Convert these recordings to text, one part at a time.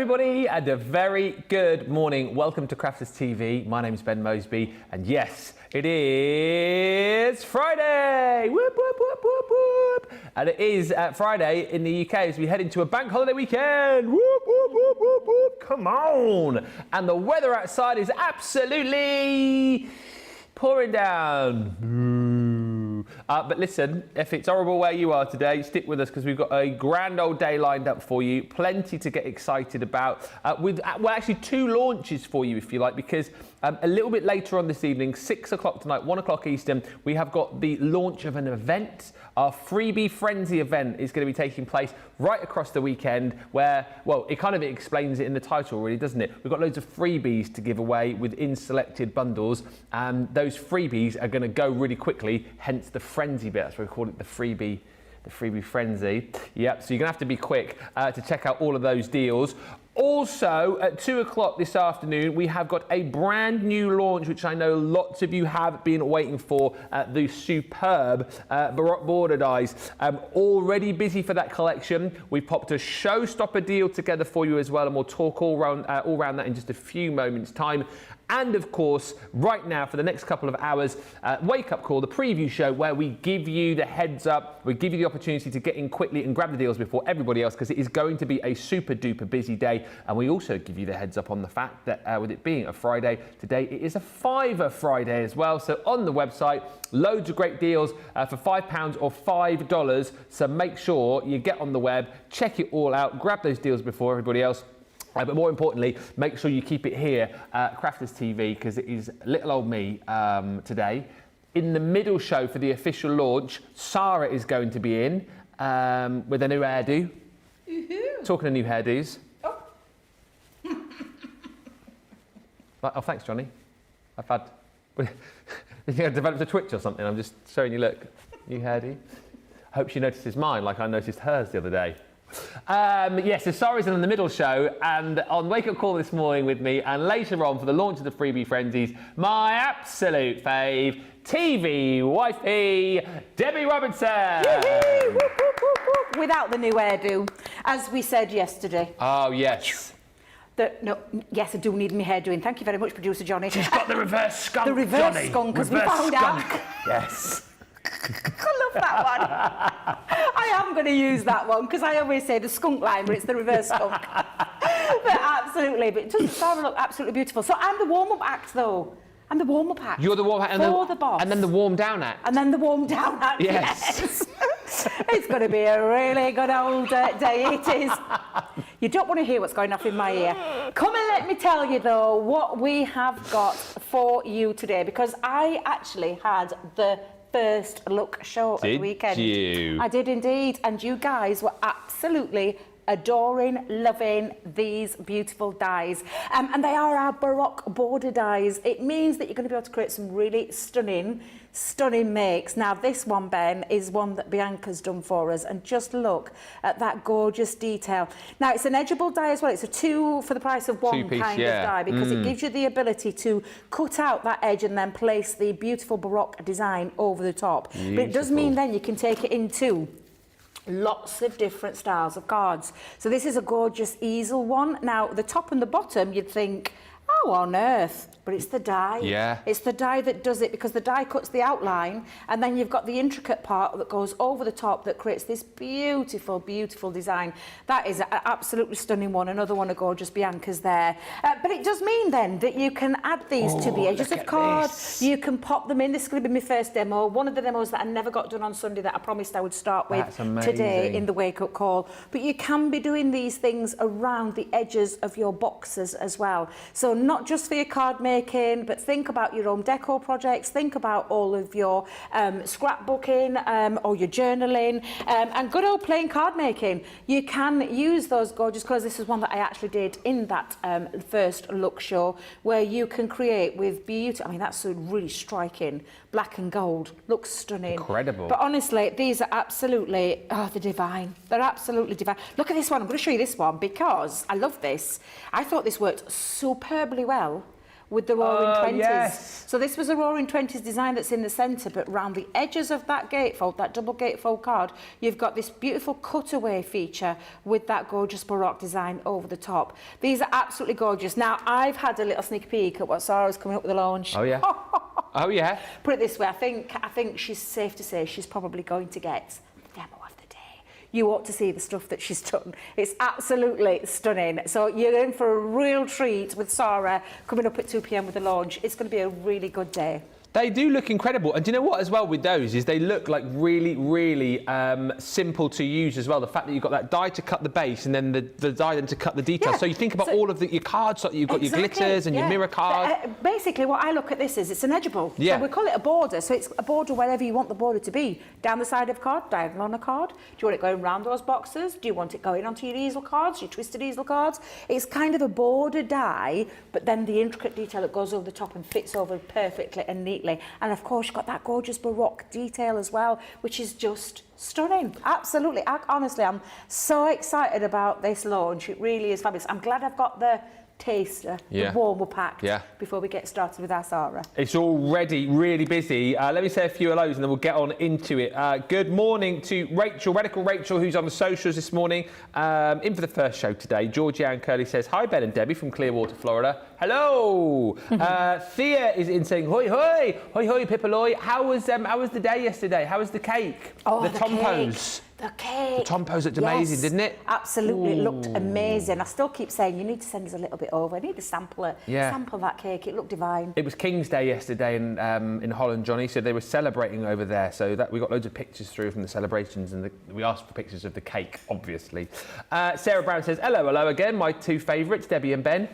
everybody, and a very good morning. Welcome to Crafters TV. My name's Ben Moseby, and yes, it is Friday! Whoop, whoop, whoop, whoop, whoop. And it is Friday in the UK as we head into a bank holiday weekend. Whoop, whoop, whoop, whoop, whoop. Come on! And the weather outside is absolutely pouring down. But listen, if it's horrible where you are today, stick with us because we've got a grand old day lined up for you. Plenty to get excited about. Well, actually two launches for you, if you like, because a little bit later on this evening, 6 o'clock tonight, 1 o'clock Eastern, we have got the launch of an event. Our Freebie Frenzy event is going to be taking place right across the weekend where, well, it kind of explains it in the title really, doesn't it? We've got loads of freebies to give away within selected bundles, and those freebies are going to go really quickly, hence the frenzy bit. That's why we call it the Freebie Frenzy. Yep, so you're going to have to be quick to check out all of those deals. Also, at 2 o'clock this afternoon, we have got a brand new launch, which I know lots of you have been waiting for, the superb Baroque border dies. Already busy for that collection. We popped a Showstopper deal together for you as well, and we'll talk all around that in just a few moments' time. And of course, right now, for the next couple of hours, Wake Up Call, the preview show where we give you the heads up, we give you the opportunity to get in quickly and grab the deals before everybody else, because it is going to be a super duper busy day. And we also give you the heads up on the fact that with it being a Friday, today it is a Fiver Friday as well. So on the website, loads of great deals for £5 or $5. So make sure you get on the web, check it all out, grab those deals before everybody else. But more importantly, make sure you keep it here, Crafters TV, because it is little old me today. In the middle show for the official launch, Sarah is going to be in with a new hairdo. Talking of new hairdos. Oh. Oh, thanks, Johnny. I've had... You think I've developed a twitch or something? I'm just showing you, look, new hairdo. Hope she notices mine like I noticed hers the other day. Yes, so Sarah's in the middle show, and on Wake Up Call this morning with me, and later on for the launch of the Freebie Frenzies, my absolute fave, TV wifey, Debbie Robinson. Without the new hairdo, as we said yesterday. Oh, yes. Yes, I do need my hair doing. Thank you very much, producer Johnny. She's got the reverse skunk, the reverse Johnny. Skunk, as we found out. Yes. I love that one. I am going to use that one because I always say the skunk line, but it's the reverse skunk. But absolutely, but it doesn't Sarah look absolutely beautiful. So I'm the warm-up act, though. I'm the warm-up act. You're the warm-up act, for the boss. And then the warm-down act. And then the warm-down act. Yes. It's going to be a really good old day. It is. You don't want to hear what's going off in my ear. Come and let me tell you, though, what we have got for you today, because I actually had the first look show at the weekend. Did you? I did indeed, and you guys were absolutely adoring, loving these beautiful dies. And they are our Baroque border dies. It means that you're going to be able to create some really stunning makes. Now this one, Ben, is one that Bianca's done for us, and just look at that gorgeous detail. Now it's an edgeable die as well. It's a 2 for the price of 1 two-piece, kind of die, because it gives you the ability to cut out that edge and then place the beautiful Baroque design over the top. Beautiful. But it does mean then you can take it into lots of different styles of cards. So this is a gorgeous easel one. Now the top and the bottom, you'd think, how on earth? But it's the die. Yeah. It's the die that does it, because the die cuts the outline, and then you've got the intricate part that goes over the top that creates this beautiful, beautiful design. That is an absolutely stunning one. Another one of gorgeous Bianca's there. But it does mean then that you can add these to the edges of cards. You can pop them in. This is going to be my first demo. One of the demos that I never got done on Sunday that I promised I would start with today in the Wake Up Call. But you can be doing these things around the edges of your boxes as well. So not just for your card making, but think about your own decor projects, think about all of your scrapbooking or your journaling, and good old plain card making. You can use those gorgeous colours. This is one that I actually did in that first look show, where you can create with beauty. I mean, that's a really striking black and gold. Looks stunning. Incredible. But honestly, these are absolutely, they're divine. They're absolutely divine. Look at this one. I'm going to show you this one because I love this. I thought this worked superbly well with the Roaring 20s. Yes. So this was a Roaring 20s design that's in the centre, but round the edges of that gatefold, that double gatefold card, you've got this beautiful cutaway feature with that gorgeous Baroque design over the top. These are absolutely gorgeous. Now, I've had a little sneak peek at what Sarah's coming up with the launch. Oh, yeah. Oh, yeah. Put it this way, I think she's safe to say she's probably going to get the demo of the day. You ought to see the stuff that she's done. It's absolutely stunning. So you're in for a real treat with Sarah coming up at 2 p.m. with the launch. It's going to be a really good day. They do look incredible. And do you know what as well with those is they look like really, really simple to use as well. The fact that you've got that die to cut the base and then the die then to cut the details. Yeah. So you think about all of your cards, so you've got your glitters and your mirror card. Basically, what I look at this is it's an edgeable. Yeah. So we call it a border. So it's a border wherever you want the border to be. Down the side of a card, diagonal on a card. Do you want it going round those boxes? Do you want it going onto your easel cards, your twisted easel cards? It's kind of a border die, but then the intricate detail that goes over the top and fits over perfectly and neatly. And of course, you've got that gorgeous Baroque detail as well, which is just stunning. Absolutely. Honestly, I'm so excited about this launch. It really is fabulous. I'm glad I've got the taster, the warmer packed before we get started with our Sarah. It's already really busy. Let me say a few hellos and then we'll get on into it. Good morning to Rachel, Radical Rachel, who's on the socials this morning, in for the first show today. Georgia Ann Curley says, hi, Ben and Debbie from Clearwater, Florida. Hello. Thea is in saying, hoi, hoi, hoi, hoi, Pipaloy. How was the day yesterday? How was the cake? Oh, the tompos. Cake. The cake. The tompos looked amazing, didn't it? Absolutely, it looked amazing. I still keep saying you need to send us a little bit over. I need to sample it. Sample that cake. It looked divine. It was King's Day yesterday in Holland, Johnny. So they were celebrating over there. So that we got loads of pictures through from the celebrations, and we asked for pictures of the cake, obviously. Sarah Brown says, hello, hello again. My two favourites, Debbie and Ben.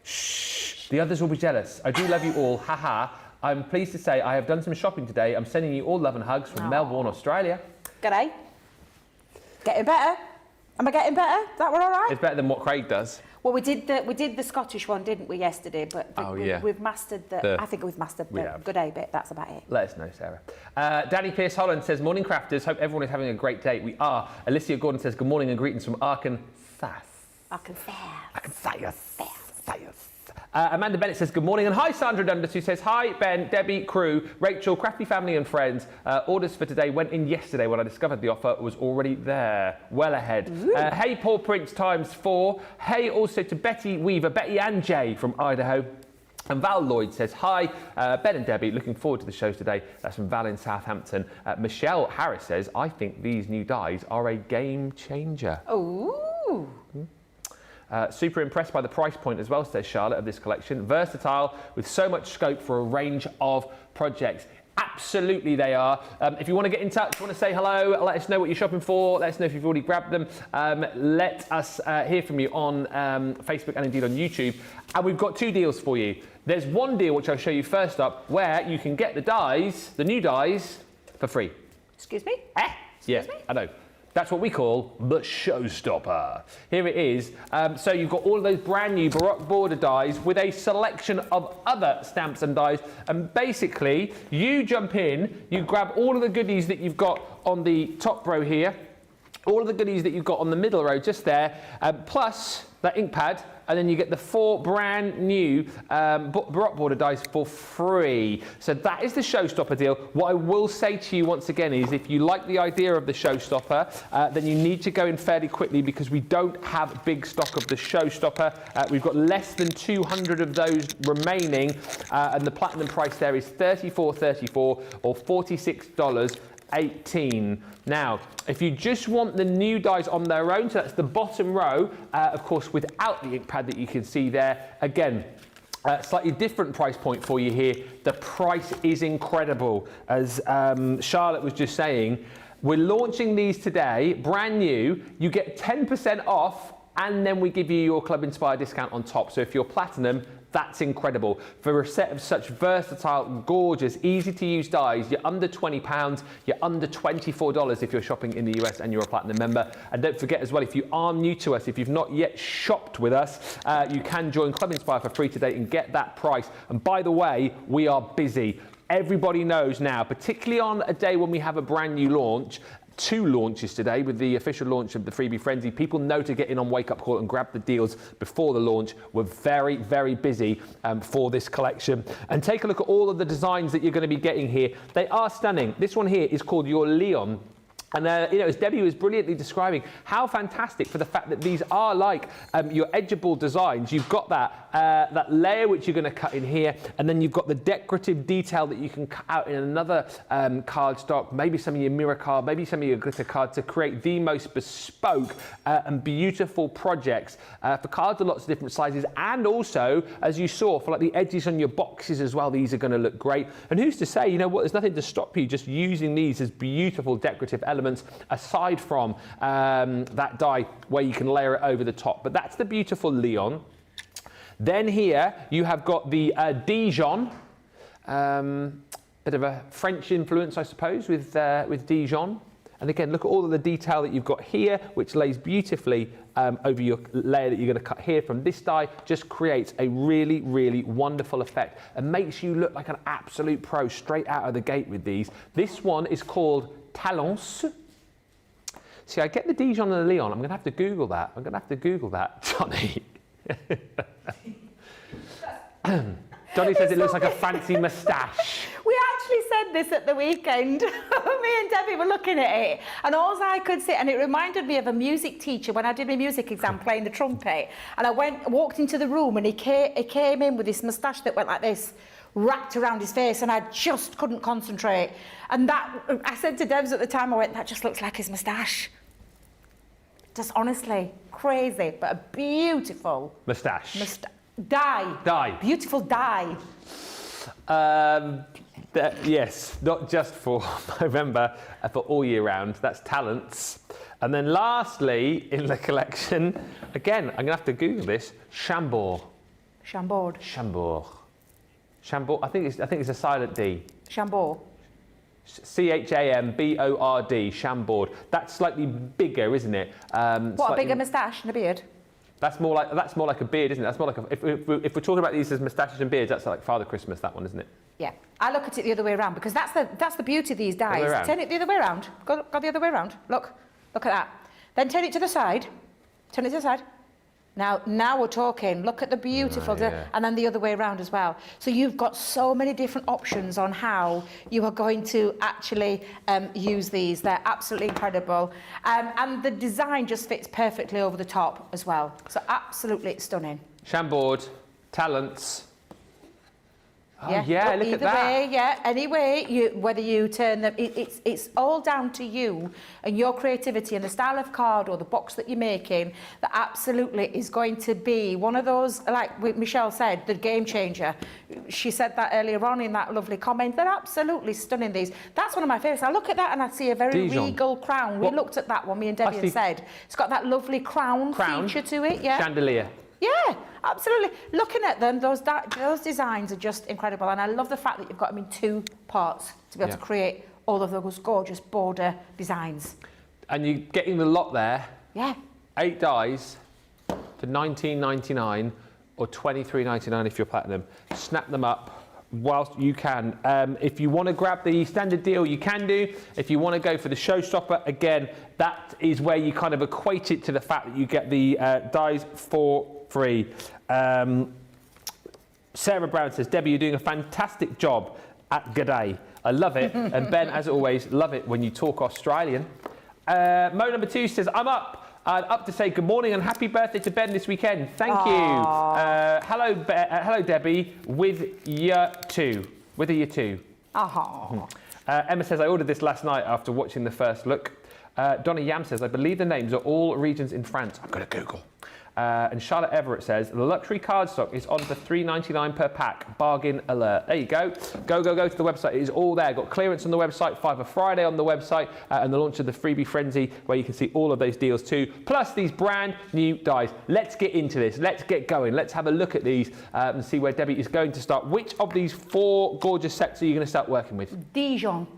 Shh. The others will be jealous. I do love you all. Haha. I'm pleased to say I have done some shopping today. I'm sending you all love and hugs from Melbourne, Australia. G'day. Getting better? Am I getting better? Is that one all right? It's better than what Craig does. Well, we did the Scottish one, didn't we, yesterday? But we've mastered I think we've mastered the good day bit. That's about it. Let us know, Sarah. Danny Pierce Holland says, morning crafters. Hope everyone is having a great day. We are. Alicia Gordon says, good morning and greetings from Arkansas. Amanda Bennett says, good morning. And hi, Sandra Dundas, who says, hi, Ben, Debbie, crew, Rachel, Crafty family and friends. Orders for today went in yesterday when I discovered the offer was already there. Well ahead. Hey, Paul Prince ×4. Hey, also to Betty Weaver, Betty and Jay from Idaho. And Val Lloyd says, hi, Ben and Debbie, looking forward to the shows today. That's from Val in Southampton. Michelle Harris says, I think these new dies are a game changer. Ooh. Super impressed by the price point as well, says Charlotte, of this collection. Versatile, with so much scope for a range of projects. Absolutely they are. If you want to get in touch, want to say hello, let us know what you're shopping for, let us know if you've already grabbed them. Let us hear from you on Facebook and indeed on YouTube. And we've got two deals for you. There's one deal which I'll show you first up, where you can get the dies, the new dies, for free. Excuse me? Excuse me? I know. That's what we call the Showstopper. Here it is. So you've got all of those brand new Baroque border dies with a selection of other stamps and dies. And basically, you jump in, you grab all of the goodies that you've got on the top row here, all of the goodies that you've got on the middle row just there, plus that ink pad, and then you get the 4 brand new Baroque border dies for free. So that is the Showstopper deal. What I will say to you once again is, if you like the idea of the Showstopper, then you need to go in fairly quickly, because we don't have big stock of the Showstopper. We've got less than 200 of those remaining, and the platinum price there is $34.34 or $46.18. Now, if you just want the new dies on their own, so that's the bottom row, of course, without the ink pad that you can see there, again, slightly different price point for you here. The price is incredible. As Charlotte was just saying, we're launching these today, brand new. You get 10% off, and then we give you your Club Inspire discount on top. So if you're platinum, that's incredible. For a set of such versatile, gorgeous, easy to use dies, you're under £20, you're under $24 if you're shopping in the US and you're a platinum member. And don't forget as well, if you are new to us, if you've not yet shopped with us, you can join Club Inspire for free today and get that price. And by the way, we are busy. Everybody knows now, particularly on a day when we have a brand new launch, two launches today with the official launch of the Freebie Frenzy. People know to get in on Wake Up Call and grab the deals before the launch. We're very, very busy for this collection. And take a look at all of the designs that you're going to be getting here. They are stunning. This one here is called your Leon. And as Debbie was brilliantly describing, how fantastic for the fact that these are like your edgeable designs. You've got that layer which you're going to cut in here, and then you've got the decorative detail that you can cut out in another cardstock, maybe some of your mirror card, maybe some of your glitter card, to create the most bespoke and beautiful projects for cards of lots of different sizes. And also, as you saw, for like the edges on your boxes as well, these are going to look great. And who's to say, you know what, there's nothing to stop you just using these as beautiful decorative elements aside from that die where you can layer it over the top. But that's the beautiful Leon. Then here you have got the Dijon, bit of a French influence, I suppose, with Dijon. And again, look at all of the detail that you've got here, which lays beautifully over your layer that you're going to cut here from this die. Just creates a really, really wonderful effect and makes you look like an absolute pro straight out of the gate with these. This one is called Talents. See, I get the Dijon and the Leon. I'm going to have to Google that. Johnny. Johnny says it looks like a fancy moustache. We actually said this at the weekend. Me and Debbie were looking at it, and all I could say, and it reminded me of a music teacher when I did my music exam playing the trumpet, and I walked into the room, and he came in with this moustache that went like this, wrapped around his face, and I just couldn't concentrate. And I said to Debs at the time, I went, that just looks like his moustache. Just honestly, crazy, but a beautiful moustache. Dye. Beautiful dye. Yes, not just for November, for all year round. That's Talents. And then lastly, in the collection, again, I'm going to have to Google this, Chambord. Chambord. I think it's a silent D. Chambord. Chambord, Chambord. That's slightly bigger, isn't it? A bigger moustache and a beard? That's more like a beard, isn't it? That's more like if we're talking about these as moustaches and beards, that's like Father Christmas, that one, isn't it? Yeah, I look at it the other way around because that's the beauty of these dies. Turn it the other way around. Go the other way around. Look at that. Then turn it to the side. Turn it to the side. Now we're talking. Look at the beautiful, and then the other way around as well. So you've got so many different options on how you are going to actually use these. They're absolutely incredible. And the design just fits perfectly over the top as well. So absolutely stunning. Chambord, Talents. Oh, look at that. Way, any way, whether you turn them, it's all down to you and your creativity and the style of card or the box that you're making that absolutely is going to be one of those, like Michelle said, the game changer. She said that earlier on in that lovely comment. They're absolutely stunning, these. That's one of my favourites. I look at that and I see a very regal crown. We looked at that one, me and Debbie, and said, it's got that lovely crown feature to it. Yeah. Chandelier. Yeah, absolutely. Looking at them, those designs are just incredible. And I love the fact that you've got them in two parts to be able to create all of those gorgeous border designs. And you're getting the lot there. Yeah. 8 dies for $19.99 or $23.99 if you're platinum. Snap them up whilst you can. If you want to grab the standard deal, you can do. If you want to go for the Showstopper, again, that is where you kind of equate it to the fact that you get the dies for free. Sarah Brown says, Debbie, you're doing a fantastic job at G'day. I love it. And Ben, as always, love it when you talk Australian. Mo number 2 says, I'm up. Up to say good morning and happy birthday to Ben this weekend. Thank you. Hello, Debbie, with year 2. With a year 2. Emma says, I ordered this last night after watching the first look. Donna Yam says, I believe the names are all regions in France. I'm going to Google. And Charlotte Everett says, the luxury cardstock is on for $3.99 per pack. Bargain alert. There you go. Go to the website. It is all there. Got clearance on the website, 5 of Friday on the website, and the launch of the Freebie Frenzy, where you can see all of those deals too. Plus these brand new dies. Let's get into this. Let's get going. Let's have a look at these and see where Debbie is going to start. Which of these 4 gorgeous sets are you going to start working with? Dijon.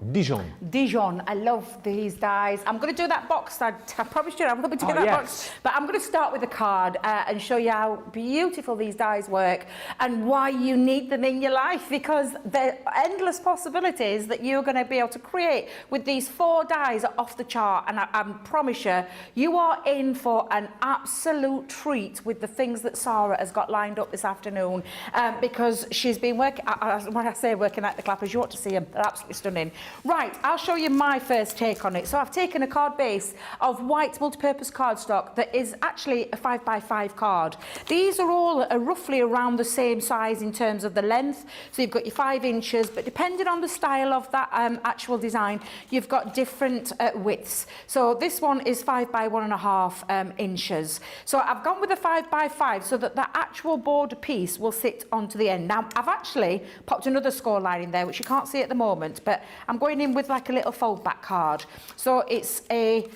I love these dies. I'm going to do that box. I promised you I'm going to do that box. But I'm going to start with the card. card and show you how beautiful these dies work and why you need them in your life, because the endless possibilities that you're going to be able to create with these 4 dies are off the chart. And I promise you, you are in for an absolute treat with the things that Sarah has got lined up this afternoon, because she's been working, when I say working at the clappers, you ought to see them, they're absolutely stunning. Right, I'll show you my first take on it. So I've taken a card base of white multi-purpose cardstock that is actually a 5x5 card. These are all roughly around the same size in terms of the length. So you've got your 5 inches, but depending on the style of that actual design, you've got different widths. So this one is 5 by 1.5 inches. So I've gone with a 5x5 so that the actual border piece will sit onto the end. Now, I've actually popped another score line in there, which you can't see at the moment, but I'm going in with like a little fold back card. So it's a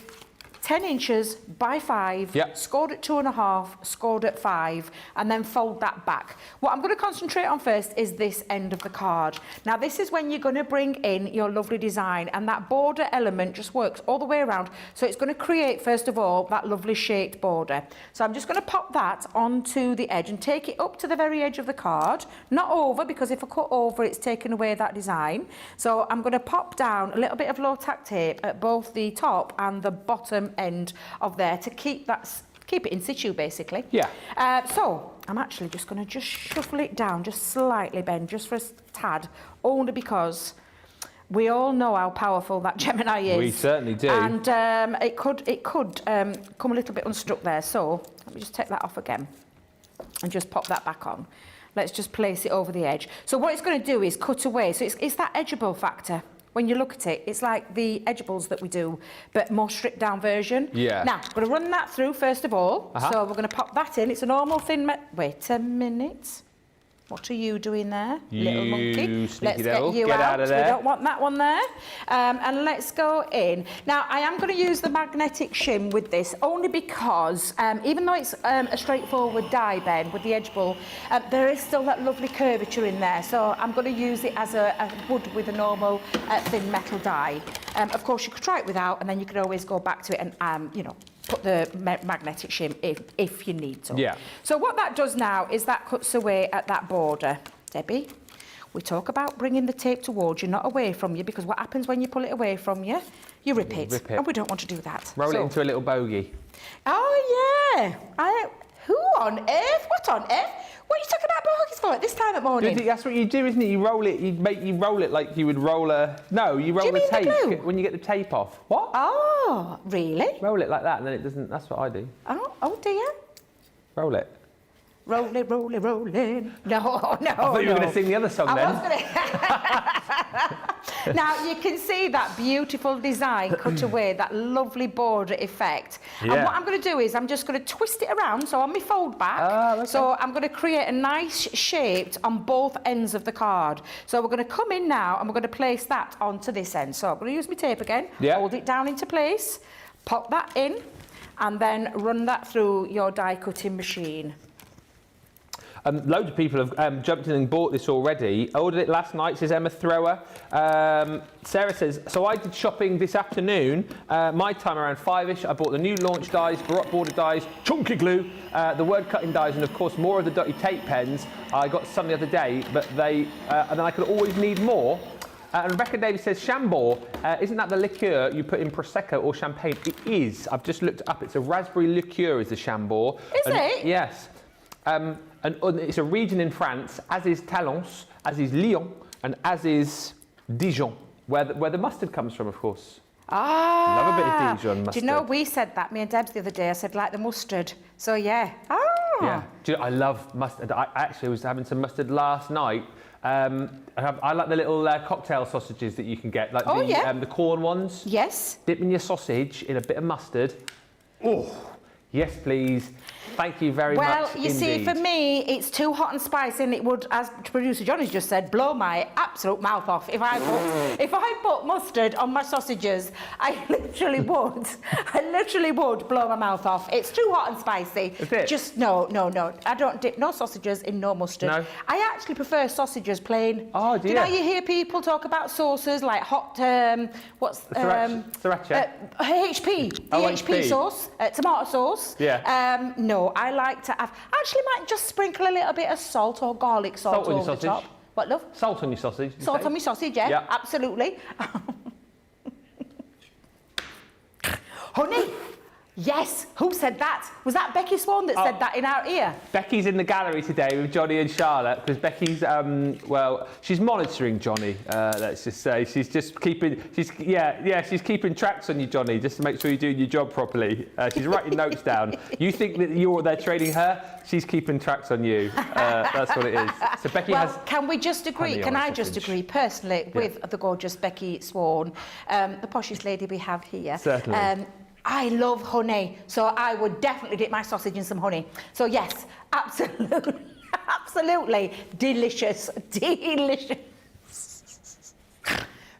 10 inches by 5, scored at 2.5, scored at 5, and then fold that back. What I'm going to concentrate on first is this end of the card. Now, this is when you're going to bring in your lovely design, and that border element just works all the way around. So it's going to create, first of all, that lovely shaped border. So I'm just going to pop that onto the edge and take it up to the very edge of the card, not over, because if I cut over, it's taken away that design. So I'm going to pop down a little bit of low tack tape at both the top and the bottom end of there to keep it in situ, basically. So I'm actually just going to shuffle it down just slightly, Ben, just for a tad, only because we all know how powerful that Gemini is. We certainly do. And it could come a little bit unstuck there. So let me just take that off again and just pop that back on. Let's just place it over the edge. So what it's going to do is cut away. So it's that edgeable factor. When you look at it, it's like the edgeables that we do, but more stripped down version. Yeah. Now, I'm going to run that through first of all. So we're going to pop that in. It's a normal thin... Wait a minute. What are you doing there, little monkey? Let's get you out of there. We don't want that one there. And let's go in. Now, I am going to use the magnetic shim with this, only because even though it's a straightforward die, Ben, with the edge ball, there is still that lovely curvature in there. So I'm going to use it as a wood with a normal thin metal die. Of course, you could try it without, and then you could always go back to it and, you know, put the magnetic shim if you need to. Yeah. So what that does now is that cuts away at that border. Debbie, we talk about bringing the tape towards you, not away from you, because what happens when you pull it away from you? You rip it. And we don't want to do that. Roll it into a little bogey. Oh, yeah. Who on earth? What on earth? What are you talking about bogies for at this time of morning? That's what you do, isn't it? You roll it. You roll it like you would roll a... No, you roll the tape when you get the tape off. What? Oh, really? Roll it like that, and then it doesn't... That's what I do. Oh dear. Roll it. Rolling, rolling, rolling. No. I thought you were going to sing the other song then. I was going to. Now, you can see that beautiful design cut away, that lovely border effect. Yeah. And what I'm going to do is I'm just going to twist it around, so on my fold back. Okay. So I'm going to create a nice shape on both ends of the card. So we're going to come in now and we're going to place that onto this end. So I'm going to use my tape again, hold it down into place, pop that in, and then run that through your die cutting machine. Loads of people have jumped in and bought this already. I ordered it last night, says Emma Thrower. Sarah says, so I did shopping this afternoon, my time around 5ish. I bought the new launch dies, Baroque border dies, chunky glue, the word cutting dies, and of course more of the dotty tape pens. I got some the other day, but they, and then I could always need more. And Rebecca Davis says, Chambord, isn't that the liqueur you put in Prosecco or champagne? It is. I've just looked it up. It's a raspberry liqueur is the Chambord. Is it? Yes. And it's a region in France, as is Talence, as is Lyon, and as is Dijon, where the mustard comes from, of course. Ah. Love a bit of Dijon mustard. Do you know, we said that, me and Debs the other day, I said, like the mustard. So, yeah. Ah. Yeah. Do you know, I love mustard. I actually was having some mustard last night. I like the little cocktail sausages that you can get, like the corn ones. Yes. Dip in your sausage in a bit of mustard. Oh, yes, please. Thank you very much. Well, you see, for me, it's too hot and spicy, and it would, as producer Johnny's just said, blow my absolute mouth off. If I put mustard on my sausages, I literally would blow my mouth off. It's too hot and spicy. Is it? Just no. I don't dip no sausages in no mustard. No. I actually prefer sausages plain. Oh, dear. Do you know, you hear people talk about sauces like hot, sriracha? HP, HP sauce, tomato sauce. course. Yeah. No, I like to have, actually might just sprinkle a little bit of salt or garlic salt on your over the sausage. top. What, love? Salt on your sausage. Salt on my sausage, yeah. Absolutely. Honey. Yes, who said that? Was that Becky Swan that said that in our ear? Becky's in the gallery today with Johnny and Charlotte because Becky's, well, she's monitoring Johnny. Let's just say she's just keeping, she's keeping tracks on you, Johnny, just to make sure you're doing your job properly. She's writing notes down. You think that they're training her? She's keeping tracks on you. That's what it is. So Becky has. Can we just agree? Can I just agree personally with the gorgeous Becky Swan, the poshest lady we have here? Certainly. I love honey, so I would definitely dip my sausage in some honey. So yes, absolutely, absolutely delicious, delicious.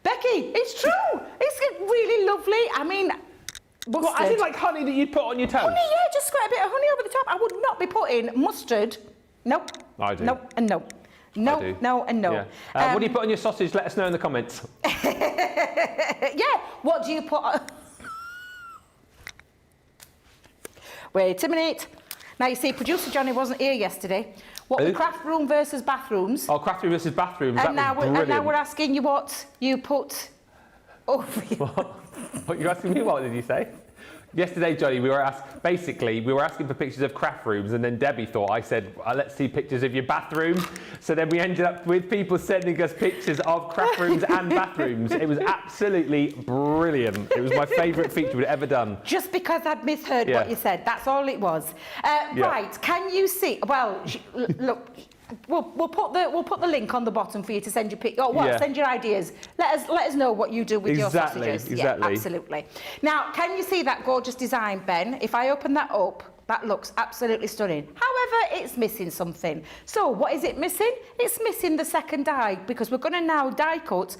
Becky, it's true. It's really lovely. I mean, what, I think like honey that you'd put on your toast? Honey, yeah, just squirt a bit of honey over the top. I would not be putting mustard. Nope. I do. Nope and no. No, no and no. Yeah. What do you put on your sausage? Let us know in the comments. Yeah, what do you put on... Wait a minute. Now, you see, producer Johnny wasn't here yesterday. What were craft room versus bathrooms? Oh, craft room versus bathrooms. And now we're asking you what you put over your... What you're asking me? What did you say? Yesterday, Johnny, we were asking for pictures of craft rooms, and then Debbie thought I said, let's see pictures of your bathroom. So then we ended up with people sending us pictures of craft rooms and bathrooms. It was absolutely brilliant. It was my favourite feature we'd ever done. Just because I'd misheard what you said, that's all it was. Right, can you see? Well, look. We'll put the link on the bottom for you to send your send your ideas. Let us know what you do with your sausages. Exactly. Yeah, absolutely. Now, can you see that gorgeous design, Ben? If I open that up, that looks absolutely stunning. However, it's missing something. So what is it missing? It's missing the second die, because we're going to now die cut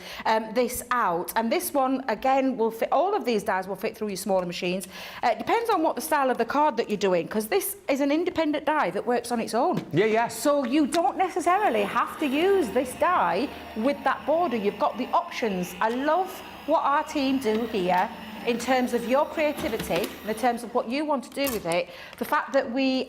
this out. And this one, again, will fit, all of these dies will fit through your smaller machines. It depends on what the style of the card that you're doing, because this is an independent die that works on its own. Yeah. So you don't necessarily have to use this die with that border. You've got the options. I love what our team do here in terms of your creativity, in terms of what you want to do with it. The fact that we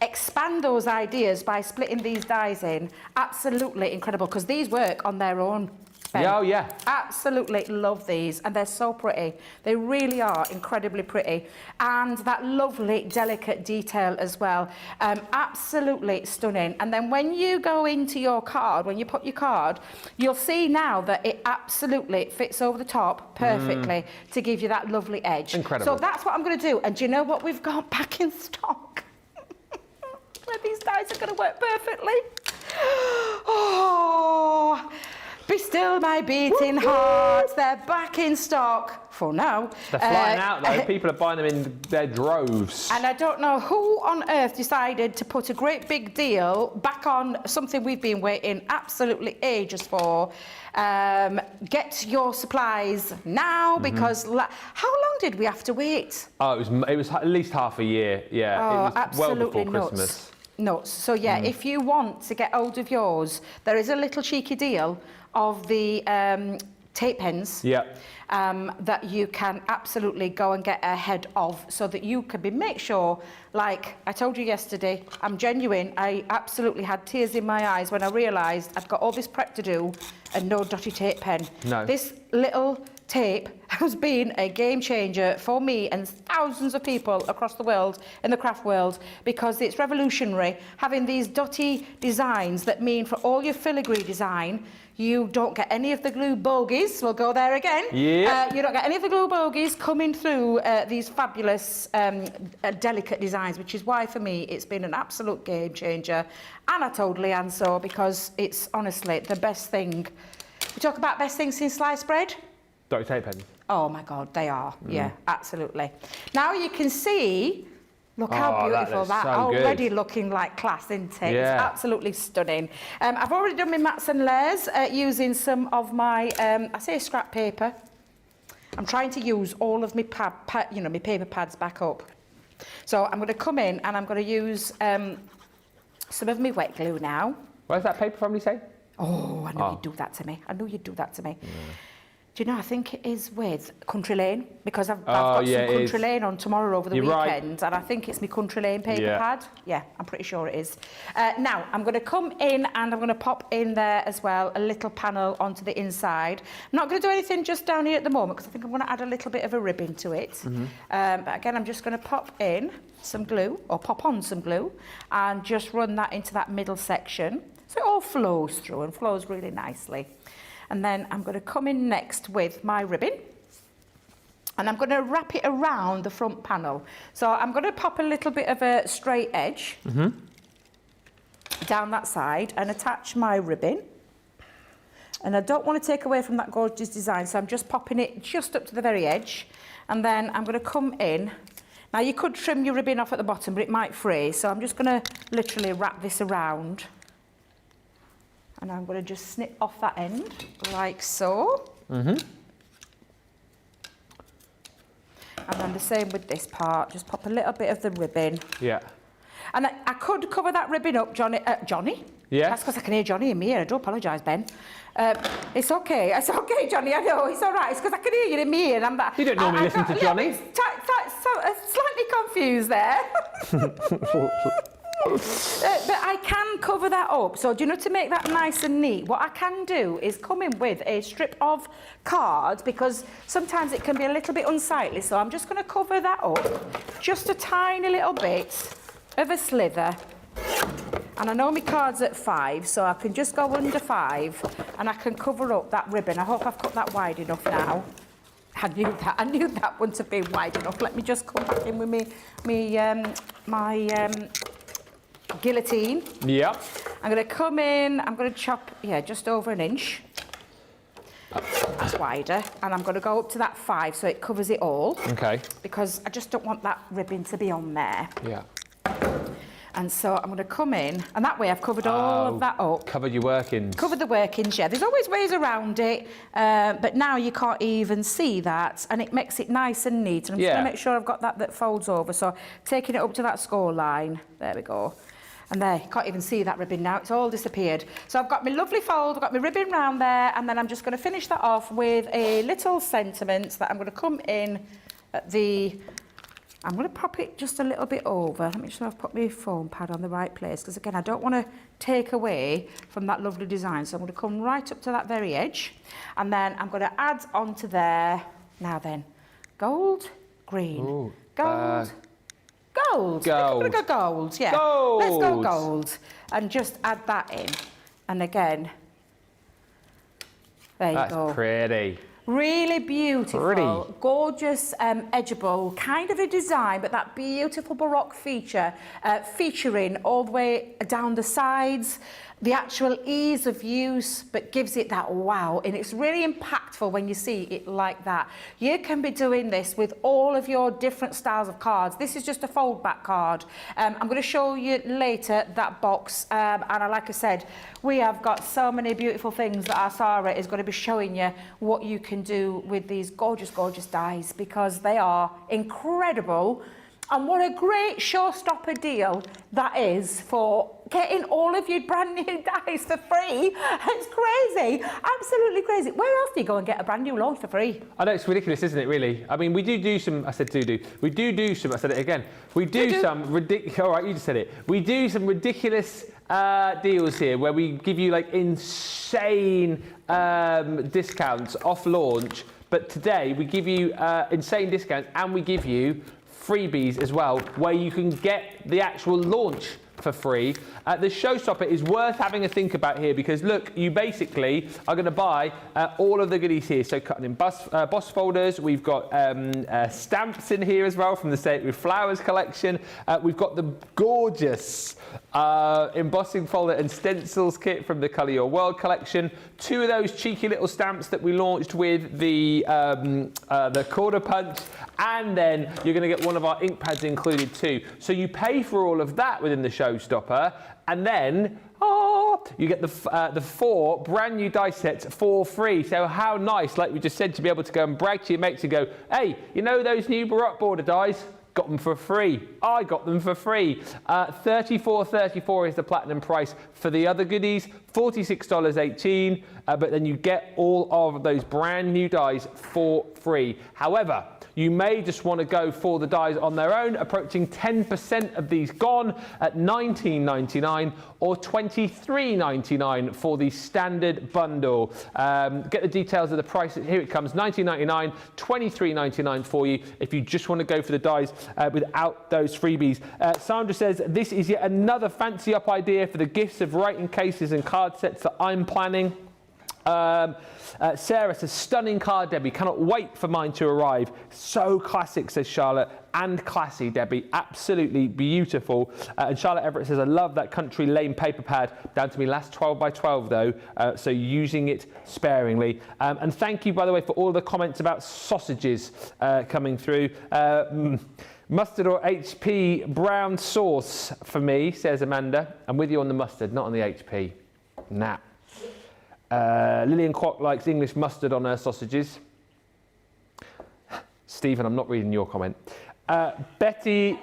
expand those ideas by splitting these dies in, absolutely incredible, because these work on their own. Ben. Oh, yeah. Absolutely love these, and they're so pretty. They really are incredibly pretty. And that lovely, delicate detail as well. Absolutely stunning. And then when you go into your card, when you put your card, you'll see now that it absolutely fits over the top perfectly to give you that lovely edge. Incredible. So that's what I'm going to do. And do you know what we've got back in stock? Where these dies are going to work perfectly. Oh... Be still, my beating heart. They're back in stock for now. They're flying out, though. People are buying them in their droves. And I don't know who on earth decided to put a great big deal back on something we've been waiting absolutely ages for. Get your supplies now, because how long did we have to wait? Oh, it was at least half a year. Yeah, oh, it was absolutely well before Christmas. Nuts. So yeah, if you want to get hold of yours, there is a little cheeky deal of the tape pens that you can absolutely go and get ahead of, so that you can make sure, like I told you yesterday, I'm genuine. I absolutely had tears in my eyes when I realised I've got all this prep to do and no dotty tape pen. No. This little tape has been a game changer for me and thousands of people across the world, in the craft world, because it's revolutionary having these dotty designs that mean for all your filigree design, you don't get any of the glue bogies. We'll go there again. Yeah. You don't get any of the glue bogies coming through these fabulous delicate designs, which is why for me it's been an absolute game changer. And I told Leanne so, because it's honestly the best thing. We talk about best things since sliced bread. Dotty tape pens. Oh my God, they are. Yeah, absolutely. Now you can see, look how beautiful that so already good. Looking like class, isn't it? Yeah. It's absolutely stunning. I've already done my mats and layers using some of my, I say scrap paper. I'm trying to use all of my my paper pads back up. So I'm going to come in and I'm going to use some of my wet glue now. Where's that paper from, you say? Oh, I knew you'd do that to me. I knew you'd do that to me. Do you know, I think it is with Country Lane, because I've got some Country Lane on tomorrow over the weekend, and I think it's my Country Lane paper pad. Yeah, I'm pretty sure it is. Now, I'm going to come in and I'm going to pop in there as well a little panel onto the inside. I'm not going to do anything just down here at the moment, because I think I'm going to add a little bit of a ribbon to it. But again, I'm just going to pop in some glue, or pop on some glue, and just run that into that middle section. So it all flows through and flows really nicely. And then I'm going to come in next with my ribbon, and I'm going to wrap it around the front panel. So I'm going to pop a little bit of a straight edge down that side and attach my ribbon. And I don't want to take away from that gorgeous design, so I'm just popping it just up to the very edge. And then I'm going to come in. Now, you could trim your ribbon off at the bottom, but it might fray. So I'm just going to literally wrap this around. And I'm going to just snip off that end, like so. And then the same with this part. Just pop a little bit of the ribbon. Yeah. And I could cover that ribbon up, Johnny. Johnny? Yeah. That's because I can hear Johnny in my ear. I do apologise, Ben. It's okay. It's okay, Johnny. I know. It's all right. It's because I can hear you in my ear. And I'm that. You don't normally listen to Johnny. Slightly confused there. But I can cover that up. So, do you know, to make that nice and neat, what I can do is come in with a strip of card, because sometimes it can be a little bit unsightly. So I'm just going to cover that up, just a tiny little bit of a slither. And I know my card's at 5, so I can just go under 5 and I can cover up that ribbon. I hope I've cut that wide enough now. I knew that wouldn't have been wide enough. Let me just come back in with my guillotine. Yeah. I'm going to come in, I'm going to chop, just over an inch. That's wider. And I'm going to go up to that 5 so it covers it all. Okay. Because I just don't want that ribbon to be on there. Yeah. And so I'm going to come in, and that way I've covered all of that up. Covered your workings. Cover the workings, yeah. There's always ways around it, but now you can't even see that, and it makes it nice and neat. And I'm just going to make sure I've got that folds over. So taking it up to that score line. There we go. And there, you can't even see that ribbon now. It's all disappeared. So I've got my lovely fold, I've got my ribbon round there, and then I'm just going to finish that off with a little sentiment that I'm going to come in at the... I'm going to pop it just a little bit over. Let me just know I've put my foam pad on the right place, because again, I don't want to take away from that lovely design. So I'm going to come right up to that very edge, and then I'm going to add onto there, now then, gold, green, gold, gold. I'm going to go gold, yeah. Gold. Let's go gold, and just add that in. And again, there you go. That's pretty. Really beautiful, gorgeous, edgeable kind of a design, but that beautiful Baroque feature, featuring all the way down the sides, the actual ease of use, but gives it that wow. And it's really impactful when you see it like that. You can be doing this with all of your different styles of cards. This is just a fold back card. I'm going to show you later that box. And like I said, we have got so many beautiful things that our Sarah is going to be showing you what you can do with these gorgeous, gorgeous dies, because they are incredible. And what a great showstopper deal that is for getting all of your brand new dies for free. It's crazy, absolutely crazy. Where else do you go and get a brand new launch for free? I know, it's ridiculous, isn't it, really? I mean, we do some, I said do. We do some, I said it again. We do some ridiculous, all right, you just said it. We do some ridiculous deals here where we give you like insane discounts off launch. But today we give you insane discounts, and we give you freebies as well, where you can get the actual launch for free. The Showstopper is worth having a think about here, because look, you basically are going to buy all of the goodies here. So cutting in boss folders, we've got stamps in here as well from the State with Flowers collection. We've got the gorgeous embossing folder and stencils kit from the Colour Your World collection. 2 of those cheeky little stamps that we launched with the quarter punch, and then you're going to get one of our ink pads included too. So you pay for all of that within the Showstopper, and then you get the 4 brand new die sets for free. So how nice, like we just said, to be able to go and brag to your mates and go, hey, you know those new Baroque border dies? Got them for free. I got them for free. $34.34 is the platinum price for the other goodies. $46.18, but then you get all of those brand new dies for free. However, you may just want to go for the dies on their own, approaching 10% of these gone at $19.99 or $23.99 for the standard bundle. Get the details of the price. Here it comes, $19.99, $23.99 for you if you just want to go for the dies without those freebies. Sandra says, this is yet another fancy up idea for the gifts of writing cases and card sets that I'm planning. Sarah says, stunning card, Debbie. Cannot wait for mine to arrive. So classic, says Charlotte, and classy, Debbie. Absolutely beautiful. And Charlotte Everett says, I love that Country Lane paper pad. Down to me last 12 by 12 though, so using it sparingly. And thank you, by the way, for all the comments about sausages coming through. Mustard or HP brown sauce for me, says Amanda. I'm with you on the mustard, not on the HP. Nah. Lillian Kwok likes English mustard on her sausages. Stephen, I'm not reading your comment. Betty,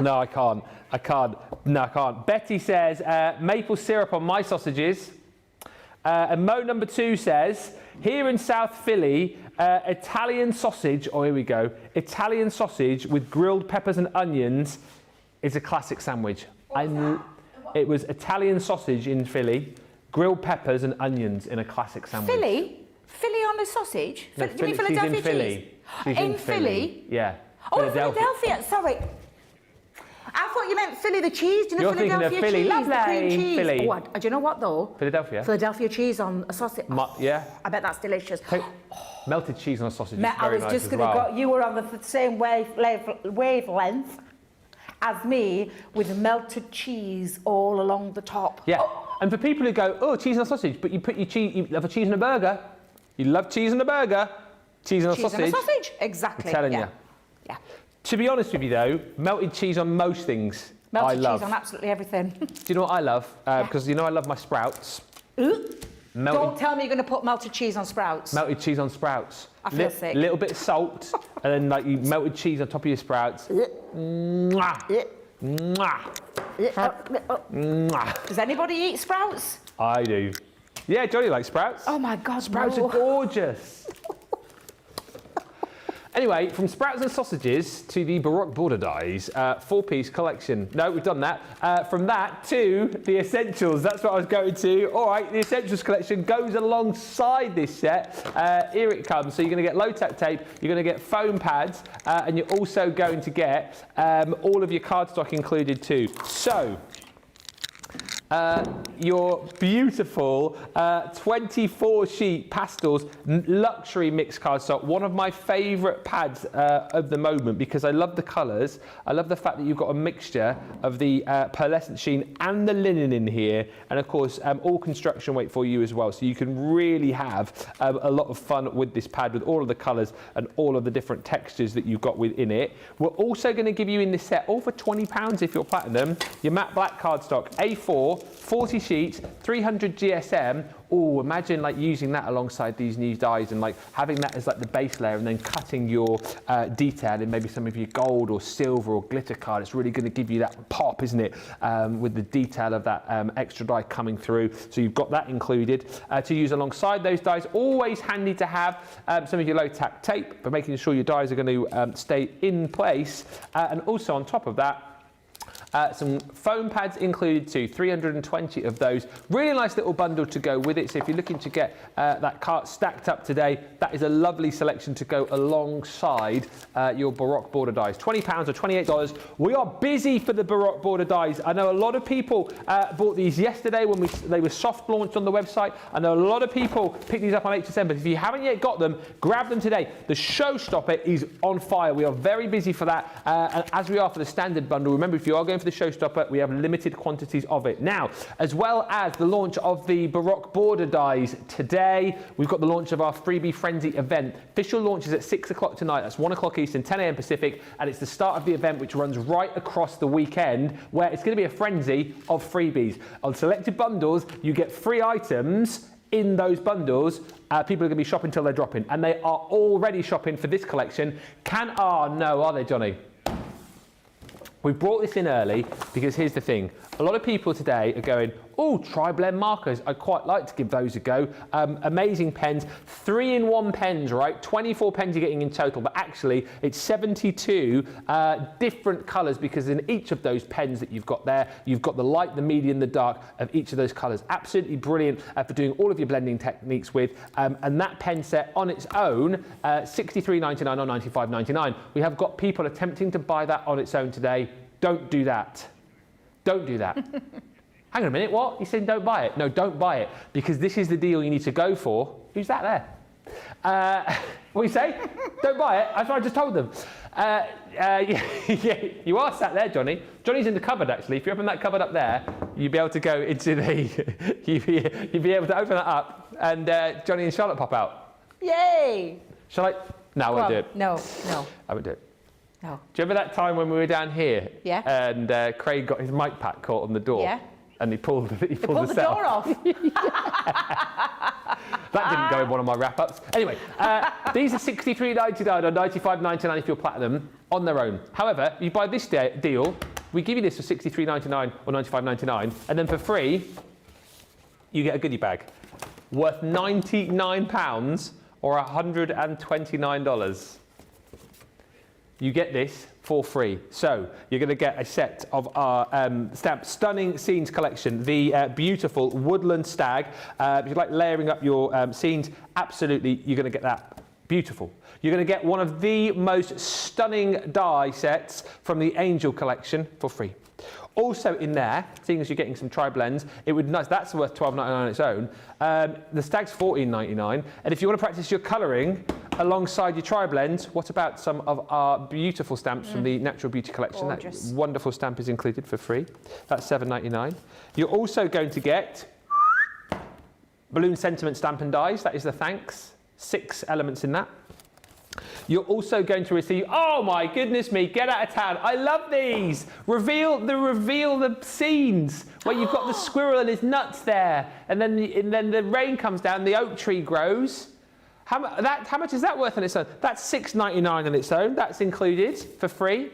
no, I can't. No, I can't. Betty says, maple syrup on my sausages. And Mo number 2 says, here in South Philly, Italian sausage, oh, here we go. Italian sausage with grilled peppers and onions is a classic sandwich. It was Italian sausage in Philly. Grilled peppers and onions in a classic sandwich. Philly on the sausage? No, Do you mean Philadelphia she's in Philly. cheese? She's in Philly? Yeah. Oh, Philadelphia. Sorry. I thought you meant Philly the cheese. Do you know You're Philadelphia thinking of Philly. cheese? Lovely. The cream cheese. Philly. Oh, do you know what though? Philadelphia? Philadelphia cheese on a sausage. Yeah. I bet that's delicious. Melted cheese on a sausage is I very was nice just as going to well. go, you were on the same wavelength as me with melted cheese all along the top. Yeah. And for people who go, oh, cheese on a sausage, but you put your cheese, you love a cheese on a burger. You love cheese on a burger, cheese on a sausage. Cheese on a sausage, exactly. I'm telling you. Yeah. To be honest with you though, melted cheese on most things Melted I love. cheese on absolutely everything. Do you know what I love? Because you know I love my sprouts. Don't tell me you're going to put melted cheese on sprouts. Melted cheese on sprouts. I feel sick. Little bit of salt, and then like you melted cheese on top of your sprouts. Mwah. Mwah. Mwah. Does anybody eat sprouts? I do. Yeah, Johnny likes sprouts. Oh my God, Sprouts no. are gorgeous. Anyway, from sprouts and sausages to the Baroque border dies, 4-piece collection. No, we've done that. From that to the essentials. That's what I was going to. All right, the essentials collection goes alongside this set. Here it comes. So you're going to get low-tack tape, you're going to get foam pads, and you're also going to get all of your cardstock included too. So, your beautiful 24-sheet pastels luxury mixed cardstock, one of my favourite pads of the moment because I love the colours. I love the fact that you've got a mixture of the pearlescent sheen and the linen in here, and of course all construction weight for you as well, so you can really have a lot of fun with this pad with all of the colours and all of the different textures that you've got within it. We're also going to give you in this set, all for £20 if you're platinum, your matte black cardstock, A4, 40 sheets, 300 GSM. Oh, imagine like using that alongside these new dies and like having that as like the base layer and then cutting your detail in maybe some of your gold or silver or glitter card. It's really going to give you that pop, isn't it? With the detail of that extra die coming through. So you've got that included to use alongside those dies. Always handy to have some of your low tack tape for making sure your dies are going to stay in place. And also on top of that, some foam pads included too, 320 of those. Really nice little bundle to go with it. So if you're looking to get that cart stacked up today, that is a lovely selection to go alongside your Baroque border dies. £20 or $28. We are busy for the Baroque border dies. I know a lot of people bought these yesterday when they were soft launched on the website. I know a lot of people picked these up on HSM, but if you haven't yet got them, grab them today. The Showstopper is on fire. We are very busy for that, and as we are for the standard bundle. Remember, if you are going for the Showstopper, we have limited quantities of it. Now, as well as the launch of the Baroque border dies today, we've got the launch of our Freebie Frenzy event. Official launch is at 6 o'clock tonight. That's 1 o'clock Eastern, 10 a.m. Pacific, and it's the start of the event, which runs right across the weekend, where it's going to be a frenzy of freebies. On selected bundles, you get free items in those bundles. People are going to be shopping till they're dropping, and they are already shopping for this collection. Are they, Johnny? We brought this in early because here's the thing. A lot of people today are going, Oh, tri-blend markers. I quite like to give those a go. Amazing pens. 3-in-1 pens, right? 24 pens you're getting in total, but actually it's 72 different colours, because in each of those pens that you've got there, you've got the light, the medium, the dark of each of those colours. Absolutely brilliant for doing all of your blending techniques with. And that pen set on its own, $63.99 or $95.99. We have got people attempting to buy that on its own today. Don't do that. Don't do that. Hang on a minute, what? You said don't buy it. No, don't buy it, because this is the deal you need to go for. Who's that there? What do you say? Don't buy it. That's what I just told them. Yeah, you are sat there, Johnny. Johnny's in the cupboard, actually. If you open that cupboard up there, you'll be able to go into the... you'll be able to open it up, and Johnny and Charlotte pop out. Yay! Shall I? No, I won't do it. No. I won't do it. No. Do you remember that time when we were down here? Yeah. And Craig got his mic pack caught on the door? Yeah. And he pulled the set door off. That didn't go in one of my wrap-ups. Anyway, these are $63.99 or $95.99 if you're platinum on their own. However, you buy this deal, we give you this for $63.99 or $95.99, and then for free, you get a goodie bag worth £99 or $129. You get this for free. So you're going to get a set of our Stunning Scenes collection, the beautiful Woodland Stag. If you like layering up your scenes, absolutely, you're going to get that. Beautiful. You're going to get one of the most stunning die sets from the Angel collection for free. Also in there, seeing as you're getting some tri-blends, it would nice. That's worth $12.99 on its own. The Stag's $14.99, and if you want to practice your colouring alongside your tri-blends, what about some of our beautiful stamps from the Natural Beauty collection? Gorgeous. That wonderful stamp is included for free. That's $7.99. You're also going to get balloon sentiment stamp and dies. That is the thanks. 6 elements in that. You're also going to receive, oh my goodness me, get out of town. I love these. Reveal the scenes where you've got the squirrel and his nuts there, and then the rain comes down, the oak tree grows. How much is that worth on its own? That's $6.99 on its own. That's included for free.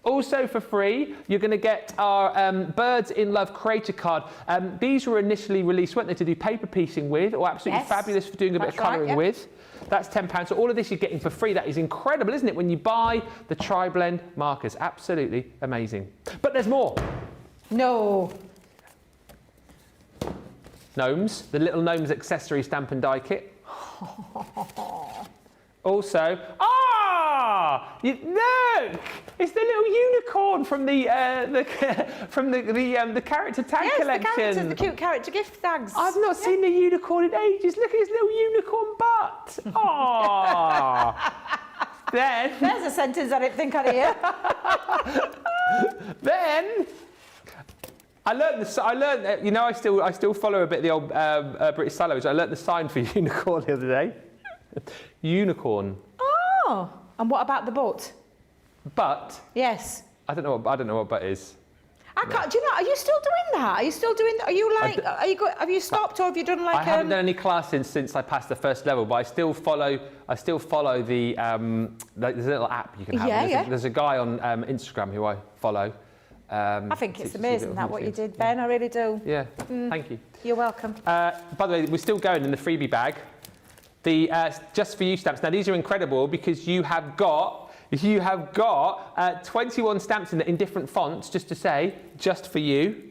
Also for free, you're going to get our Birds in Love creator card. These were initially released, weren't they, to do paper piecing with, or absolutely fabulous for doing a bit of colouring with. That's £10. So all of this you're getting for free. That is incredible, isn't it, when you buy the tri-blend markers? Absolutely amazing. But there's more. No. Gnomes, the little Gnomes accessory stamp and die kit. Also, look! It's the little unicorn from the character tag collection. The cute character gift tags. I've not seen the unicorn in ages. Look at his little unicorn butt. Oh. There's a sentence I didn't think I'd hear. Then I learned. You know, I still follow a bit of the old British sign language. I learned the sign for unicorn the other day. Unicorn. Oh. And what about the butt? Butt? Yes. I don't know what butt is. I can't. Do you know? Are you still doing that? Are you still doing? Are you like? Have you stopped, or have you done like? I haven't done any classes since I passed the first level, but I still follow the. There's a little app you can have. There's a guy on Instagram who I follow. I think it's amazing what you did, Ben. I really do. Yeah. Thank you. You're welcome. By the way, we're still going in the freebie bag. The Just For You stamps. Now these are incredible because you have got 21 stamps in different fonts, just to say, just for you.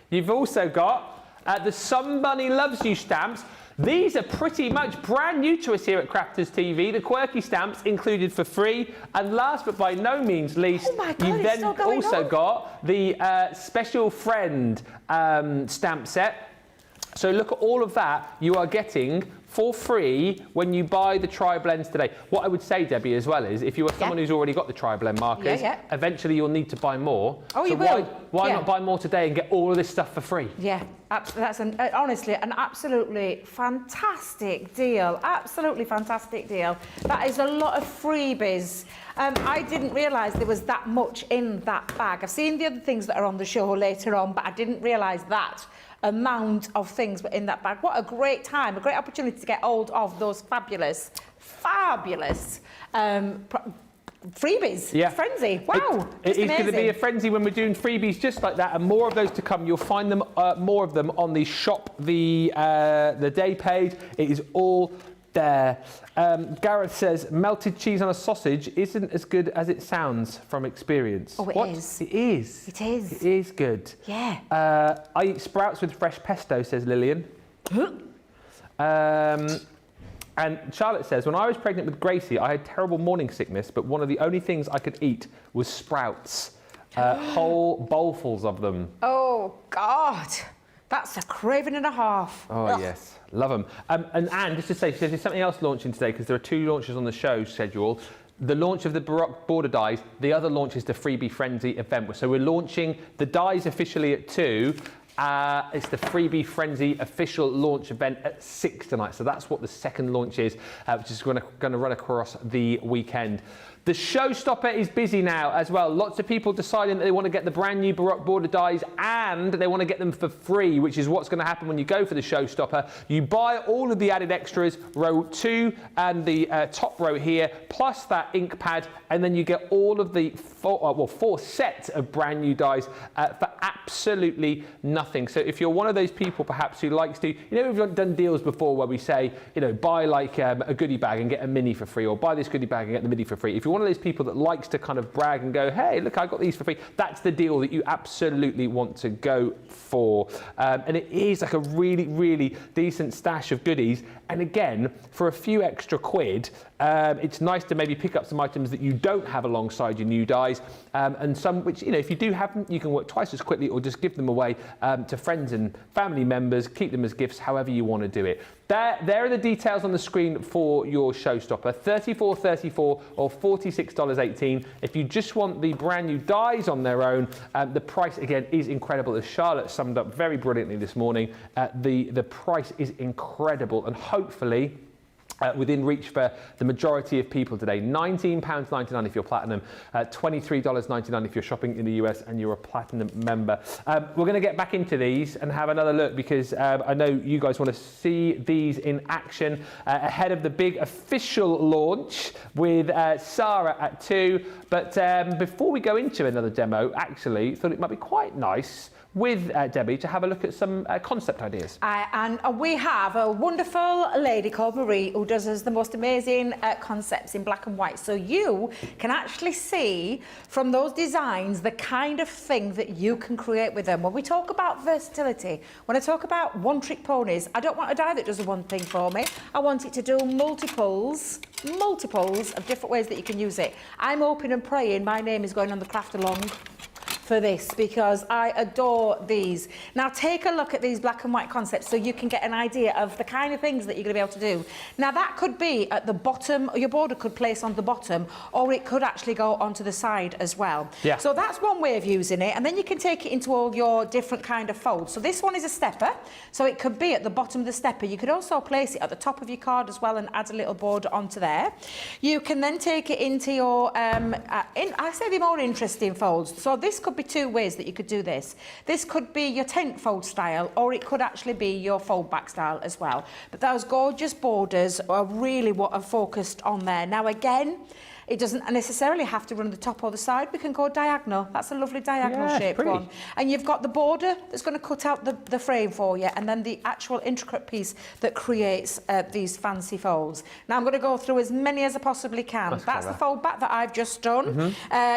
You've also got the Somebody Loves You stamps. These are pretty much brand new to us here at Crafters TV. The quirky stamps included for free. And last but by no means least, you've then also got the Special Friend stamp set. So look at all of that you are getting for free when you buy the tri-blends today. What I would say, Debbie, as well is if you are someone who's already got the tri-blend markers, eventually you'll need to buy more. Oh, so you will. Why not buy more today and get all of this stuff for free? Yeah, that's honestly an absolutely fantastic deal. Absolutely fantastic deal. That is a lot of freebies. I didn't realise there was that much in that bag. I've seen the other things that are on the show later on, but I didn't realise that amount of things were in that bag. What a great time, a great opportunity to get hold of those fabulous freebies. Yeah. Frenzy. Wow. It is going to be a frenzy when we're doing freebies just like that, and more of those to come. You'll find them, more of them on the shop, the day page. It is all there. Gareth says, melted cheese on a sausage isn't as good as it sounds from experience. Oh, it is. It is. It is. It is good. Yeah. I eat sprouts with fresh pesto, says Lillian. And Charlotte says, when I was pregnant with Gracie, I had terrible morning sickness, but one of the only things I could eat was sprouts. Whole bowlfuls of them. Oh, God. That's a craving and a half. Oh, ugh. Yes. Love them. And Anne, just to say, she says there's something else launching today because there are 2 launches on the show schedule. The launch of the Baroque border dies. The other launch is the Freebie Frenzy event. So we're launching the dies officially at 2. It's the Freebie Frenzy official launch event at 6 tonight. So that's what the second launch is, which is going to run across the weekend. The Showstopper is busy now as well. Lots of people deciding that they want to get the brand new Baroque border dies and they want to get them for free, which is what's going to happen when you go for the Showstopper. You buy all of the added extras, row 2 and the top row here, plus that ink pad, and then you get all of the 4 sets of brand new dies for absolutely nothing. So if you're one of those people perhaps who likes to, we've done deals before where we say, buy like a goodie bag and get a mini for free, or buy this goodie bag and get the mini for free. If you're one of those people that likes to kind of brag and go, hey, look, I got these for free, that's the deal that you absolutely want to go for. And it is like a really, really decent stash of goodies. And again, for a few extra quid, it's nice to maybe pick up some items that you don't have alongside your new dies, and some which, if you do have them, you can work twice as quickly or just give them away to friends and family members, keep them as gifts, however you want to do it. There are the details on the screen for your Showstopper, $34.34 or $46.18. If you just want the brand new dies on their own, the price again is incredible. As Charlotte summed up very brilliantly this morning, the price is incredible, and hopefully within reach for the majority of people today. £19.99 if you're platinum, $23.99 if you're shopping in the US and you're a platinum member. We're going to get back into these and have another look because I know you guys want to see these in action ahead of the big official launch with Sarah at 2. But before we go into another demo, actually thought it might be quite nice with Debbie to have a look at some concept ideas. And we have a wonderful lady called Marie who does us the most amazing concepts in black and white. So you can actually see from those designs the kind of thing that you can create with them. When we talk about versatility, when I talk about one-trick ponies, I don't want a die that does the one thing for me. I want it to do multiples of different ways that you can use it. I'm hoping and praying my name is going on the craft along for this because I adore these. Now take a look at these black and white concepts so you can get an idea of the kind of things that you're going to be able to do. Now that could be at the bottom, or your border could place on the bottom, or it could actually go onto the side as well. Yeah. So that's one way of using it, and then you can take it into all your different kind of folds. So this one is a stepper, so it could be at the bottom of the stepper. You could also place it at the top of your card as well and add a little border onto there. You can then take it into your, I say the more interesting folds. So this could be 2 ways that you could do this. This could be your tent fold style, or it could actually be your fold back style as well. But those gorgeous borders are really what are focused on there. Now again, it doesn't necessarily have to run the top or the side. We can go diagonal. That's a lovely diagonal shaped one. And you've got the border that's going to cut out the frame for you, and then the actual intricate piece that creates these fancy folds. Now I'm going to go through as many as I possibly can. That's the fold back that I've just done.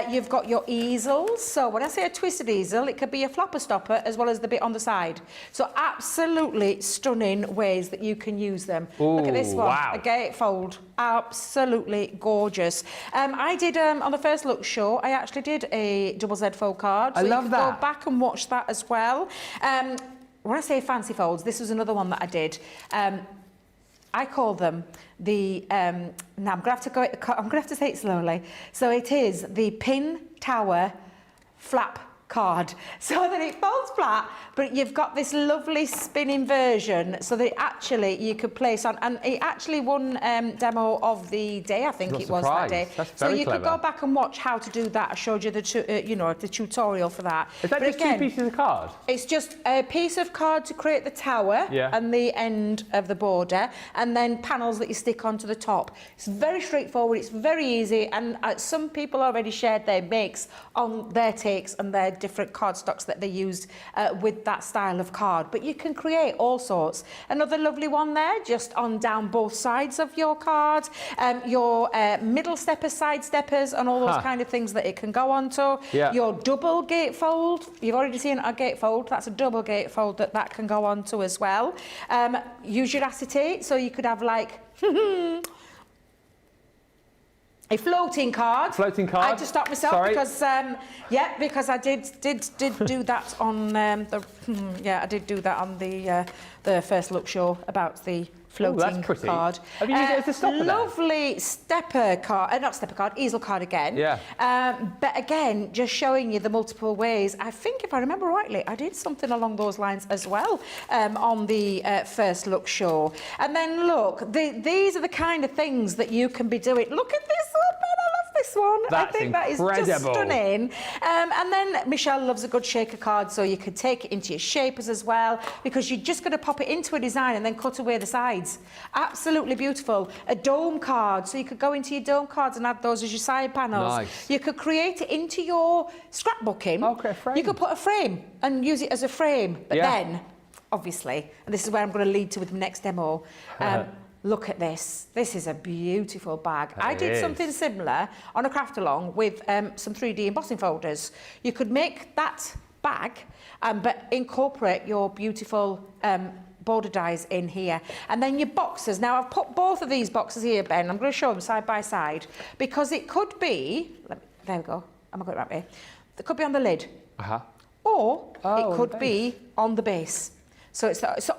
You've got your easels. So when I say a twisted easel, it could be a flopper stopper as well as the bit on the side. So absolutely stunning ways that you can use them. Ooh, look at this one, wow. a gatefold. Absolutely gorgeous. I did, on the first look show, I actually did a double Z fold card. So I love you can that. go back and watch that as well. When I say fancy folds, this was another one that I did. I call them the, now I'm going to have to say it slowly. So it is the pin, tower, flap, card so that it falls flat, but you've got this lovely spinning version so that actually you could place on, and it actually won demo of the day, I think it was that day. That's so very you clever. could go back and watch how to do that. I showed you the the tutorial for that. Is that but just again, 2 pieces of card? It's just a piece of card to create the tower and the end of the border, and then panels that you stick onto the top. It's very straightforward, it's very easy, and some people already shared their makes on their takes and their different cardstocks that they used with that style of card. But you can create all sorts. Another lovely one there, just on down both sides of your card, your middle steppers, side steppers, and all those kind of things that it can go onto. Your double gatefold, you've already seen a gatefold, that's a double gatefold that can go onto as well. Use your acetate, so you could have like a floating card. Floating card. I had to stop myself because because I did do that on I did do that on the first look show about the floating card. Have you used it as a stopper? Lovely stepper card, not stepper card, easel card again. But again, just showing you the multiple ways. I think if I remember rightly, I did something along those lines as well on the first look show. And then look, these are the kind of things that you can be doing. Look at this one, man, I love this one. That's I think that is just stunning. And then Michelle loves a good shaker card, so you can take it into your shapers as well, because you're just going to pop it into a design and then cut away the sides. Absolutely beautiful. A dome card, so you could go into your dome cards and add those as your side panels. Nice. You could create it into your scrapbooking. Okay, frame. You could put a frame and use it as a frame, but then, obviously, and this is where I'm going to lead to with the next demo, look at this. This is a beautiful bag. I did something similar on a craft along with some 3D embossing folders. You could make that bag, but incorporate your beautiful border dies in here. And then your boxes. Now, I've put both of these boxes here, Ben. I'm going to show them side by side, because it could be, there we go. I'm going to go right here. It could be on the lid. Or it could be on the base. So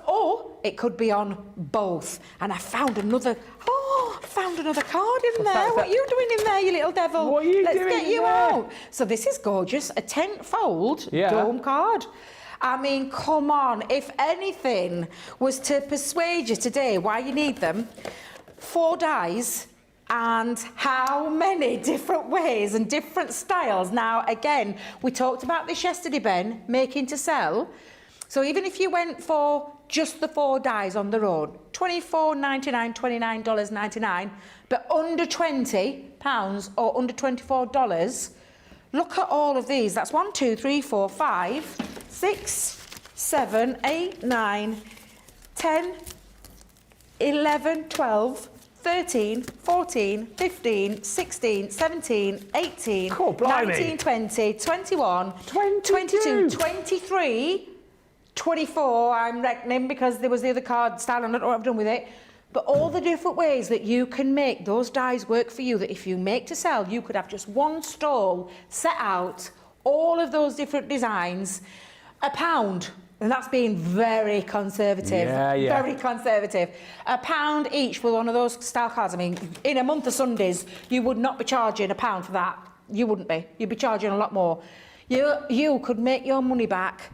or it could be on both. And I found another card in there. What are you doing in there, you little devil? What are you doing Let's get you out. So this is gorgeous. A 10-fold dome card. I mean, come on. If anything was to persuade you today why you need them, 4 dies and how many different ways and different styles. Now, again, we talked about this yesterday, Ben, making to sell. So even if you went for just the 4 dies on their own, $24.99, $29.99, but under £20 or under $24, look at all of these. That's 1, 2, 3, 4, 5, 6, 7, 8, 9, 10, 11, 12, 13, 14, 15, 16, 17, 18, 19, 20, 21, 22, 23, 24, I'm reckoning, because there was the other card style, and I don't know what I've done with it. But all the different ways that you can make those dies work for you, that if you make to sell, you could have just one stall set out, all of those different designs, £1. And that's being very conservative, very conservative. £1 each for one of those style cards. I mean, in a month of Sundays, you would not be charging £1 for that. You wouldn't be. You'd be charging a lot more. You could make your money back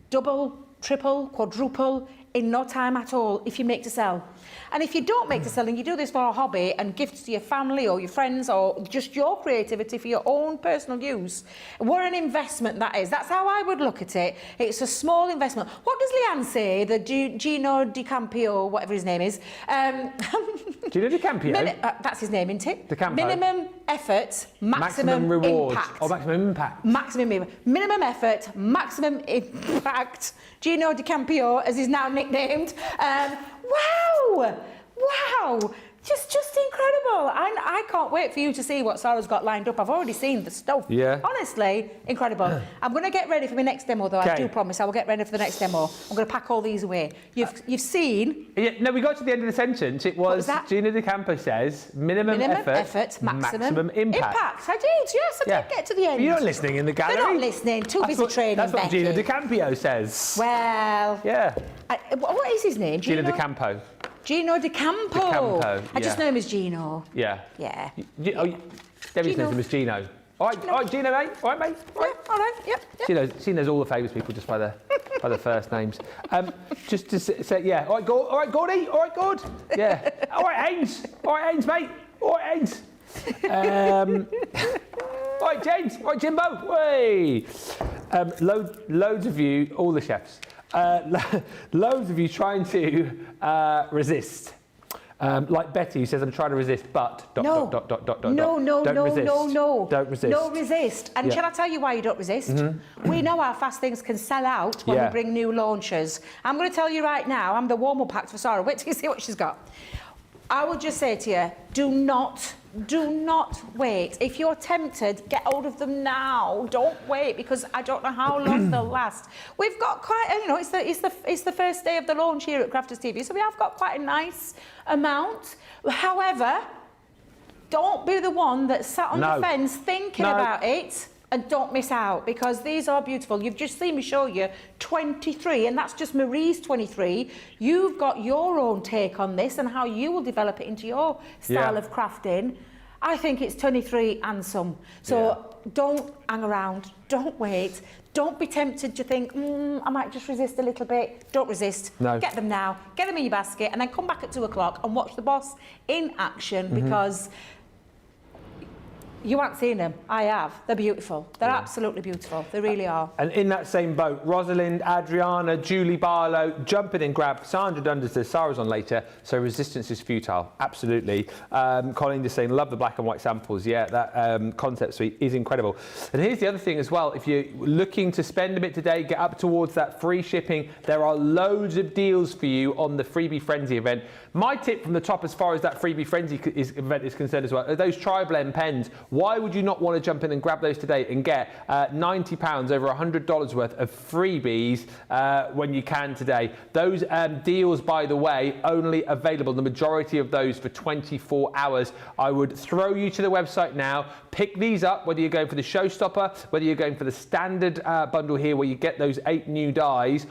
double, triple, quadruple in no time at all if you make to sell. And if you don't make to sell and you do this for a hobby and gifts to your family or your friends or just your creativity for your own personal use, what an investment that is. That's how I would look at it. It's a small investment. What does Leanne say? The Gino Di Campio, whatever his name is. Gino Di Campio? That's his name, isn't it? Di Campo. Minimum effort, maximum reward. impact. Oh, maximum impact. Minimum effort, maximum impact. Gino Di Campio, as he's now nicknamed. Wow! Just incredible. I can't wait for you to see what Sarah's got lined up. I've already seen the stuff. Yeah. Honestly, incredible. I'm going to get ready for my next demo, though. I do promise I will get ready for the next demo. I'm going to pack all these away. You've seen... Yeah, no, we got to the end of the sentence. It was, Gina Di Campo says, minimum effort, maximum impact. I did, yes, I did get to the end. You're not listening in the gallery. They're not listening. Too busy training, That's what Becky. Gina Di Campio says. Well... Yeah. What is his name? Gino Di Campo. Gino Di Campo. I just know him as Gino. Yeah. Yeah. Debbie's knows him as Gino. All right, Gina, mate. All right, mate. All right. Yeah, all right. Yep. She knows all the famous people just by their first names. Just to say, yeah. All right, Gordy. All right, Gord. Yeah. All right, Haynes. All right, Haynes, mate. All right, Haynes. All right, James. All right, Jimbo. Way. Loads of you, all the chefs. Loads of you trying to resist. Like Betty, who says, I'm trying to resist, but... No, Don't resist. No resist. And shall I tell you why you don't resist? We know how fast things can sell out when we bring new launches. I'm going to tell you right now, I'm the warm-up act for Sarah. Wait till you see what she's got. I would just say to you, do not wait. If you're tempted, get hold of them now. Don't wait, because I don't know how long they'll last. We've got quite, you know, it's the first day of the launch here at Crafters TV, so we have got quite a nice amount. However, don't be the one that sat on the fence thinking about it. And don't miss out, because these are beautiful. You've just seen me show you 23, and that's just Marie's 23. You've got your own take on this and how you will develop it into your style of crafting. I think it's 23 and some. So don't hang around, don't wait. Don't be tempted to think, I might just resist a little bit. Don't resist. No. Get them now, get them in your basket, and then come back at 2 o'clock and watch the boss in action, because you haven't seen them. I have. They're beautiful. They're absolutely beautiful. They really are. And in that same boat, Rosalind, Adriana, Julie Barlow, jumping in grab. Sandra Dundas says Sarah's on later, so resistance is futile. Absolutely. Colin just saying, love the black and white samples. Yeah, that concept suite is incredible. And here's the other thing as well. If you're looking to spend a bit today, get up towards that free shipping, there are loads of deals for you on the Freebie Frenzy event. My tip from the top as far as that Freebie Frenzy event is concerned as well, are those tri-blend pens. Why would you not want to jump in and grab those today and get £90, over $100 worth of freebies when you can today? Those deals, by the way, only available, the majority of those, for 24 hours. I would throw you to the website now, pick these up, whether you're going for the Showstopper, whether you're going for the standard bundle here where you get those 8 new dies.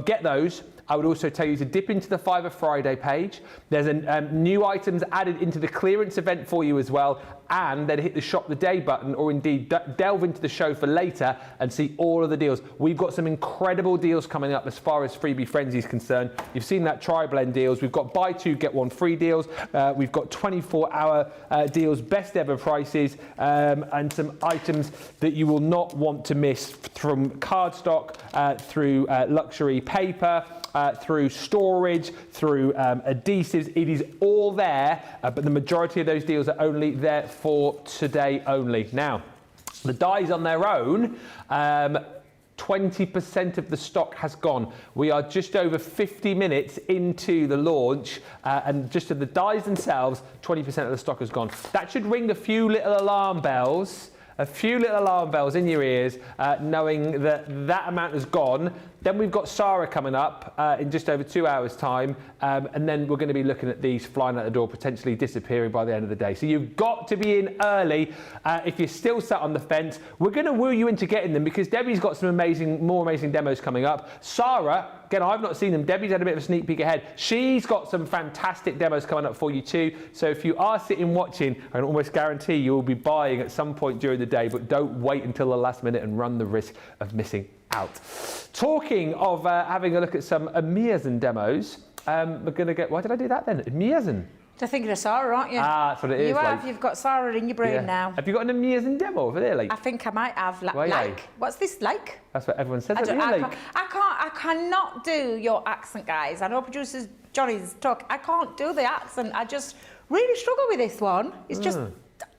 Get those. I would also tell you to dip into the Fiverr Friday page. There's new items added into the clearance event for you as well, and then hit the shop the day button, or indeed delve into the show for later and see all of the deals. We've got some incredible deals coming up as far as Freebie Frenzy is concerned. You've seen that tri-blend deals. We've got buy 2 get 1 free deals. We've got 24-hour deals, best ever prices, and some items that you will not want to miss, from cardstock through luxury paper, through storage, through adhesives. It is all there, but the majority of those deals are only there for today only. Now, the dies on their own, 20% of the stock has gone. We are just over 50 minutes into the launch, and just of the dies themselves, 20% of the stock has gone. That should ring a few little alarm bells. A few little alarm bells in your ears, knowing that that amount has gone. Then we've got Sarah coming up in just over 2 hours' time, and then we're going to be looking at these flying out the door, potentially disappearing by the end of the day. So you've got to be in early. If you're still sat on the fence, we're going to woo you into getting them, because Debbie's got some more amazing demos coming up. Sarah, again, I've not seen them. Debbie's had a bit of a sneak peek ahead. She's got some fantastic demos coming up for you too. So if you are sitting watching, I can almost guarantee you will be buying at some point during the day, but don't wait until the last minute and run the risk of missing out. Talking of having a look at some Amazing demos, we're going to get... Why did I do that then? Amazing. You're thinking of Sarah, aren't you? Ah, that's what it is. You have. You've got Sarah in your brain now. Have you got an amazing demo over there, like? I think I might have. What's this like? That's what everyone says. I cannot do your accent, guys. I know producers Johnny's talk. I can't do the accent. I just really struggle with this one. It's just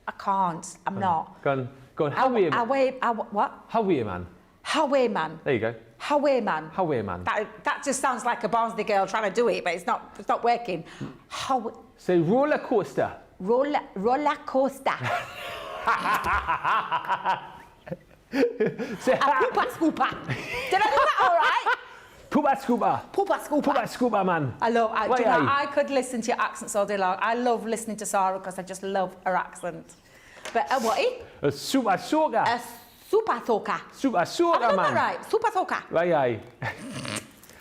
I can't. I'm not. Go on. How are you? What? How are you, man? How man? There you go. How man? How man? That just sounds like a Barnsley girl trying to do it, but it's not working. How? So roller coaster. Roller coaster. Poopa scooper. Did I do that all right? Poopa scooper. Poopa scooper. Poopa scooper, man. I could listen to your accents all day long. I love listening to Sarah because I just love her accent. But what? A super soaker. Super soaker. Super soaker, man. Right, super soaker.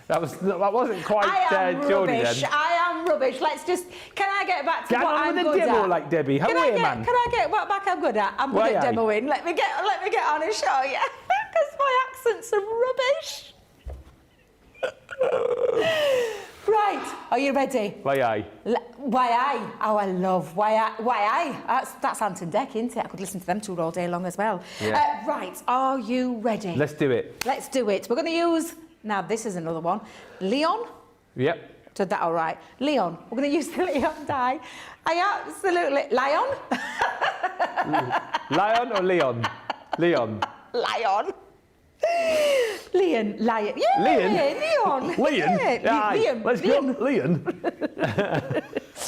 That wasn't quite I am Geordie rubbish. then. I am I'm rubbish. Let's just, can I get back to Get what on I'm with the good demo at? like Debbie. How are you, man? Can I get what back I'm good at? I'm good at demoing. Let me get on and show you. Because my accents are rubbish. Right, are you ready? Why aye? Why I? Oh, I love Why I. That's Ant and Dec, isn't it? I could listen to them two all day long as well. Yeah. Right, are you ready? Let's do it. Let's do it. We're going to use, now this is another one, Leon. Yep. Did that all right? Leon. We're going to use the Leon die. I absolutely... Lion? Lion or Leon? Leon. Lion. Lion. Yeah, Leon? Leon. Leon? Yeah, Leon. Let's Leon. go, Leon.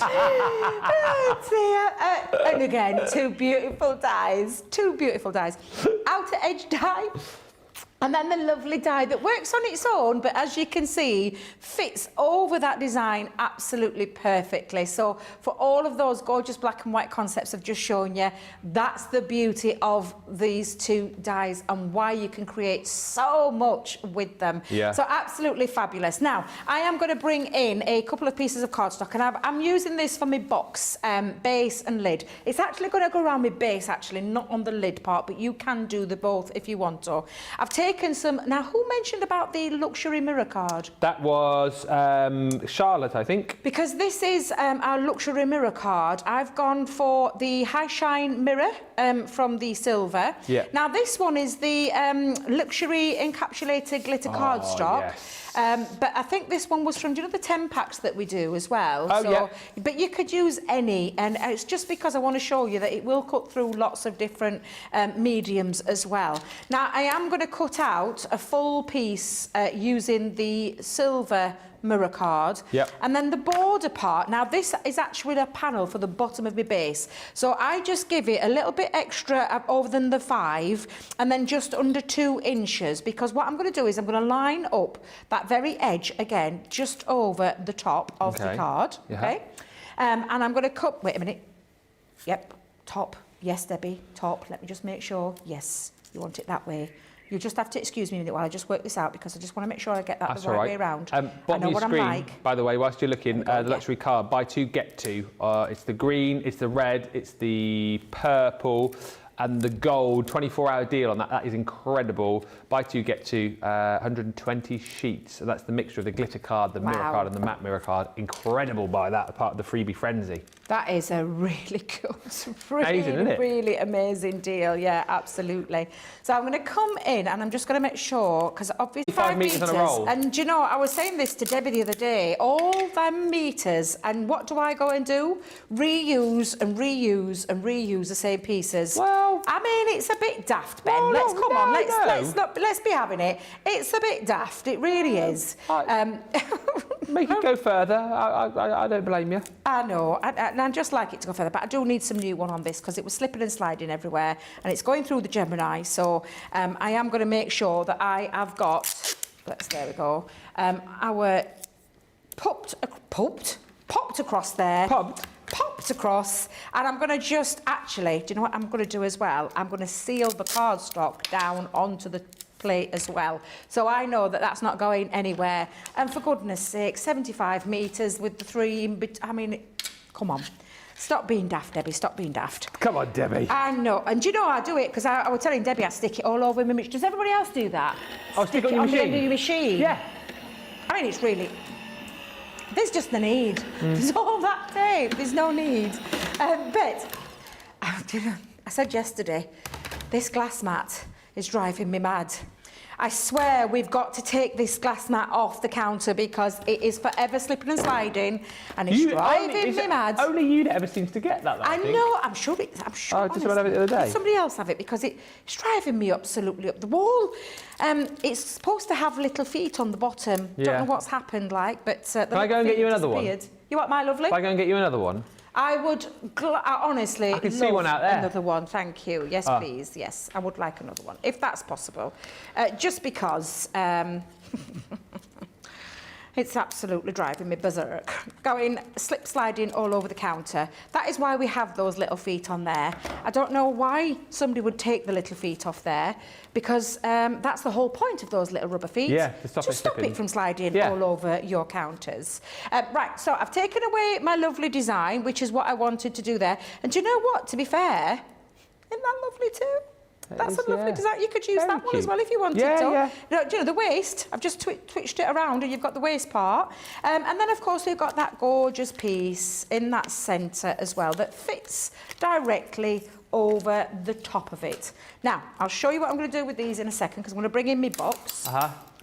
Oh dear. And again, two beautiful dies. Outer edge die. And then the lovely die that works on its own, but as you can see, fits over that design absolutely perfectly. So for all of those gorgeous black and white concepts I've just shown you, that's the beauty of these two dies and why you can create so much with them. Yeah. So absolutely fabulous. Now, I am going to bring in a couple of pieces of cardstock, and I'm using this for my box, base and lid. It's actually going to go around my base, actually, not on the lid part, but you can do the both if you want to. I've taken some... Now, who mentioned about the luxury mirror card? That was Charlotte, I think. Because this is our luxury mirror card. I've gone for the high shine mirror from the silver. Yeah. Now, this one is the luxury encapsulated glitter cardstock. Yes. But I think this one was from, do you know, the 10 packs that we do as well? Oh, yeah. But you could use any, and it's just because I want to show you that it will cut through lots of different mediums as well. Now, I am going to cut out a full piece using the silver mirror card. Yep. And then the border part, now this is actually a panel for the bottom of my base. So I just give it a little bit extra over than the 5 and then just under 2 inches, because what I'm going to do is I'm going to line up that very edge again, just over the top of the card. Yeah. Okay. And I'm going to cut, wait a minute. Yep, top. Yes, Debbie, top. Let me just make sure. Yes, you want it that way. You just have to excuse me a minute while I just work this out, because I just want to make sure I get that the right way around. Bottom I know of what your screen, I'm like. by the way, whilst you're looking, the luxury card, buy two, get two. It's the green, it's the red, it's the purple, and the gold. 24-hour deal on that. That is incredible. Buy two, get two. 120 sheets. So that's the mixture of the glitter card, the mirror card, and the matte mirror card. Incredible by that, part of the freebie frenzy. That is a really good, Amazing, isn't it? really amazing deal. Yeah, absolutely. So I'm going to come in and I'm just going to make sure, because obviously 5 metres on a roll. And do you know, I was saying this to Debbie the other day, all them meters, and what do I go and do? Reuse and reuse and reuse the same pieces. Well, I mean, it's a bit daft, Ben. Well, Let's be having it. It's a bit daft. It really is. Make it go further. I don't blame you. I know, and I'd just like it to go further, but I do need some new one on this because it was slipping and sliding everywhere, and it's going through the Gemini, so I am going to make sure that I have got, there we go, our popped across there. Popped across, and I'm going to just, actually, do you know what I'm going to do as well? I'm going to seal the cardstock down onto the plate as well, so I know that that's not going anywhere. And for goodness sake, 75 metres with the 3 in between. I mean, come on. Stop being daft, Debbie. Stop being daft. Come on, Debbie. I know. And you know I do it because I was telling Debbie I stick it all over my machine. Does everybody else do that? Oh, stick it on your machine? On the end of your machine? Yeah. I mean, it's really... There's just the need. There's all that tape. There's no need. But I said yesterday, this glass mat is driving me mad. I swear we've got to take this glass mat off the counter because it is forever slipping and sliding, and it's driving me mad. Only you that ever seems to get that, though, I think. know. I'm sure. Oh, just about have it the other day. Did somebody else have it? Because it's driving me absolutely up the wall. It's supposed to have little feet on the bottom. Yeah. Don't know what's happened, like, but Can I go and get you another one? You want my lovely? If I go and get you another one? I would honestly I can see one out there. Another one, thank you. Yes, please. Yes, I would like another one, if that's possible. Just because It's absolutely driving me berserk. Going slip sliding all over the counter. That is why we have those little feet on there. I don't know why somebody would take the little feet off there, because that's the whole point of those little rubber feet. Yeah, to stop it from sliding all over your counters. Right, so I've taken away my lovely design, which is what I wanted to do there. And do you know what? To be fair, isn't that lovely too? That's a lovely design. You could use that one as well if you wanted to. Yeah. You know, the waist, I've just twitched it around and you've got the waist part. And then, of course, we've got that gorgeous piece in that centre as well that fits directly over the top of it. Now, I'll show you what I'm going to do with these in a second, because I'm going to bring in my box.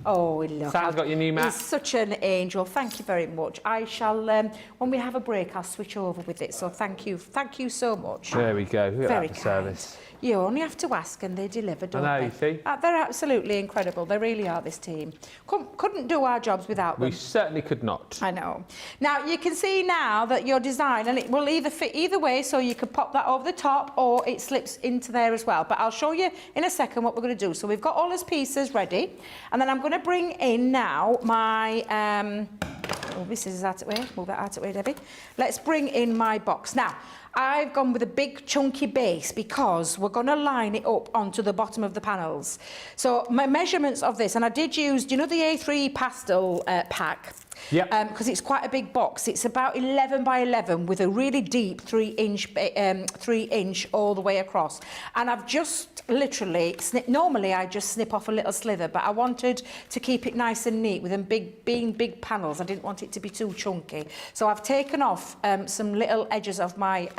Oh, look. Sam's got your new mat. He's such an angel. Thank you very much. I shall, when we have a break, I'll switch over with it. So thank you. Thank you so much. There we go. Look at Very that for kind. service. You only have to ask and they deliver, don't I know, they? you see. They're absolutely incredible. They really are, this team. Couldn't do our jobs without them. We certainly could not. I know. Now, you can see now that your design, and it will either fit either way, so you could pop that over the top or it slips into there as well. But I'll show you in a second what we're going to do. So we've got all those pieces ready. And then I'm going to bring in now my... oh, this is out of the way. Move that out of the way, Debbie. Let's bring in my box. Now, I've gone with a big chunky base because we're going to line it up onto the bottom of the panels. So my measurements of this, and I did use, do you know the A3 pastel pack? Yeah. Because it's quite a big box. It's about 11 by 11 with a really deep 3-inch all the way across. And I've just literally normally I just snip off a little slither, but I wanted to keep it nice and neat with them being big panels. I didn't want it to be too chunky. So I've taken off some little edges of my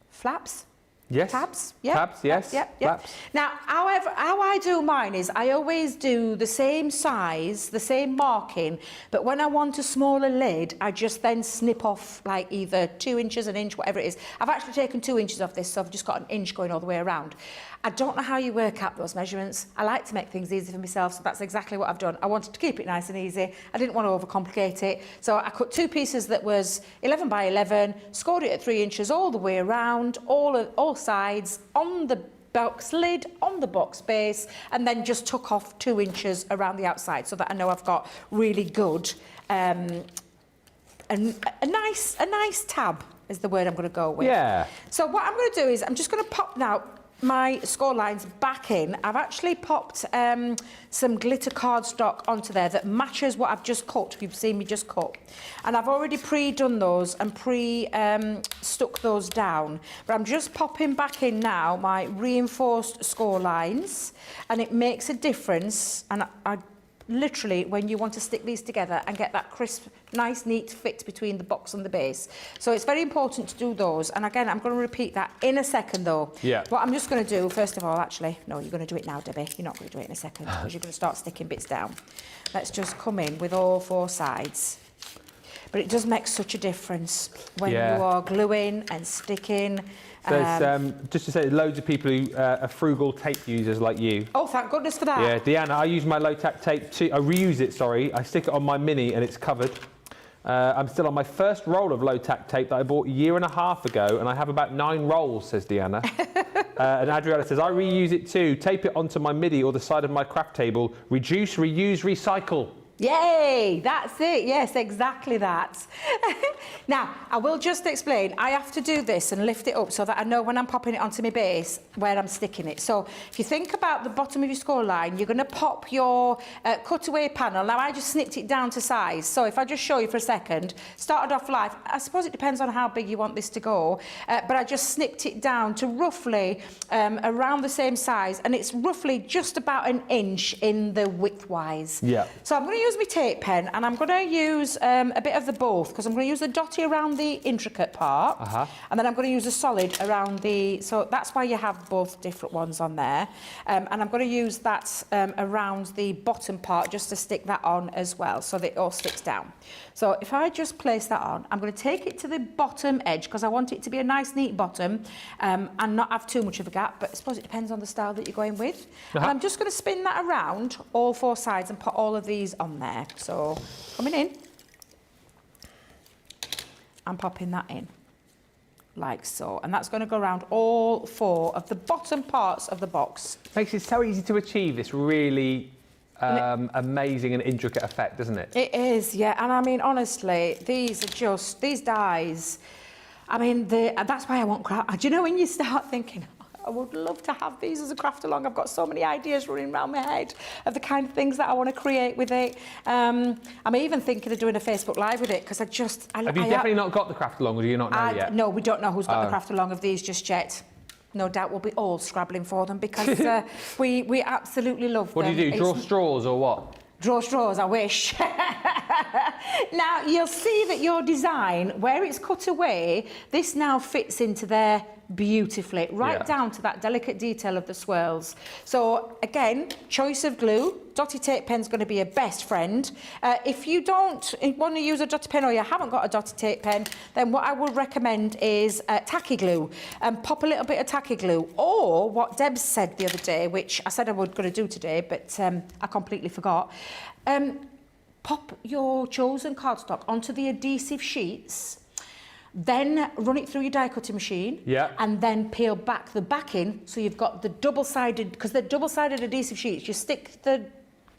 flaps. Yes. Tabs, yeah. Tabs, yes. Yep. Flaps. Now, however, how I do mine is I always do the same size, the same marking, but when I want a smaller lid, I just then snip off like either 2 inches, an inch, whatever it is. I've actually taken 2 inches off this, so I've just got an inch going all the way around. I don't know how you work out those measurements. I like to make things easy for myself, so that's exactly what I've done. I wanted to keep it nice and easy. I didn't want to overcomplicate it. So I cut 2 pieces that was 11 by 11, scored it at 3 inches all the way around, all sides, on the box lid, on the box base, and then just took off 2 inches around the outside so that I know I've got really good, a nice tab is the word I'm going to go with. Yeah. So what I'm going to do is I'm just going to pop now my score lines back in. I've actually popped some glitter cardstock onto there that matches what I've just cut. You've seen me just cut. And I've already pre-done those and stuck those down. But I'm just popping back in now my reinforced score lines, and it makes a difference. And I literally, when you want to stick these together and get that crisp, nice, neat fit between the box and the base. So it's very important to do those. And again, I'm going to repeat that in a second, though. Yeah. What I'm just going to do, first of all, actually, no, you're going to do it now, Debbie. You're not going to do it in a second because you're going to start sticking bits down. Let's just come in with all 4 sides. But it does make such a difference when you are gluing and sticking. There's, just to say, loads of people who are frugal tape users like you. Oh, thank goodness for that. Yeah, Deanna, I use my low-tack tape I reuse it, sorry. I stick it on my Mini and it's covered. I'm still on my first roll of low-tack tape that I bought 1.5 years ago, and I have about 9 rolls, says Deanna. And Adriana says, I reuse it too. Tape it onto my MIDI or the side of my craft table. Reduce, reuse, recycle. Yay, that's it. Yes, exactly that. Now, I will just explain. I have to do this and lift it up so that I know when I'm popping it onto my base where I'm sticking it. So if you think about the bottom of your score line, you're going to pop your cutaway panel. Now, I just snipped it down to size. So if I just show you for a second, started off live. I suppose it depends on how big you want this to go. But I just snipped it down to roughly around the same size. And it's roughly just about an inch in the width-wise. Yeah. So I'm going to use my tape pen, and I'm going to use a bit of the both, because I'm going to use the dotty around the intricate part, and then I'm going to use a solid around the, so that's why you have both different ones on there, and I'm going to use that around the bottom part just to stick that on as well, so that it all sticks down. So if I just place that on, I'm going to take it to the bottom edge, because I want it to be a nice neat bottom and not have too much of a gap, but I suppose it depends on the style that you're going with. And I'm just going to spin that around all 4 sides and put all of these on there. So coming in, I'm popping that in like so, and that's going to go around all 4 of the bottom parts of the box. Makes it so easy to achieve this really amazing and intricate effect, doesn't it? It is, yeah. And I mean, honestly, these dies, I mean, that's why I want craft. Do you know when you start thinking, I would love to have these as a craft along. I've got so many ideas running around my head of the kind of things that I want to create with it. I'm even thinking of doing a Facebook Live with it because Have you definitely not got the craft along, or do you not know yet? No, we don't know who's got the craft along of these just yet. No doubt we'll be all scrabbling for them because we absolutely love them. What do you do, draw straws or what? Draw straws, I wish. Now, you'll see that your design, where it's cut away, this now fits into there beautifully, right down to that delicate detail of the swirls. So, again, choice of glue. Dotty tape pen's going to be your best friend. If you don't want to use a dotty pen or you haven't got a dotty tape pen, then what I would recommend is tacky glue. Pop a little bit of tacky glue. Or what Deb said the other day, which I said I was going to do today, but I completely forgot. Pop your chosen cardstock onto the adhesive sheets, then run it through your die cutting machine, and then peel back the backing so you've got the double-sided, because they're double-sided adhesive sheets. You stick the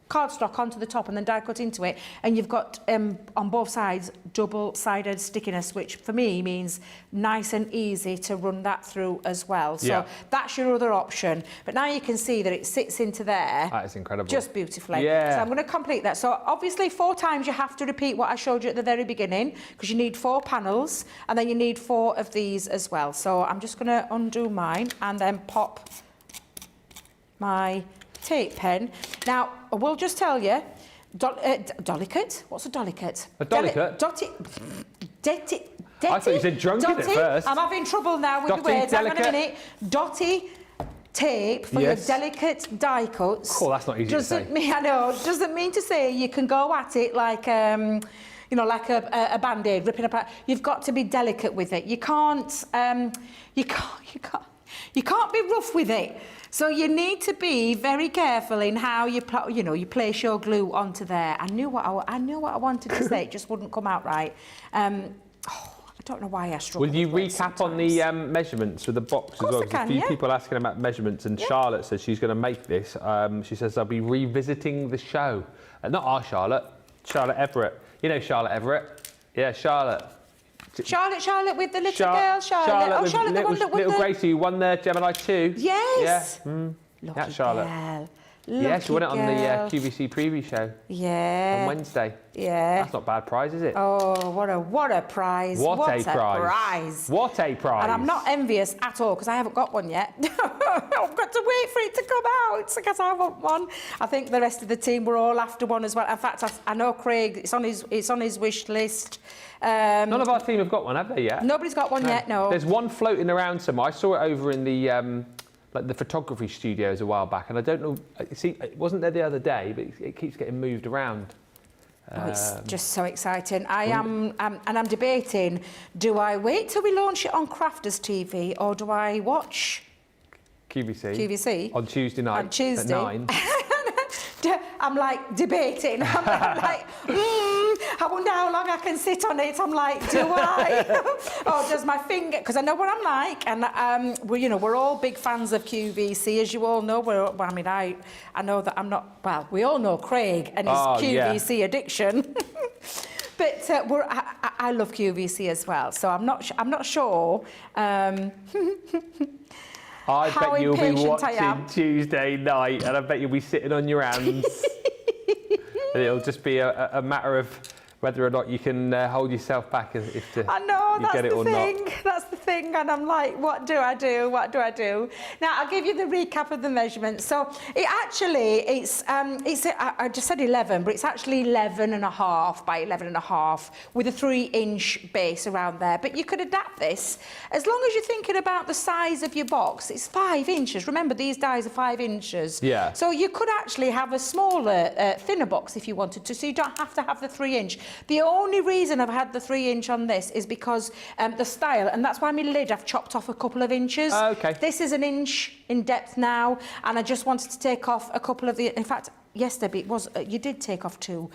cardstock onto the top and then die cut into it, and you've got on both sides double-sided stickiness, which for me means nice and easy to run that through as well. So that's your other option. But now you can see that it sits into there. That is incredible. Just beautifully. So I'm going to complete that. So obviously 4 times you have to repeat what I showed you at the very beginning, because you need 4 panels and then you need 4 of these as well. So I'm just going to undo mine and then pop my tape pen. Now, I will just tell you, delicate? What's a delicate? A delicate? I thought you said drunken at first. I'm having trouble now with the words. Hang on a minute. Dotty tape for your delicate die cuts. Oh, that's not easy to say. I know. Doesn't mean to say you can go at it like, you know, like a Band-Aid, ripping apart. You've got to be delicate with it. You can't be rough with it. So you need to be very careful in how you place your glue onto there. I knew what I wanted to say. It just wouldn't come out right. I don't know why I struggle. Will you recap on the measurements with the box as well? There's a few people asking about measurements, and Charlotte says she's going to make this. She says I'll be revisiting the show. Not our Charlotte, Charlotte Everett. You know Charlotte Everett? Yeah, Charlotte. Charlotte with the little girl, Charlotte. Charlotte, the one that won little Gracie who won the Gemini 2. Yes. Yeah. Lucky Charlotte. Girl. Yeah, she won it on the QVC Freebie show. Yeah. On Wednesday. Yeah. That's not a bad prize, is it? Oh, what a prize. What a prize. What a prize. And I'm not envious at all because I haven't got one yet. I've got to wait for it to come out because I want one. I think the rest of the team were all after one as well. In fact, I know Craig, it's on his wish list. None of our team have got one, have they yet? Nobody's got one yet, no. There's one floating around somewhere. I saw it over in the like the photography studios a while back, and I don't know. See, it wasn't there the other day, but it keeps getting moved around. Oh, it's just so exciting. And I'm debating: do I wait till we launch it on Crafters TV, or do I watch QVC on Tuesday night on Tuesday at 9? I'm like debating. I'm like, I wonder how long I can sit on it. I'm like, do I? Or does my finger? Because I know what I'm like, and we're all big fans of QVC, as you all know. I know that I'm not. Well, we all know Craig and his QVC addiction. But I love QVC as well, so I'm not sure. I bet you'll be watching Tuesday night, and I bet you'll be sitting on your hands. And it'll just be a matter of whether or not you can hold yourself back if I know, you get it or not. That's the thing, and I'm like, what do I do? What do I do? Now, I'll give you the recap of the measurements. So I just said 11, but it's actually 11.5 by 11.5 with a 3-inch base around there. But you could adapt this as long as you're thinking about the size of your box. It's 5 inches. Remember, these dies are 5 inches. Yeah. So you could actually have a smaller, thinner box if you wanted to. So you don't have to have the 3-inch. The only reason I've had the 3-inch on this is because the style, and that's why my lid I've chopped off a couple of inches. Okay. This is 1 inch in depth now, and I just wanted to take off a couple of the. In fact, yes, Debbie, it was. You did take off 2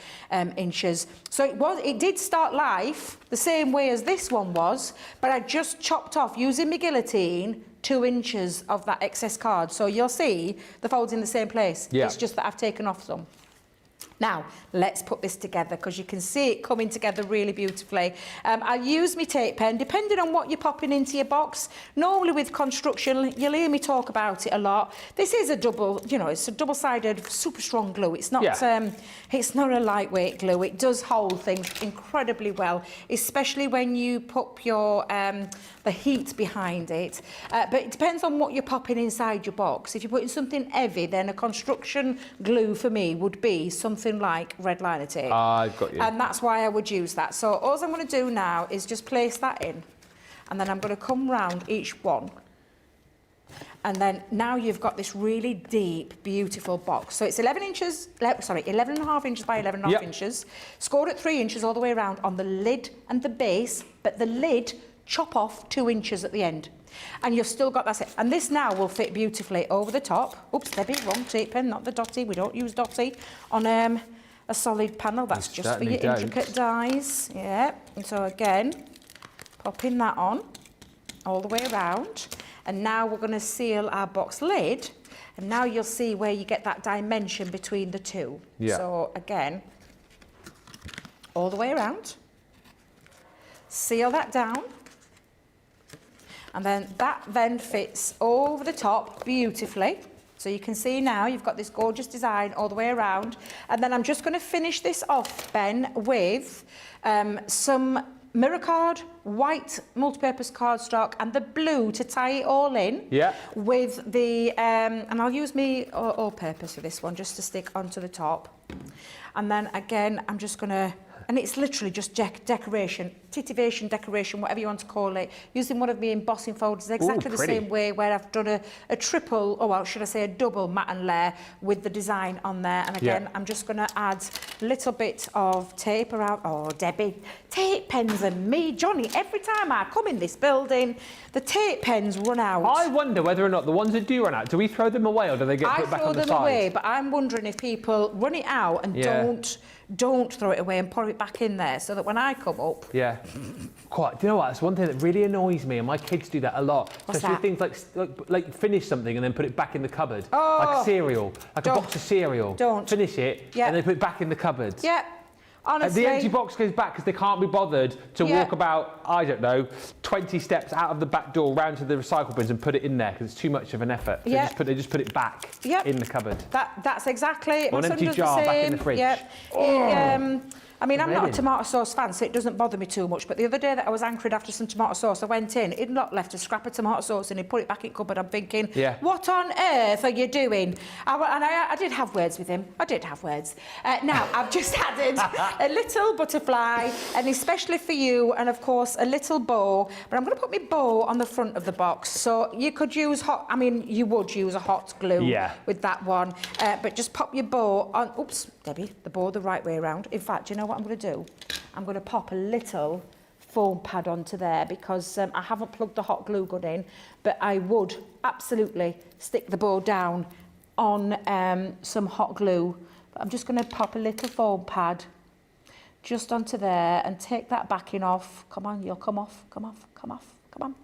inches, so it did start life the same way as this one was, but I just chopped off using my guillotine 2 inches of that excess card. So you'll see the folds in the same place. Yeah. It's just that I've taken off some. Now, let's put this together because you can see it coming together really beautifully. I'll use my tape pen, depending on what you're popping into your box. Normally with construction, you'll hear me talk about it a lot. This is a double, you know, it's a double-sided, super strong glue. It's not, it's not a lightweight glue. It does hold things incredibly well, especially when you put your the heat behind it. But it depends on what you're popping inside your box. If you're putting something heavy, then a construction glue for me would be something like red liner tape. I've got you. And that's why I would use that. So all I'm going to do now is just place that in, and then I'm going to come round each one. And then now you've got this really deep, beautiful box. So it's 11 inches, sorry, 11.5 inches by 11.5 inches, scored at 3 inches all the way around on the lid and the base, but the lid chop off 2 inches at the end. And you've still got that. And this now will fit beautifully over the top. Oops, Debbie, wrong tape pen, not the dotty. We don't use dotty on a solid panel. That's just for your intricate dies. Yeah. And so again, popping that on all the way around. And now we're going to seal our box lid. And now you'll see where you get that dimension between the two. Yeah. So again, all the way around. Seal that down. And then that then fits over the top beautifully. So you can see now you've got this gorgeous design all the way around. And then I'm just going to finish this off, Ben, with some mirror card, white multi-purpose cardstock, and the blue to tie it all in. Yeah. With the, and I'll use me all-purpose for this one, just to stick onto the top. And then again, I'm just going to, and it's literally just decoration, titivation decoration, whatever you want to call it, using one of my embossing folders exactly the same way, where I've done a triple, or well, should I say a double matte and layer with the design on there. And again, I'm just going to add a little bit of tape around. Oh, Debbie, tape pens and me, Johnny, every time I come in this building, the tape pens run out. I wonder whether or not the ones that do run out, do we throw them away or do they get put back on the side? I throw them away, but I'm wondering if people run it out and don't throw it away and put it back in there, so that when I come up... Yeah. Quite. Do you know what? That's one thing that really annoys me, and my kids do that a lot. What's especially that? things like finish something and then put it back in the cupboard. Oh, like cereal. Like a box of cereal. Don't. Finish it and then put it back in the cupboard. Yeah. Honestly. The empty box goes back because they can't be bothered to walk about, I don't know, 20 steps out of the back door round to the recycle bins and put it in there because it's too much of an effort. So they just put it back in the cupboard. That's exactly it. Or an empty jar back in the fridge. I mean, I'm not a tomato sauce fan, so it doesn't bother me too much. But the other day that I was anchored after some tomato sauce, I went in, he'd not left a scrap of tomato sauce and he put it back in the cupboard. I'm thinking, what on earth are you doing? I did have words with him. I did have words. Now, I've just added a little butterfly, and especially for you, and of course, a little bow. But I'm going to put my bow on the front of the box. So you could use you would use a hot glue with that one. But just pop your bow on. Oops, Debbie, the bow the right way around. In fact, you know what I'm going to do? I'm going to pop a little foam pad onto there because I haven't plugged the hot glue gun in, but I would absolutely stick the bow down on some hot glue. But I'm just going to pop a little foam pad just onto there and take that backing off. Come on, you'll come off, come off, come off, come on.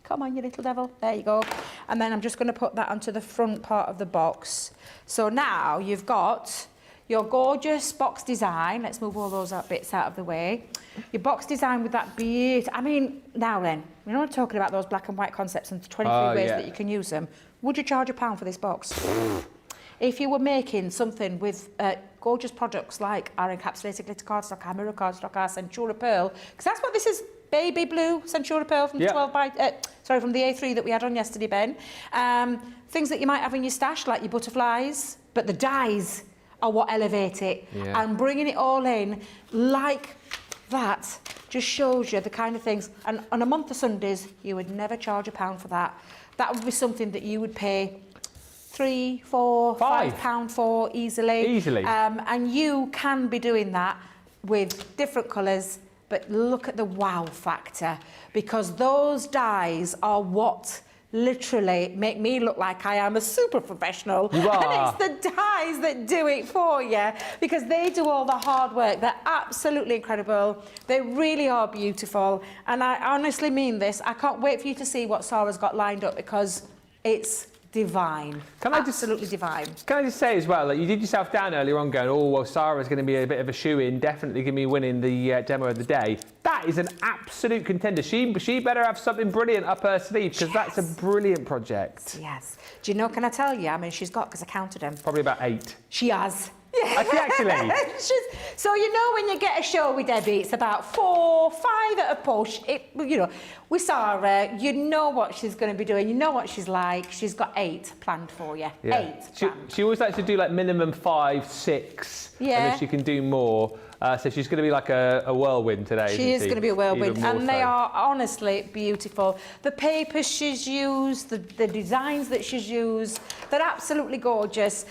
Come on, you little devil. There you go. And then I'm just going to put that onto the front part of the box. So now you've got your gorgeous box design. Let's move all those bits out of the way. Your box design with that beautiful... I mean, now then, we're not talking about those black and white concepts and the 23 ways that you can use them. Would you charge £1 for this box? If you were making something with gorgeous products like our encapsulated glitter cardstock, our mirror cardstock, our Centura Pearl, because that's what this is, baby blue Centura Pearl from the 12 by... from the A3 that we had on yesterday, Ben. Things that you might have in your stash, like your butterflies, but the dies are what elevate it. And bringing it all in like that just shows you the kind of things. And on a month of Sundays, you would never charge £1 for that. That would be something that you would pay £3, £4, £5 for easily. And you can be doing that with different colours, but look at the wow factor, because those dies are what literally make me look like I am a super professional. You are. And it's the dies that do it for you, because they do all the hard work. They're absolutely incredible. They really are beautiful. And I honestly mean this. I can't wait for you to see what Sarah's got lined up, because it's divine. Absolutely divine. Can I just say as well that you did yourself down earlier on going, oh, well, Sarah's going to be a bit of a shoe-in, definitely going to be winning the demo of the day. That is an absolute contender. She better have something brilliant up her sleeve because that's a brilliant project. Yes. Do you know, can I tell you, I mean, she's got, because I counted them. Probably about 8. She has. Actually. So you know when you get a show with Debbie, it's about 4, 5 at a push. You know, we saw her. You know what she's going to be doing. You know what she's like. She's got 8 planned for you. Yeah. 8 planned. She always likes to do like minimum 5, 6. Yeah. And then she can do more. So she's going to be like a whirlwind today. She is going to be a whirlwind, and they so. are honestly beautiful. The papers she's used, the designs that she's used, they're absolutely gorgeous.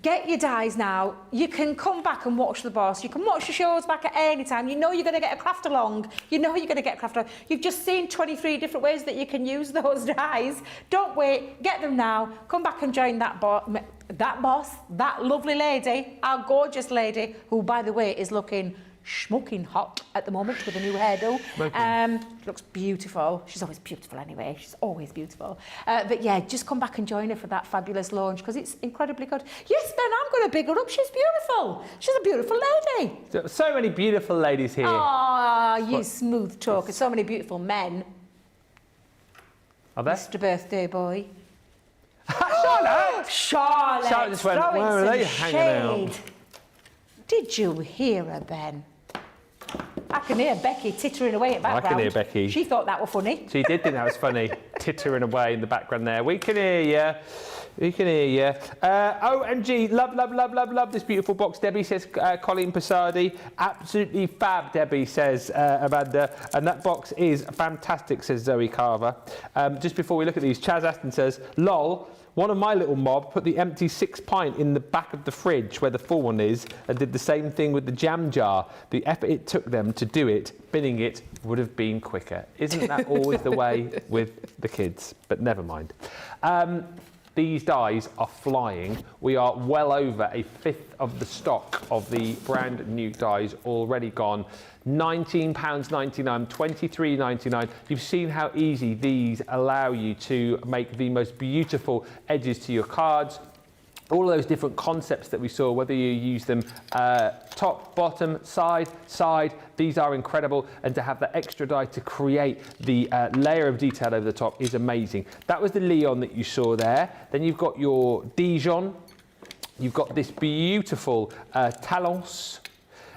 Get your dies now. You can come back and watch The Boss. You can watch the shows back at any time. You know you're going to get a craft along. You know you're going to get a craft along. You've just seen 23 different ways that you can use those dies. Don't wait. Get them now. Come back and join that boss, that lovely lady, our gorgeous lady, who, by the way, is looking smoking hot at the moment with a new hairdo. Looks beautiful. She's always beautiful anyway. She's always beautiful. But yeah, just come back and join her for that fabulous launch because it's incredibly good. Yes, Ben, I'm going to big her up. She's beautiful. She's a beautiful lady. So many beautiful ladies here. Oh, you smooth talker. So many beautiful men. Are there? Mr. Birthday Boy. Charlotte! Charlotte just went, where are they hanging out? Did you hear her, Ben? I can hear Becky tittering away in the background. I can hear Becky. She thought that was funny. She did think that was funny, tittering away in the background there. We can hear you. We can hear you. OMG, love this beautiful box, Debbie, says Colleen Passardi. Absolutely fab, Debbie, says Amanda. And that box is fantastic, says Zoe Carver. Just before we look at these, Chaz Aston says, lol, one of my little mob put the empty 6-pint in the back of the fridge where the full one is and did the same thing with the jam jar. The effort it took them to do it, binning it, would have been quicker. Isn't that always the way with the kids? But never mind. These dies are flying. We are well over a fifth of the stock of the brand new dies already gone. £19.99, £23.99. You've seen how easy these allow you to make the most beautiful edges to your cards. All of those different concepts that we saw, whether you use them top, bottom, side, these are incredible. And to have that extra die to create the layer of detail over the top is amazing. That was the Leon that you saw there. Then you've got your Dijon. You've got this beautiful Talence.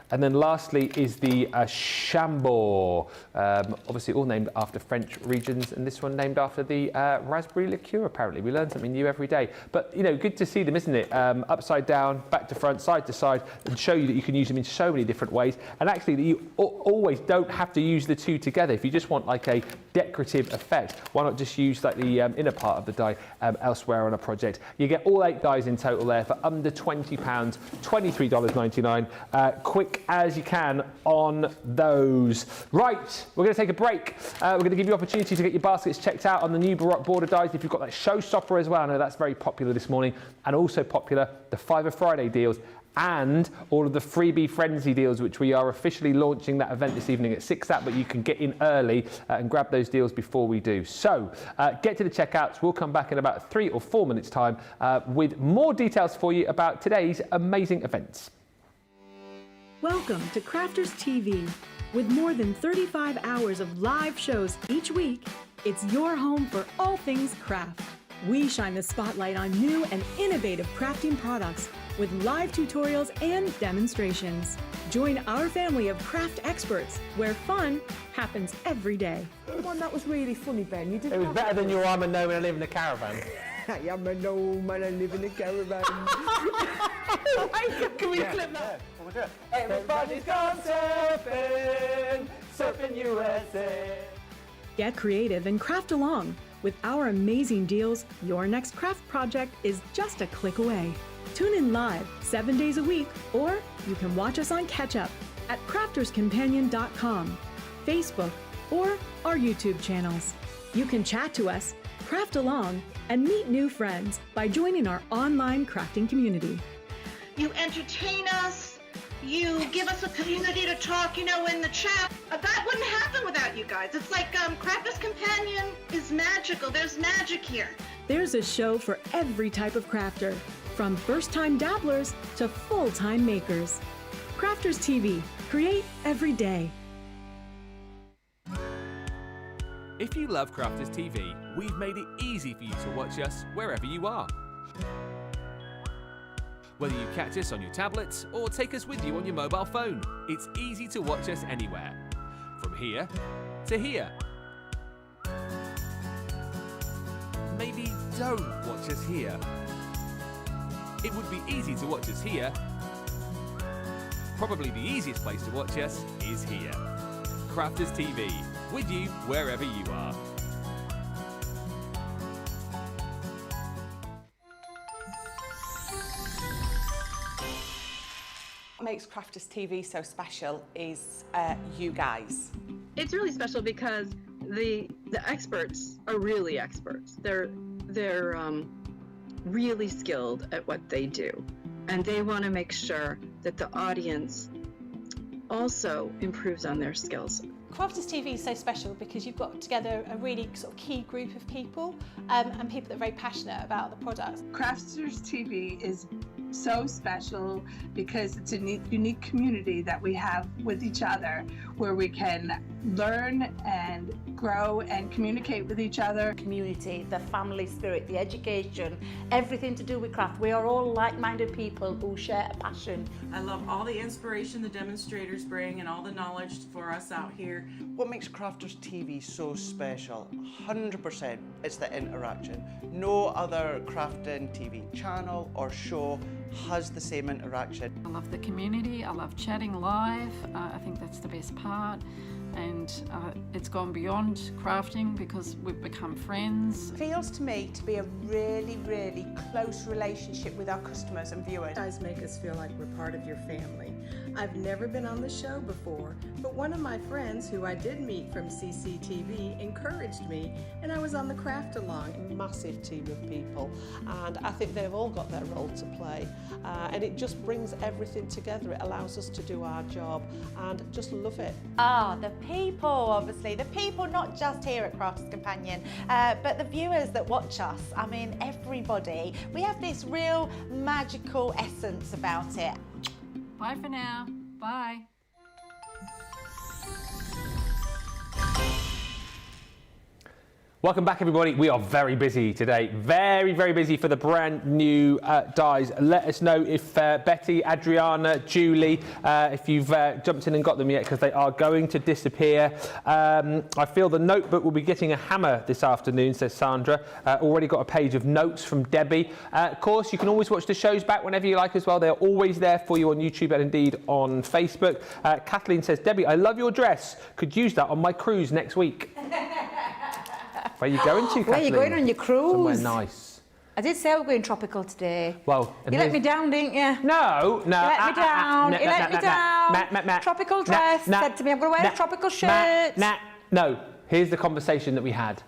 And then lastly is the Chambord, obviously all named after French regions, and this one named after the raspberry liqueur, apparently. We learn something new every day. But, you know, good to see them, isn't it? Upside down, back to front, side to side, and show you that you can use them in so many different ways. And actually, that you always don't have to use the two together. If you just want like a decorative effect, why not just use like the inner part of the die elsewhere on a project? You get all 8 dies in total there for under £20, $23.99. Quick as you can on those. Right, we're going to take a break. We're going to give you opportunity to get your baskets checked out on the new Baroque border dies. If you've got that Showstopper as well, I know that's very popular this morning, and also popular, the Fiver Friday deals and all of the Freebie Frenzy deals, which we are officially launching that event this evening at 6 but you can get in early and grab those deals before we do. So get to the checkouts. We'll come back in about 3 or 4 minutes time with more details for you about today's amazing events. Welcome to Crafters TV. With more than 35 hours of live shows each week, it's your home for all things craft. We shine the spotlight on new and innovative crafting products with live tutorials and demonstrations. Join our family of craft experts where fun happens every day. One that was really funny, Ben. You didn't. It was better than your I'm a gnome and I live in a caravan. I am a gnome and I live in a caravan. Can we clip that? Yeah. Everybody's gone surfing, surfing USA. Get creative and craft along. With our amazing deals, your next craft project is just a click away. Tune in live 7 days a week, or you can watch us on Catch Up at crafterscompanion.com, Facebook, or our YouTube channels. You can chat to us, craft along, and meet new friends by joining our online crafting community. You entertain us. You give us a community to talk, in the chat. That wouldn't happen without you guys. It's like Crafters Companion is magical. There's magic here. There's a show for every type of crafter, from first-time dabblers to full-time makers. Crafters TV. Create every day. If you love Crafters TV, we've made it easy for you to watch us wherever you are. Whether you catch us on your tablets or take us with you on your mobile phone, it's easy to watch us anywhere. From here to here. Maybe don't watch us here. It would be easy to watch us here. Probably the easiest place to watch us is here. Crafters TV, with you wherever you are. What makes Crafters TV so special is you guys. It's really special because the experts are really experts. They're really skilled at what they do, and they want to make sure that the audience also improves on their skills. Crafters TV is so special because you've got together a really sort of key group of people and people that are very passionate about the products. Crafters TV is so special because it's a unique community that we have with each other where we can learn and grow and communicate with each other. Community, the family spirit, the education, everything to do with craft. We are all like-minded people who share a passion. I love all the inspiration the demonstrators bring and all the knowledge for us out here. What makes Crafters TV so special, 100%, it's the interaction. No other crafting TV channel or show has the same interaction. I love the community, I love chatting live, I think that's the best part. And it's gone beyond crafting because we've become friends. It feels to me to be a really, really close relationship with our customers and viewers. You guys make us feel like we're part of your family. I've never been on the show before, but one of my friends who I did meet from CCTV encouraged me, and I was on the craft along. A massive team of people, and I think they've all got their role to play, and it just brings everything together. It allows us to do our job and just love it. The people, obviously, the people not just here at Crafts Companion, but the viewers that watch us. I mean, everybody. We have this real magical essence about it. Bye for now. Bye. Welcome back, everybody. We are very busy today. Very, very busy for the brand new dies. Let us know if Betty, Adriana, Julie, if you've jumped in and got them yet, because they are going to disappear. I feel the notebook will be getting a hammer this afternoon, says Sandra. Already got a page of notes from Debbie. Of course, you can always watch the shows back whenever you like as well. They're always there for you on YouTube and indeed on Facebook. Kathleen says, Debbie, I love your dress. Could use that on my cruise next week. Where are you going to, Kathleen? Where are you going on your cruise? Somewhere nice. I did say we're going tropical today. Well, you let me down, didn't you? No. You let me down. You let me down. Tropical dress. Said to me, I'm going to wear a tropical shirt. No. Here's the conversation that we had.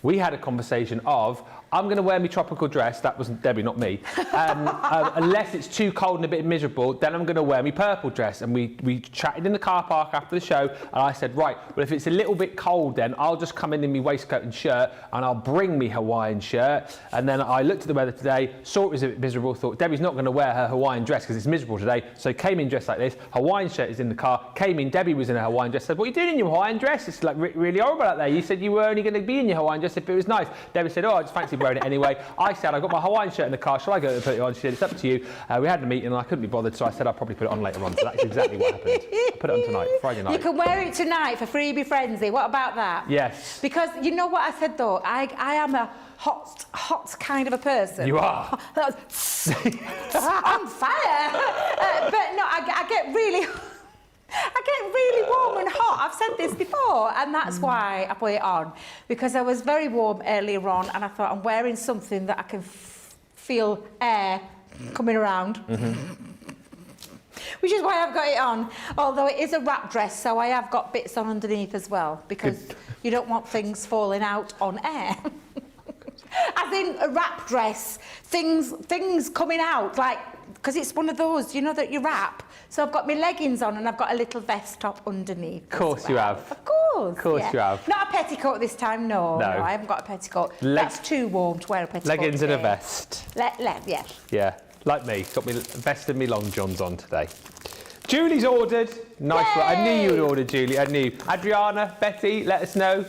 We had a conversation of, I'm going to wear my tropical dress. That wasn't Debbie, not me. Unless it's too cold and a bit miserable, then I'm going to wear my purple dress. And we chatted in the car park after the show, and I said, right, well, if it's a little bit cold, then I'll just come in my waistcoat and shirt, and I'll bring me Hawaiian shirt. And then I looked at the weather today, saw it was a bit miserable, thought Debbie's not going to wear her Hawaiian dress because it's miserable today. So came in dressed like this. Hawaiian shirt is in the car. Came in, Debbie was in a Hawaiian dress. Said, what are you doing in your Hawaiian dress? It's like really horrible out there. You said you were only going to be in your Hawaiian dress if it was nice. Debbie said, oh, I just fancy wearing it anyway. I said, I've got my Hawaiian shirt in the car, shall I go and put it on? She said, it's up to you. We had a meeting and I couldn't be bothered, so I said I'll probably put it on later on. So that's exactly what happened. I put it on tonight, Friday night. You can wear it tonight for Freebie Frenzy. What about that? Yes. Because you know what I said though? I am a hot kind of a person. You are. On fire. But no, I get really warm and hot. I've said this before, and that's why I put it on, because I was very warm earlier on, and I thought I'm wearing something that I can feel air coming around. Which is why I've got it on, although it is a wrap dress, so I have got bits on underneath as well, because you don't want things falling out on air. As in a wrap dress, things coming out, like because it's one of those, you know, that you wrap. So I've got my leggings on and I've got a little vest top underneath. Of course you have. Of course. Of course you have. Not a petticoat this time, no. No, I haven't got a petticoat. That's too warm to wear a petticoat. Leggings today. and a vest. Yeah. Yeah, like me. Got me vest and me long johns on today. Julie's ordered. Nice one. I knew you would order, Julie. I knew. Adriana, Betty, let us know.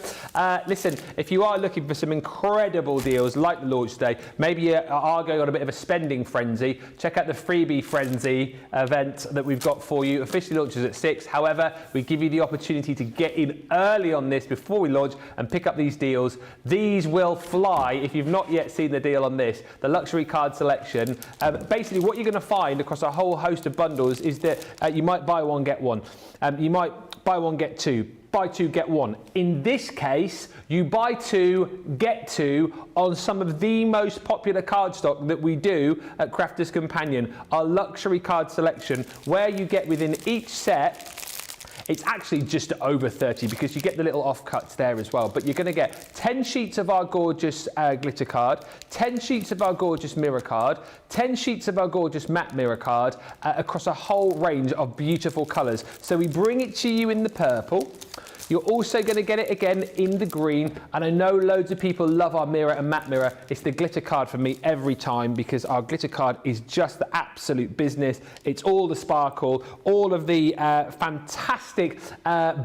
Listen, if you are looking for some incredible deals like the launch day, maybe you are going on a bit of a spending frenzy, check out the Freebie Frenzy event that we've got for you. Officially launches at 6. However, we give you the opportunity to get in early on this before we launch and pick up these deals. These will fly if you've not yet seen the deal on this. The luxury card selection. Basically, what you're going to find across a whole host of bundles is that you might buy one, get one. You might buy one, get two. Buy two, get one. In this case, you buy two, get two on some of the most popular cardstock that we do at Crafters Companion, our luxury card selection, where you get within each set. It's actually just over 30 because you get the little offcuts there as well. But you're going to get 10 sheets of our gorgeous glitter card, 10 sheets of our gorgeous mirror card, 10 sheets of our gorgeous matte mirror card across a whole range of beautiful colours. So we bring it to you in the purple. You're also going to get it again in the green, and I know loads of people love our mirror and matte mirror. It's the glitter card for me every time because our glitter card is just the absolute business. It's all the sparkle, all of the fantastic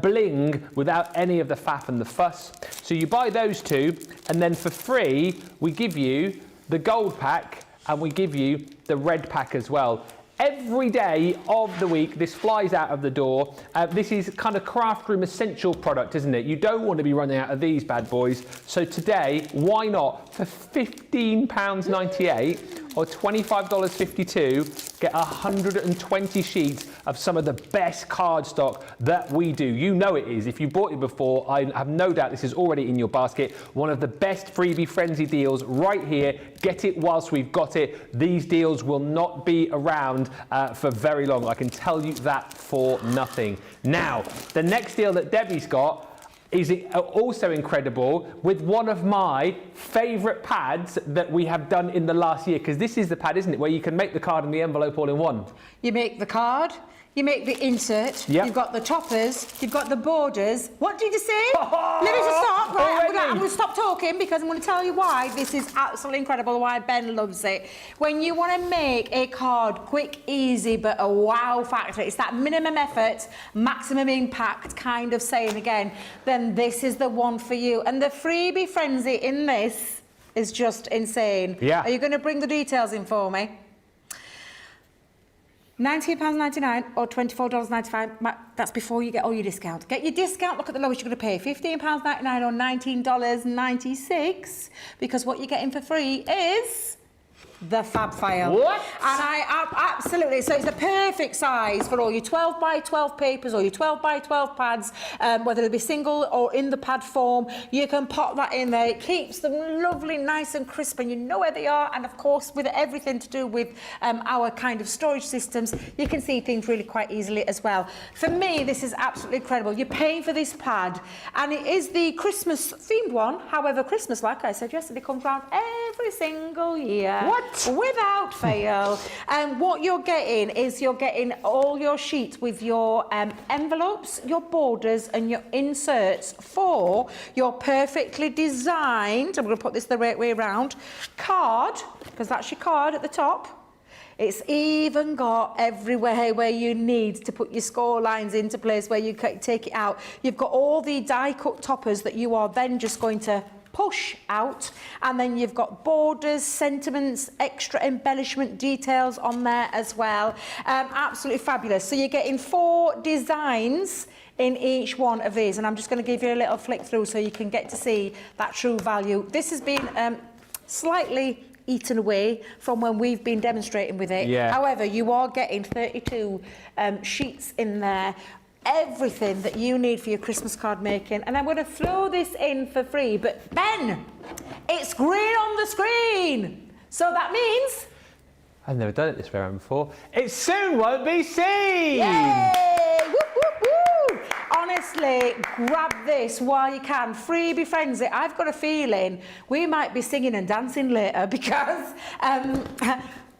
bling without any of the faff and the fuss. So you buy those two, and then for free, we give you the gold pack and we give you the red pack as well. Every day of the week, this flies out of the door. This is kind of craft room essential product, isn't it? You don't want to be running out of these bad boys. So today, why not? For £15.98 or $25.52, get 120 sheets of some of the best cardstock that we do. You know it is. If you bought it before, I have no doubt this is already in your basket. One of the best Freebie Frenzy deals right here. Get it whilst we've got it. These deals will not be around for very long. I can tell you that for nothing. Now, the next deal that Debbie's got is also incredible with one of my favourite pads that we have done in the last year, because this is the pad, isn't it, where you can make the card and the envelope all in one. You make the card, you make the insert, you've got the toppers, you've got the borders. What did you say? Let me just stop. Right, I'm going to stop talking because I'm going to tell you why this is absolutely incredible, why Ben loves it. When you want to make a card quick, easy, but a wow factor, it's that minimum effort, maximum impact kind of saying again, then this is the one for you. And the Freebie Frenzy in this is just insane. Yeah. Are you going to bring the details in for me? £19.99 or $24.95. That's before you get all your discount. Get your discount, look at the lowest you're going to pay. £15.99 or $19.96, because what you're getting for free is the fab file. What? And absolutely, so it's the perfect size for all your 12 by 12 papers or your 12 by 12 pads, whether they be single or in the pad form. You can pop that in there. It keeps them lovely, nice and crisp, and you know where they are. And of course, with everything to do with our kind of storage systems, you can see things really quite easily as well. For me, this is absolutely incredible. You're paying for this pad, and it is the Christmas themed one. However, Christmas, like I said yesterday, comes round every single year. What? Without fail. And what you're getting is you're getting all your sheets with your envelopes, your borders and your inserts for your perfectly designed, I'm going to put this the right way around, card, because that's your card at the top. It's even got everywhere where you need to put your score lines into place where you take it out. You've got all the die-cut toppers that you are then just going to push out, and then you've got borders, sentiments, extra embellishment details on there as well. Absolutely fabulous. So you're getting 4 designs in each one of these, and I'm just going to give you a little flick through so you can get to see that true value. This has been slightly eaten away from when we've been demonstrating with it. Yeah. However, you are getting 32 sheets in there. Everything that you need for your Christmas card making, and I'm going to throw this in for free. But Ben, it's green on the screen, so that means I've never done it this way around before. It soon won't be seen. Yay! Woo, woo, woo! Honestly, grab this while you can. Freebie Frenzy. I've got a feeling we might be singing and dancing later because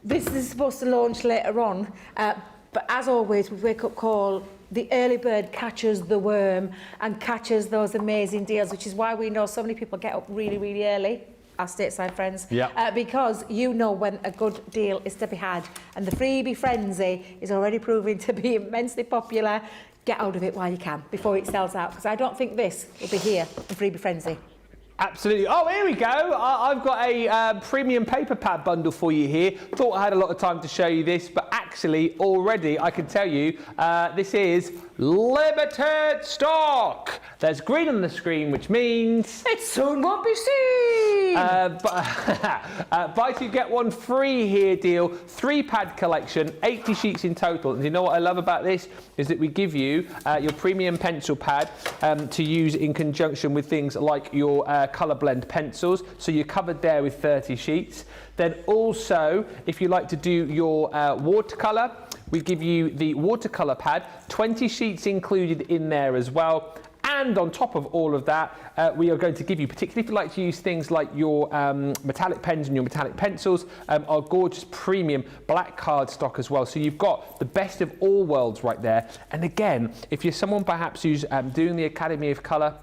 This is supposed to launch later on, but as always with Wake Up Call, the early bird catches the worm and catches those amazing deals, which is why we know so many people get up really, really early, our stateside friends, because you know when a good deal is to be had. And the freebie frenzy is already proving to be immensely popular. Get hold of it while you can, before it sells out, because I don't think this will be here in freebie frenzy. Absolutely. Oh, here we go. I've got a premium paper pad bundle for you here. Thought I had a lot of time to show you this, but actually already I can tell you this is limited stock. There's green on the screen, which means it soon won't be seen. Buy two get one free here deal. 3-pad collection, 80 sheets in total. And you know what I love about this is that we give you your premium pencil pad to use in conjunction with things like your colour blend pencils, so you're covered there with 30 sheets. Then also, if you like to do your watercolour, we give you the watercolour pad, 20 sheets included in there as well. And on top of all of that, we are going to give you, particularly if you like to use things like your metallic pens and your metallic pencils, our gorgeous premium black cardstock as well. So you've got the best of all worlds right there. And again, if you're someone perhaps who's doing the Academy of Colour,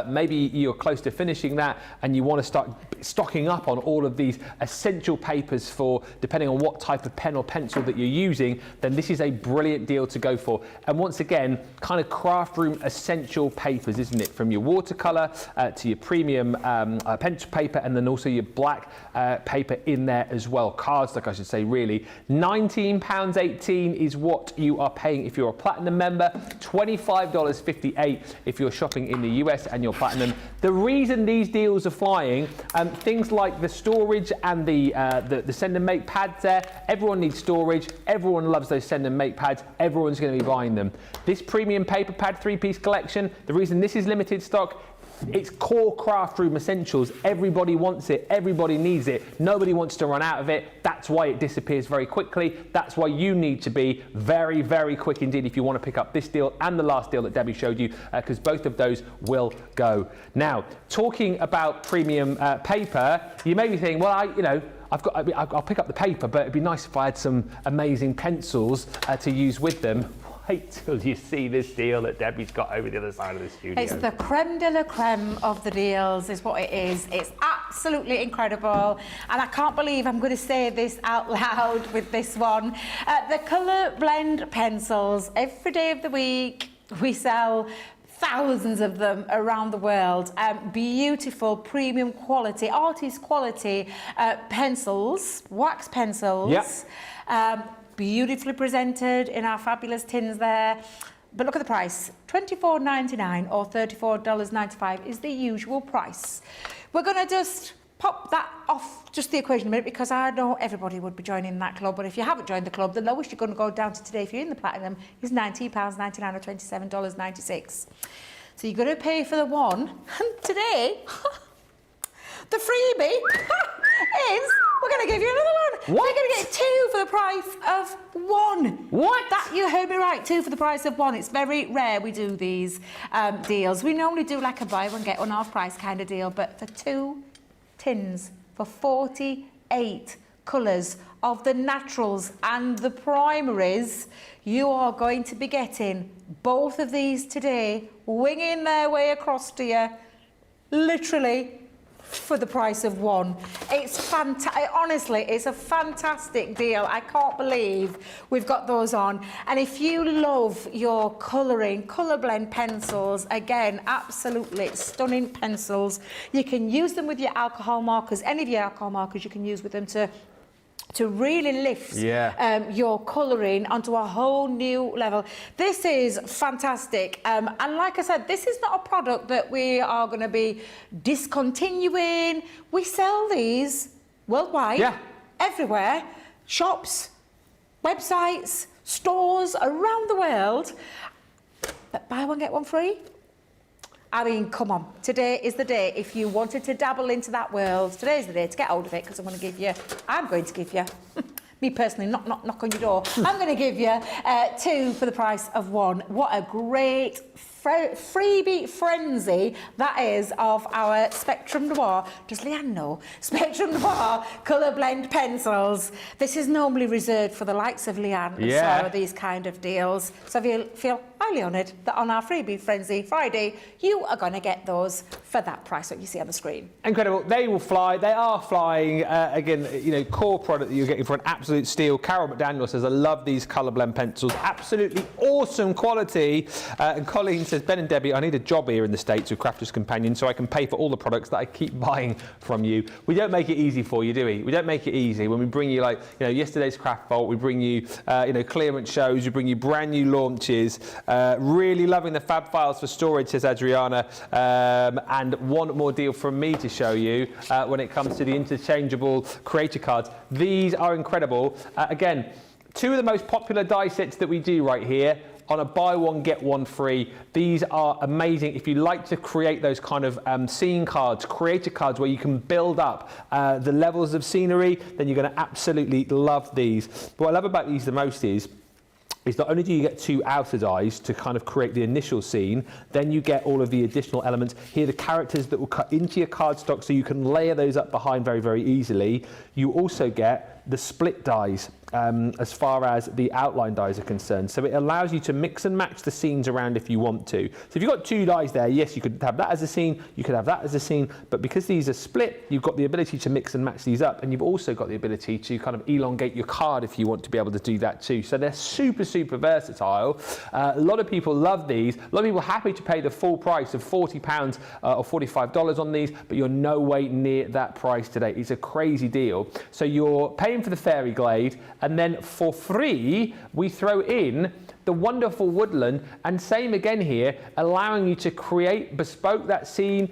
maybe you're close to finishing that and you want to start stocking up on all of these essential papers for, depending on what type of pen or pencil that you're using, then this is a brilliant deal to go for. And once again, kind of craft room essential papers, isn't it? From your watercolour to your premium pencil paper, and then also your black paper in there as well. Cardstock, I should say, really. £19.18 is what you are paying if you're a Platinum member, $25.58 if you're shopping in the US and you're Platinum. The reason these deals are flying, things like the storage and the send and make pads there, everyone needs storage, everyone loves those send and make pads, everyone's going to be buying them. This premium paper pad 3-piece collection, the reason this is limited stock, it's core craft room essentials. Everybody wants it, everybody needs it, nobody wants to run out of it. That's why it disappears very quickly. That's why you need to be very, very quick indeed if you want to pick up this deal and the last deal that Debbie showed you, because both of those will go. Now, talking about premium paper, you may be thinking, well, I'll pick up the paper, but it'd be nice if I had some amazing pencils to use with them. Wait till you see this deal that Debbie's got over the other side of the studio. It's the creme de la creme of the deals, is what it is. It's absolutely incredible. And I can't believe I'm going to say this out loud with this one. The colour blend pencils, every day of the week, we sell thousands of them around the world. Beautiful, premium quality, artist quality pencils, wax pencils. Yep. Beautifully presented in our fabulous tins there. But look at the price, $24.99 or $34.95 is the usual price. We're going to just pop that off just the equation a minute, because I know everybody would be joining that club, but if you haven't joined the club, the lowest you're going to go down to today if you're in the Platinum is £19.99 or $27.96. So you're going to pay for the one, and today, the freebie is, we're going to give you another one. What? We're going to get 2 for the price of 1. What? That, you heard me right, 2 for the price of 1. It's very rare we do these deals. We normally do like a buy one, get one half price kind of deal, but for 2 tins, for 48 colours of the naturals and the primaries, you are going to be getting both of these today, winging their way across to you, literally, for the price of 1. It's fantastic. Honestly, it's a fantastic deal. I can't believe we've got those on. And if you love your colouring, colour blend pencils, again, absolutely stunning pencils. You can use them with your alcohol markers. Any of your alcohol markers you can use with them to really lift your colouring onto a whole new level. This is fantastic. And like I said, this is not a product that we are going to be discontinuing. We sell these worldwide, everywhere, shops, websites, stores around the world. But buy one, get one free. I mean, come on. Today is the day. If you wanted to dabble into that world, today's the day to get hold of it, because I'm going to give you, me personally, not knock on your door, I'm going to give you 2 for the price of 1. What a great freebie frenzy, that is, of our Spectrum Noir. Does Leanne know? Spectrum Noir colour blend pencils. This is normally reserved for the likes of Leanne and Sarah, these kind of deals. So if you feel highly honoured that on our Freebie Frenzy Friday, you are going to get those for that price that you see on the screen. Incredible. They will fly. They are flying. Again, you know, core product that you're getting for an absolute steal. Carol McDaniel says, I love these colour blend pencils. Absolutely awesome quality. And Colleen says, Ben and Debbie, I need a job here in the States with Crafters Companion so I can pay for all the products that I keep buying from you. We don't make it easy for you, do we? We don't make it easy. When we bring you, like, you know, yesterday's Craft Vault, we bring you, you know, clearance shows, we bring you brand new launches. Really loving the fab files for storage, says Adriana. And one more deal from me to show you when it comes to the interchangeable creator cards. These are incredible. Again, two of the most popular die sets that we do right here. On a buy one, get one free. These are amazing. If you like to create those kind of scene cards, creator cards where you can build up the levels of scenery, then you're going to absolutely love these. What I love about these the most is not only do you get two outer dies to kind of create the initial scene, then you get all of the additional elements. Here are the characters that will cut into your cardstock so you can layer those up behind very, very easily. You also get the split dies as far as the outline dies are concerned. So it allows you to mix and match the scenes around if you want to. So if you've got two dies there, yes, you could have that as a scene, you could have that as a scene, but because these are split, you've got the ability to mix and match these up, and you've also got the ability to kind of elongate your card if you want to be able to do that too. So they're super, super versatile. A lot of people love these. A lot of people are happy to pay the full price of £40 or $45 on these, but you're no way near that price today. It's a crazy deal. So you're paying for the Fairy Glade, and then for free, we throw in the wonderful woodland, and same again here, allowing you to create, bespoke that scene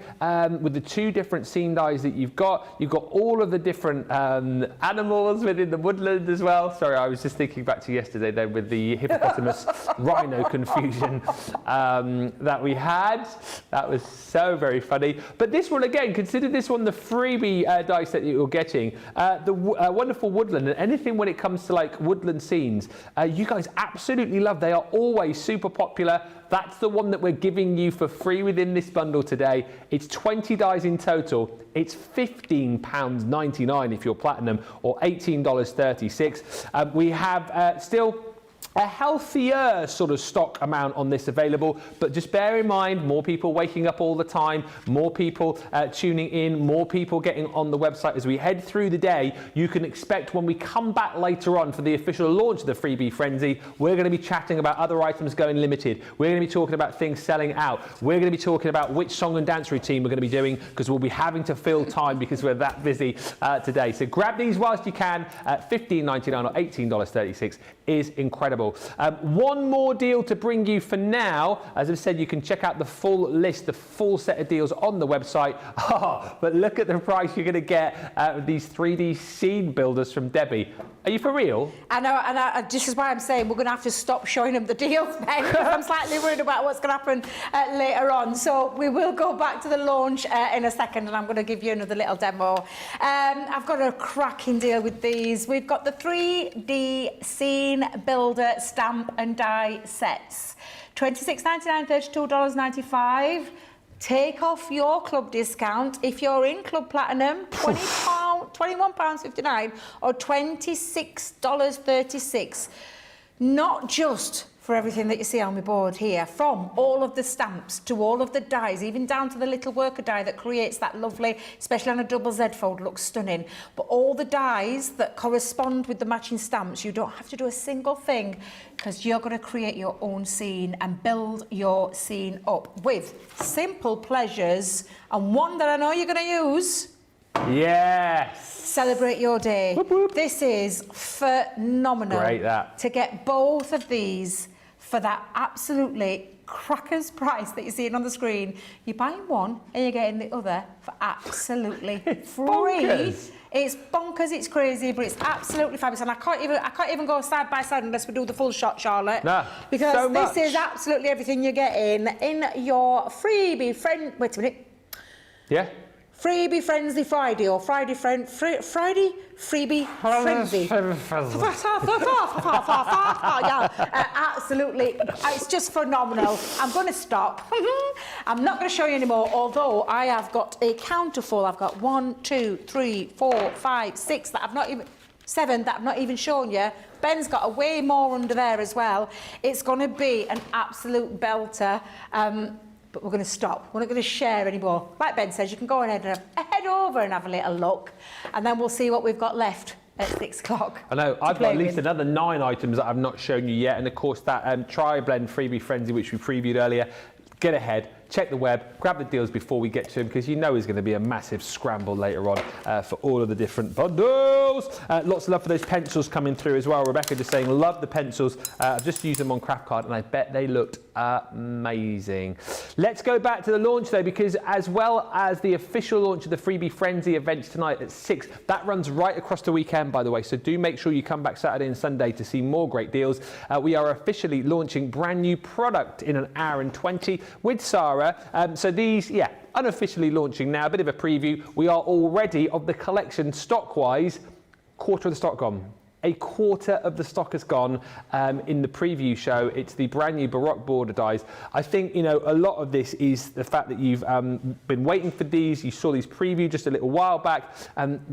with the two different scene dies that you've got. You've got all of the different animals within the woodland as well. Sorry, I was just thinking back to yesterday then with the hippopotamus rhino confusion that we had. That was so very funny. But this one, again, consider this one the freebie die set that you're getting. The wonderful woodland, and anything when it comes to like woodland scenes, you guys absolutely love. They are always super popular. That's the one that we're giving you for free within this bundle today. It's 20 dies in total. It's £15.99 if you're platinum, or $18.36. We have still a healthier sort of stock amount on this available, but just bear in mind, more people waking up all the time, more people tuning in, more people getting on the website as we head through the day. You can expect when we come back later on for the official launch of the Freebie Frenzy, we're going to be chatting about other items going limited. We're going to be talking about things selling out. We're going to be talking about which song and dance routine we're going to be doing, because we'll be having to fill time because we're that busy today. So grab these whilst you can. $15.99 or $18.36 is incredible. One more deal to bring you for now. As I've said, you can check out the full list, the full set of deals on the website. But look at the price you're going to get out of these 3D scene builders from Debbie. Are you for real? I know, and this is why I'm saying we're going to have to stop showing them the deals, Ben, because I'm slightly worried about what's going to happen later on. So we will go back to the launch in a second, and I'm going to give you another little demo. I've got a cracking deal with these. We've got the 3D scene builder stamp and die sets. $26.99, $32.95. Take off your club discount. If you're in Club Platinum, £21.59 or $26.36. Not just for everything that you see on my board here, from all of the stamps to all of the dies, even down to the little worker die that creates that lovely, especially on a double Z fold, looks stunning. But all the dies that correspond with the matching stamps, you don't have to do a single thing, because you're going to create your own scene and build your scene up with simple pleasures, and one that I know you're going to use. Yes. Celebrate your day. Whoop, whoop. This is phenomenal. Great, that. To get both of these for that absolutely crackers price that you're seeing on the screen. You're buying one and you're getting the other for absolutely free. Bonkers. It's bonkers, it's crazy, but it's absolutely fabulous. And I can't even go side by side unless we do the full shot, Charlotte. Nah, because so this much. is absolutely everything you're getting in your freebie friend. Wait a minute. Yeah. Freebie Frenzy Friday or Friday Freebie Frenzy. Absolutely, it's just phenomenal. I'm going to stop. I'm not going to show you anymore, although I have got a counter full. I've got 1, 2, 3, 4, 5, 6 that I've not even... 7 that I've not even shown you. Ben's got a way more under there as well. It's going to be an absolute belter. But we're going to stop. We're not going to share anymore. Like Ben says, you can go ahead and head over and have a little look, and then we'll see what we've got left at 6 o'clock. I know, I've got at least another 9 items that I've not shown you yet, and of course that Tri-Blend Freebie Frenzy, which we previewed earlier. Get ahead, check the web, grab the deals before we get to them, because you know there's going to be a massive scramble later on for all of the different bundles. Lots of love for those pencils coming through as well. Rebecca just saying, love the pencils. I've just used them on Craft Card and I bet they looked amazing. Let's go back to the launch though, because as well as the official launch of the Freebie Frenzy events tonight at 6, that runs right across the weekend, by the way, so do make sure you come back Saturday and Sunday to see more great deals. We are officially launching brand new product in an hour and 20 with Sarah. So these, unofficially launching now, a bit of a preview. We are already, of the collection stock-wise, quarter of the stock gone. A quarter of the stock has gone in the preview show. It's the brand new Baroque border dies. I think, you know, a lot of this is the fact that you've been waiting for these. You saw these preview just a little while back.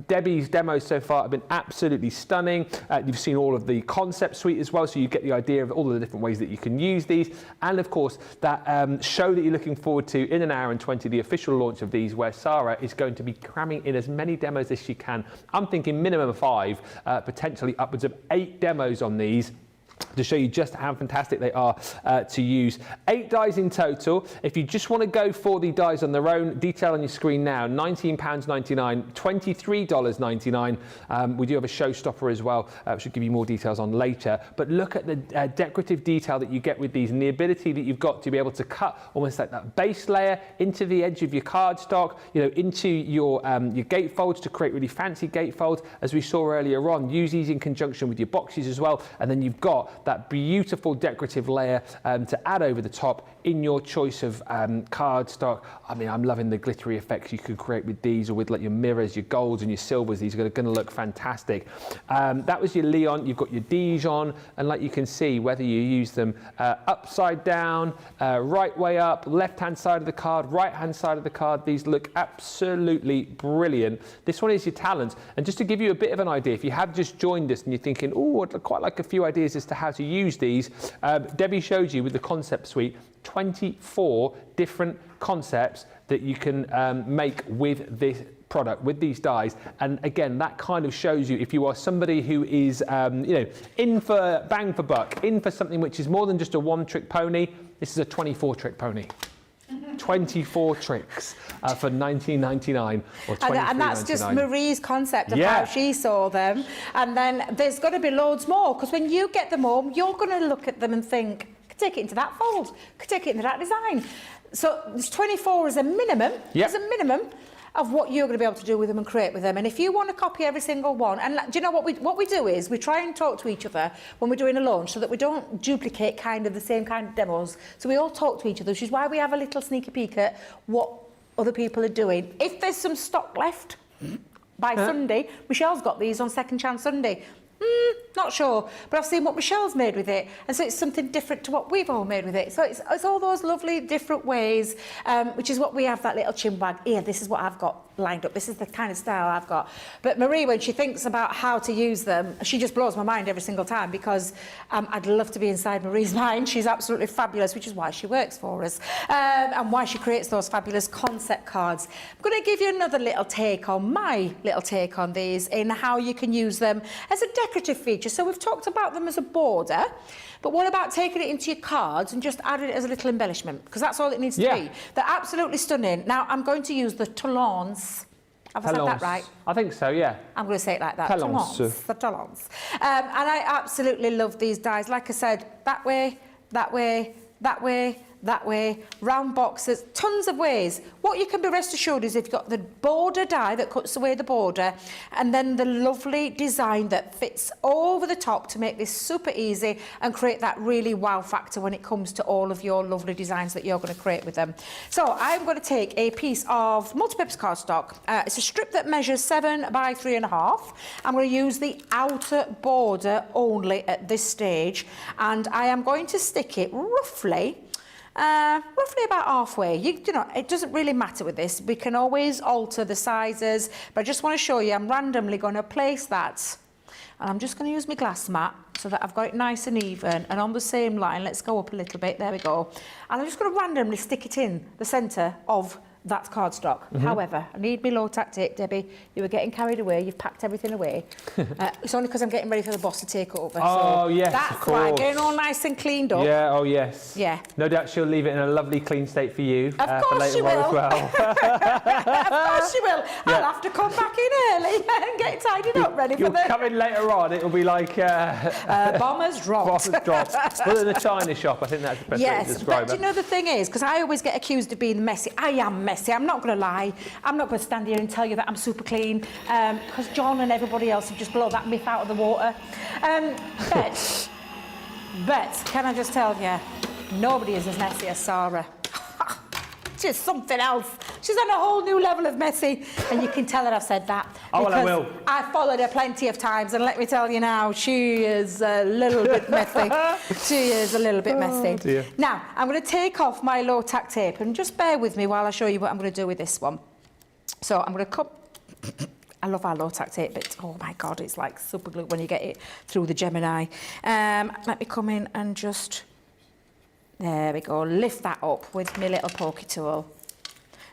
Debbie's demos so far have been absolutely stunning. You've seen all of the concept suite as well, so you get the idea of all of the different ways that you can use these. And of course, that show that you're looking forward to in an hour and 20, the official launch of these, where Sarah is going to be cramming in as many demos as she can. I'm thinking minimum of 5, potentially upwards of 8 demos on these, to show you just how fantastic they are to use. 8 dies in total. If you just want to go for the dies on their own, detail on your screen now, £19.99, $23.99. We do have a Showstopper as well, which will give you more details on later. But look at the decorative detail that you get with these, and the ability that you've got to be able to cut almost like that base layer into the edge of your cardstock, you know, into your gatefolds to create really fancy gatefolds, as we saw earlier on. Use these in conjunction with your boxes as well, and then you've got that beautiful decorative layer to add over the top in your choice of cardstock. I mean, I'm loving the glittery effects you could create with these, or with like your mirrors, your golds and your silvers. These are going to look fantastic. That was your Leon. You've got your Dijon, and like you can see, whether you use them upside down, right way up, left-hand side of the card, right-hand side of the card, these look absolutely brilliant. This one is your Talons. And just to give you a bit of an idea, if you have just joined us and you're thinking, oh, I'd quite like a few ideas as to how to use these, Debbie showed you with the concept suite 24 different concepts that you can make with this product, with these dies. And again, that kind of shows you, if you are somebody who is you know, in for bang for buck, in for something which is more than just a one-trick pony, this is a 24-trick pony. 24 tricks for $19.99 or $23.99. And that's just Marie's concept of how she saw them. And then there's going to be loads more, because when you get them home, you're going to look at them and think, could take it into that fold, could take it into that design. So there's 24 as a minimum, as a minimum of what you're going to be able to do with them and create with them. And if you want to copy every single one, and do you know what we do is we try and talk to each other when we're doing a launch, so that we don't duplicate kind of the same kind of demos. So we all talk to each other, which is why we have a little sneaky peek at what other people are doing. If there's some stock left by Sunday, Michelle's got these on Second Chance Sunday. Not sure, but I've seen what Michelle's made with it, and so it's something different to what we've all made with it. So it's all those lovely different ways, which is what we have that little chin wag. Here, this is what I've got lined up. This is the kind of style I've got. But Marie, when she thinks about how to use them, she just blows my mind every single time, because I'd love to be inside Marie's mind. She's absolutely fabulous, which is why she works for us, and why she creates those fabulous concept cards. I'm going to give you another little take on my little take on these, in how you can use them as a decorative feature. So we've talked about them as a border, but what about taking it into your cards and just adding it as a little embellishment? Because that's all it needs to be. They're absolutely stunning. Now, I'm going to use the Talons. Have I said that right? I think so, yeah. I'm going to say it like that. Talons. The Talons. And I absolutely love these dies. Like I said, that way, that way, that way, that way, round boxes, tons of ways. What you can be rest assured is if you've got the border die that cuts away the border, and then the lovely design that fits over the top to make this super easy and create that really wow factor when it comes to all of your lovely designs that you're going to create with them. So I'm going to take a piece of multi-purpose cardstock. It's a strip that measures 7 by 3.5. I'm going to use the outer border only at this stage, and I am going to stick it roughly about halfway. You know, it doesn't really matter with this. We can always alter the sizes, but I just want to show you I'm randomly going to place that, and I'm just going to use my glass mat so that I've got it nice and even and on the same line. Let's go up a little bit. There we go. And I'm just going to randomly stick it in the centre of that cardstock. However, I need my low-tack tape, Debbie. You were getting carried away. You've packed everything away. It's only because I'm getting ready for the boss to take over. Oh, so yes, that's of course. why. Getting all nice and cleaned up. Yeah, oh, yes. Yeah. No doubt she'll leave it in a lovely, clean state for you Of for course she later on will. as well. Of course she will. Yeah. I'll have to come back in early and get tidied up, ready for You'll the... come in later on, it'll be like... bombers dropped. Bombers dropped. Well, in the China shop, I think that's the best way to Yes, describe but it. do you know the thing is, because I always get accused of being messy. I am messy. I'm not going to lie. I'm not going to stand here and tell you that I'm super clean, because John and everybody else have just blown that myth out of the water. But can I just tell you, nobody is as messy as Sarah. She's something else. She's on a whole new level of messy, and you can tell that I've said that. Oh, well, I will. I've followed her plenty of times, and let me tell you now, she is a little bit messy. She is a little bit messy. Dear. Now, I'm going to take off my low-tack tape, and just bear with me while I show you what I'm going to do with this one. So I'm going to cut... I love our low-tack tape, but oh my God, it's like super glue when you get it through the Gemini. Let me come in and just... There we go, lift that up with my little pokey tool.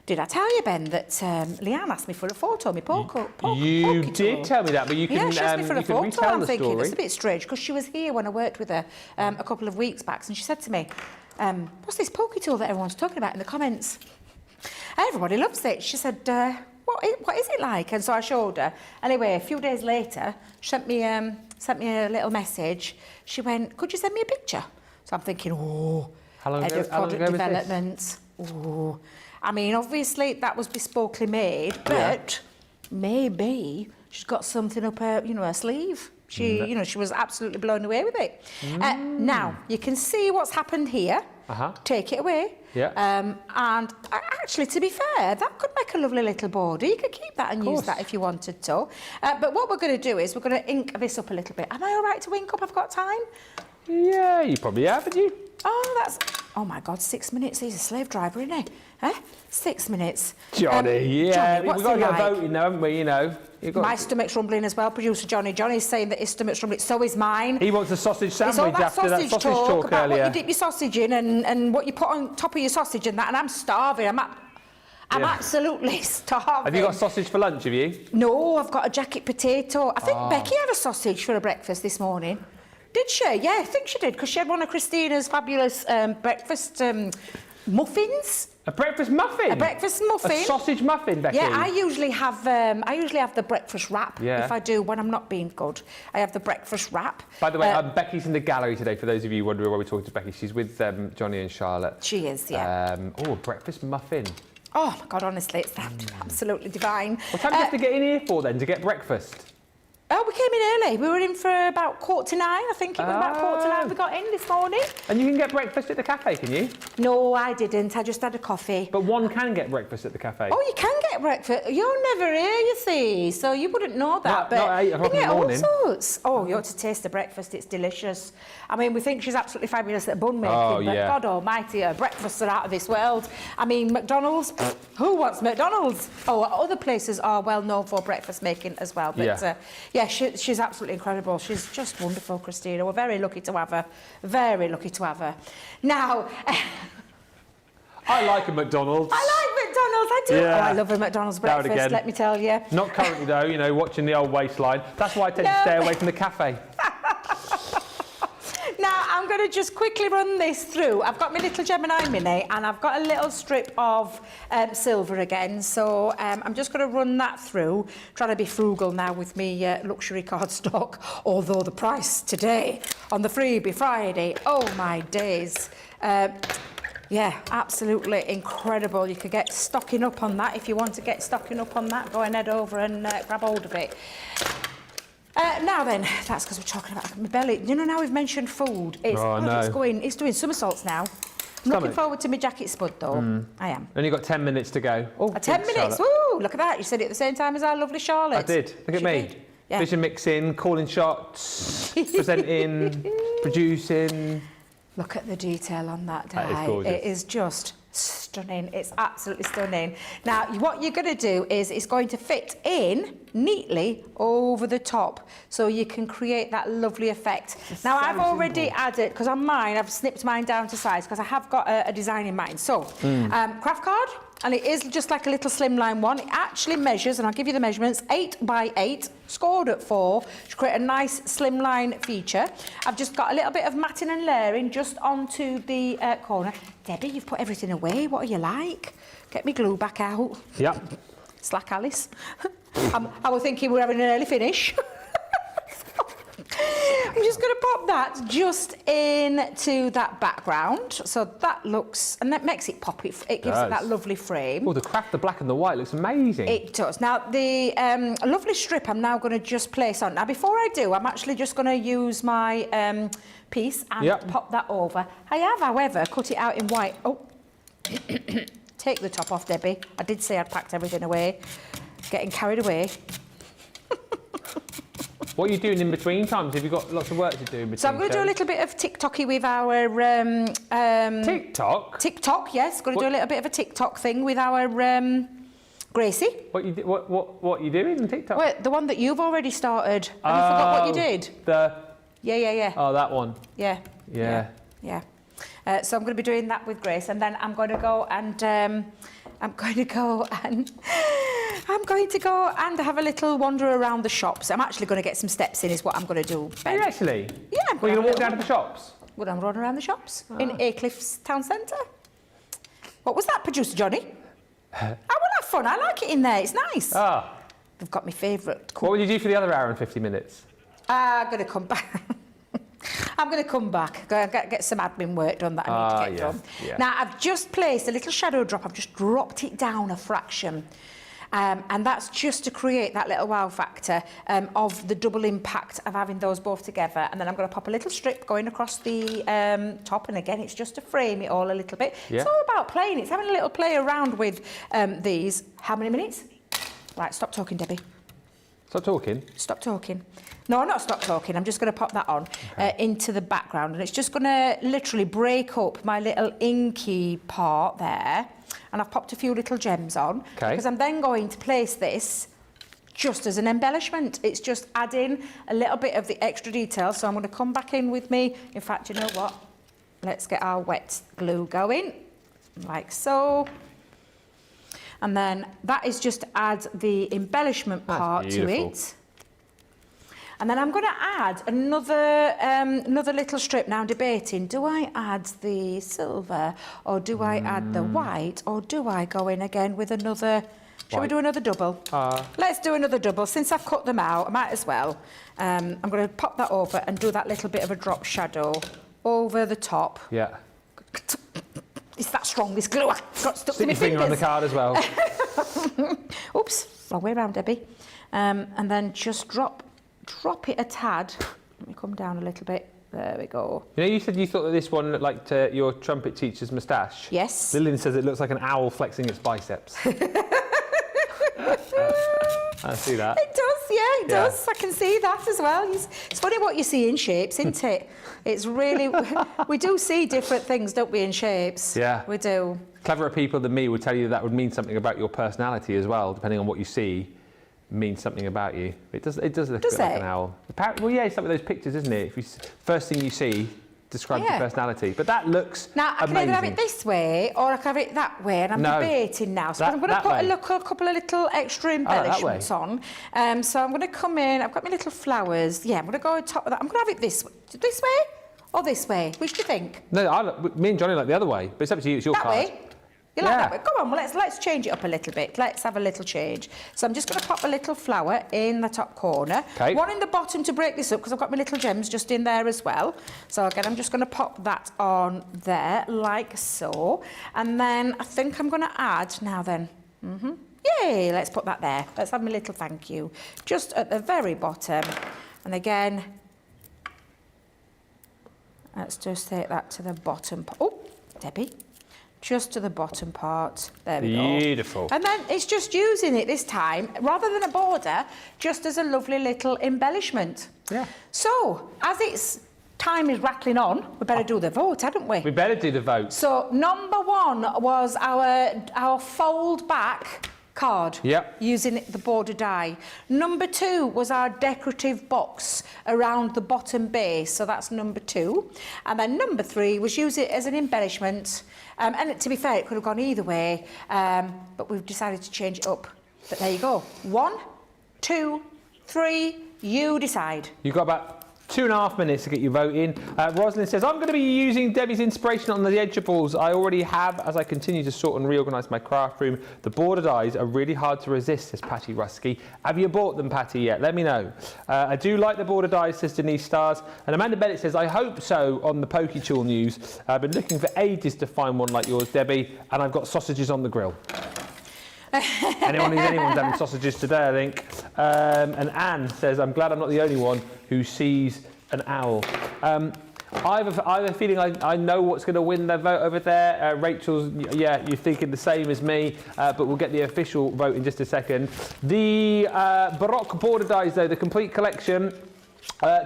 Did I tell you, Ben, that Leanne asked me for a photo, my pokey You tool? did tell me that, but you can, Yeah, she asked me for a photo, and retell I'm the thinking, story. it's a bit strange, because she was here when I worked with her a couple of weeks back, and she said to me, what's this pokey tool that everyone's talking about in the comments? Everybody loves it. She said, what is it like? And so I showed her. Anyway, a few days later, she sent me a little message. She went, could you send me a picture? So I'm thinking, oh, head of product development. Oh, I mean, obviously that was bespokely made, but maybe she's got something up her, her sleeve. She was absolutely blown away with it. Now you can see what's happened here. Take it away. Yeah. And actually, to be fair, that could make a lovely little border. You could keep that and use that if you wanted to. But what we're going to do is we're going to ink this up a little bit. Am I all right to ink up? I've got time. Yeah, you probably have, haven't you? Oh my God, 6 minutes. He's a slave driver, isn't he? 6 minutes. Johnny, yeah. Johnny, what's We've got to he get like? voting now, haven't we? My stomach's rumbling as well, producer Johnny. Johnny's saying that his stomach's rumbling, so is mine. He wants a sausage sandwich It's all that after that sausage talk about earlier. what you dip your sausage in and what you put on top of your sausage and that, and I'm starving. I'm absolutely starving. Have you got sausage for lunch, have you? No, I've got a jacket potato. I think Becky had a sausage for a breakfast this morning. Did she? Yeah, I think she did, because she had one of Christina's fabulous breakfast muffins. A breakfast muffin? A breakfast muffin. A sausage muffin, Becky? Yeah, I usually have the breakfast wrap. Yeah. If I do, when I'm not being good. I have the breakfast wrap. By the way, Becky's in the gallery today, for those of you wondering why we're talking to Becky. She's with Johnny and Charlotte. She is, yeah. A breakfast muffin. Oh, my God, honestly, it's absolutely divine. What time do you have to get in here for, then, to get breakfast? Oh, we came in early. We were in for about 8:45. I think it was about 8:45 we got in this morning. And you can get breakfast at the cafe, can you? No, I didn't. I just had a coffee. But one can get breakfast at the cafe. Oh, you can get breakfast. You're never here, you see, so you wouldn't know that. Not 8 o'clock in the morning. All sorts. Oh, you ought to taste the breakfast. It's delicious. I mean, we think she's absolutely fabulous at bun making, but God almighty, her breakfasts are out of this world. I mean, McDonald's, who wants McDonald's? Oh, other places are well known for breakfast making as well. But she's absolutely incredible. She's just wonderful, Christina. We're very lucky to have her. Very lucky to have her. Now... I like a McDonald's. I like McDonald's, I do. Yeah. Oh, I love a McDonald's breakfast, let me tell you. Not currently, though, watching the old waistline. That's why I tend to stay away from the cafe. Now, I'm going to just quickly run this through. I've got my little Gemini Mini, and I've got a little strip of silver again. So I'm just going to run that through, trying to be frugal now with me luxury cardstock, although the price today on the Freebie Friday, oh my days. Yeah, absolutely incredible. You could get stocking up on that. If you want to get stocking up on that, go and head over and grab hold of it. Now then, that's because we're talking about my belly. You know, now we've mentioned food. It's doing somersaults now. I'm looking forward to my jacket spud though. I am. And you've got 10 minutes to go. Oh, 10 minutes? Woo! Look at that. You said it at the same time as our lovely Charlotte. I did. Look at me. Yeah. Vision mixing, calling shots, presenting, producing. Look at the detail on that die. That is gorgeous. It is just stunning. It's absolutely stunning. Now, what you're going to do is it's going to fit in neatly over the top so you can create that lovely effect. Now, I've already added, because on mine, I've snipped mine down to size because I have got a design in mind. So, craft card, and it is just like a little slimline one. It actually measures, and I'll give you the measurements, 8 by 8, scored at 4, to create a nice slimline feature. I've just got a little bit of matting and layering just onto the corner. Debbie, you've put everything away. What are you like? Get me glue back out. Yep. Slack, Alice. I was thinking we're having an early finish. I'm just going to pop that just into that background. So that looks, and that makes it pop. It gives it that lovely frame. Oh, the black and the white looks amazing. It does. Now, the lovely strip I'm now going to just place on. Now, before I do, I'm actually just going to use my piece and pop that over. I have, however, cut it out in white. Oh, take the top off, Debbie. I did say I'd packed everything away. Getting carried away. What are you doing in between times? Have you got lots of work to do in between? So I'm going to do a little bit of TikToky with our... TikTok? TikTok, yes. Going to do a little bit of a TikTok thing with our Gracie. What are you doing in TikTok? Wait, the one that you've already started. Have you forgot what you did? Yeah. Oh, that one. Yeah. So I'm going to be doing that with Grace, and then I'm going to go and have a little wander around the shops. I'm actually going to get some steps in, is what I'm going to do. Are you actually? Yeah. Are you going to walk down to the shops? Well, I'm running around the shops in Aycliffe's town centre. What was that, Producer Johnny? I will have fun. I like it in there. It's nice. Ah. They've got my favourite. What will you do for the other hour and 50 minutes? I'm going to come back. I'm going to come back, get some admin work done that I need to get done. Yeah. Now, I've just placed a little shadow drop. I've just dropped it down a fraction. And that's just to create that little wow factor of the double impact of having those both together. And then I'm going to pop a little strip going across the top. And again, it's just to frame it all a little bit. Yeah. It's all about playing. It's having a little play around with these. How many minutes? Right, stop talking, Debbie. Stop talking? Stop talking. No, not stop talking. I'm just going to pop that on into the background. And it's just going to literally break up my little inky part there. And I've popped a few little gems on. Because I'm then going to place this just as an embellishment. It's just adding a little bit of the extra detail. So I'm going to come back in with me. In fact, you know what? Let's get our wet glue going. Like so. And then that is just to add the embellishment part to it. And then I'm going to add another little strip. Now I'm debating, do I add the silver or do I add the white or do I go in again with another... Shall we do another double? Let's do another double. Since I've cut them out, I might as well. I'm going to pop that over and do that little bit of a drop shadow over the top. Yeah. It's that strong, this glue. I got stuck to my fingers. Stick your finger on the card as well. Oops, wrong way around, Debbie. And then just drop it a tad. Let me come down a little bit. There we go. You know, you said you thought that this one looked like your trumpet teacher's moustache. Yes. Lillian says it looks like an owl flexing its biceps. I see that. It does, yeah, it does. I can see that as well. It's funny what you see in shapes, isn't it? It's really... we do see different things, don't we, in shapes? Yeah. We do. Cleverer people than me would tell you that would mean something about your personality as well, depending on what you see. Means something about you. It does look a bit like an owl. Well, yeah, it's like those pictures, isn't it? If you first thing you see describes your personality. But that looks now, I can either have it this way or I can have it that way, and I'm debating now. So I'm going to put a couple of little extra embellishments on. So I'm going to come in. I've got my little flowers. Yeah, I'm going to go on top of that. I'm going to have it this way or this way. Which do you think? No, me and Johnny like the other way, but it's up to you. It's your card. That way. You like that? Come on, well, let's change it up a little bit. Let's have a little change. So I'm just going to pop a little flower in the top corner. Okay. One in the bottom to break this up because I've got my little gems just in there as well. So again, I'm just going to pop that on there like so. And then I think I'm going to add now then. Yay, let's put that there. Let's have my little thank you just at the very bottom. And again, let's just take that to the bottom. Oh, Debbie, just to the bottom part. There we go. Beautiful. And then it's just using it this time, rather than a border, just as a lovely little embellishment. Yeah. So, as it's time is rattling on, we better do the vote, hadn't we? We better do the vote. So, number 1 was our fold back card, using the border die. Number 2 was our decorative box around the bottom base, so that's number 2. And then number 3 was use it as an embellishment. And to be fair, it could have gone either way, but we've decided to change it up. But there you go. 1, 2, 3, you decide. You've got about 2.5 minutes to get your vote in. Rosalind says, I'm going to be using Debbie's inspiration on the edgeables I already have as I continue to sort and reorganise my craft room. The border dies are really hard to resist, says Patty Rusky. Have you bought them, Patty, yet? Let me know. I do like the border dies, says Denise Stars. And Amanda Bennett says, I hope so on the Poketool news. I've been looking for ages to find one like yours, Debbie, and I've got sausages on the grill. Anyone's having sausages today, I think. And Anne says, I'm glad I'm not the only one who sees an owl. I have a feeling I know what's going to win the vote over there. Rachel's, yeah, you're thinking the same as me, but we'll get the official vote in just a second. The Baroque border dies, though, the complete collection,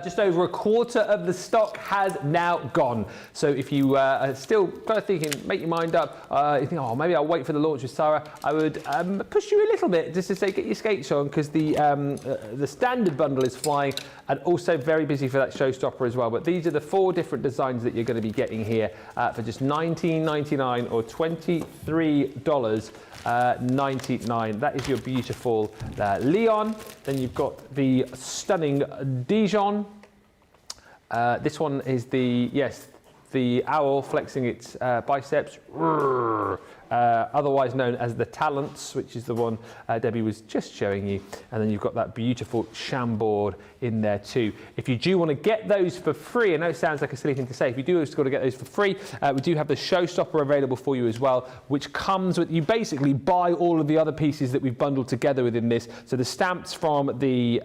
just over a quarter of the stock has now gone. So if you are still kind of thinking, make your mind up, you think, oh, maybe I'll wait for the launch with Sarah, I would push you a little bit just to say get your skates on, because the standard bundle is flying and also very busy for that Showstopper as well. But these are the 4 different designs that you're going to be getting here for just $19.99 or $23.99. That is your beautiful Leon. Then you've got the stunning Dijon. This one is the owl flexing its biceps, otherwise known as the Talents, which is the one Debbie was just showing you. And then you've got that beautiful Chambord in there too. If you do want to get those for free, I know it sounds like a silly thing to say, if you do just got to get those for free, we do have the Showstopper available for you as well, which comes with, you basically buy all of the other pieces that we've bundled together within this. So the stamps from the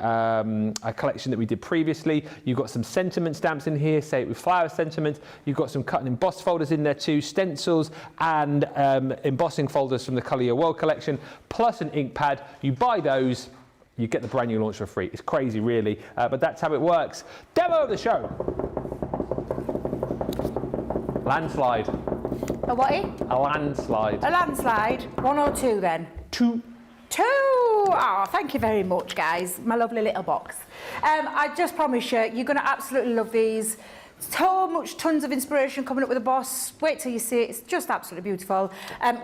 collection that we did previously, you've got some sentiment stamps in here, say it with flower sentiment, you've got some cut and embossed folders in there too, stencils and embossing folders from the Colour Your World collection, plus an ink pad. You buy those, you get the brand new launch for free. It's crazy, really, but that's how it works. Demo of the show. Landslide. A what? A landslide. A landslide. 1 or 2 then? 2. 2! Oh, thank you very much, guys. My lovely little box. I just promise you, you're going to absolutely love these. Tons of inspiration coming up with the boss. Wait till you see it. It's just absolutely beautiful.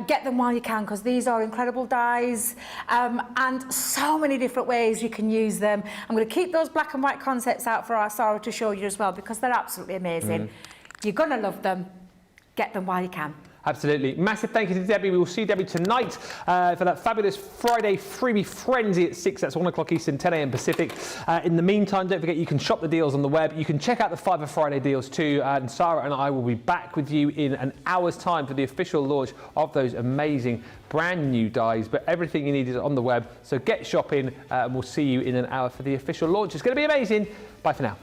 Get them while you can, because these are incredible dies, and so many different ways you can use them. I'm going to keep those black and white concepts out for our Sarah to show you as well, because they're absolutely amazing. You're going to love them. Get them while you can. Absolutely. Massive thank you to Debbie. We will see Debbie tonight for that fabulous Friday freebie frenzy at 6. That's 1 o'clock Eastern, 10 a.m. Pacific. In the meantime, don't forget you can shop the deals on the web. You can check out the Fiver Friday deals too. And Sarah and I will be back with you in an hour's time for the official launch of those amazing brand new dies. But everything you need is on the web. So get shopping and we'll see you in an hour for the official launch. It's going to be amazing. Bye for now.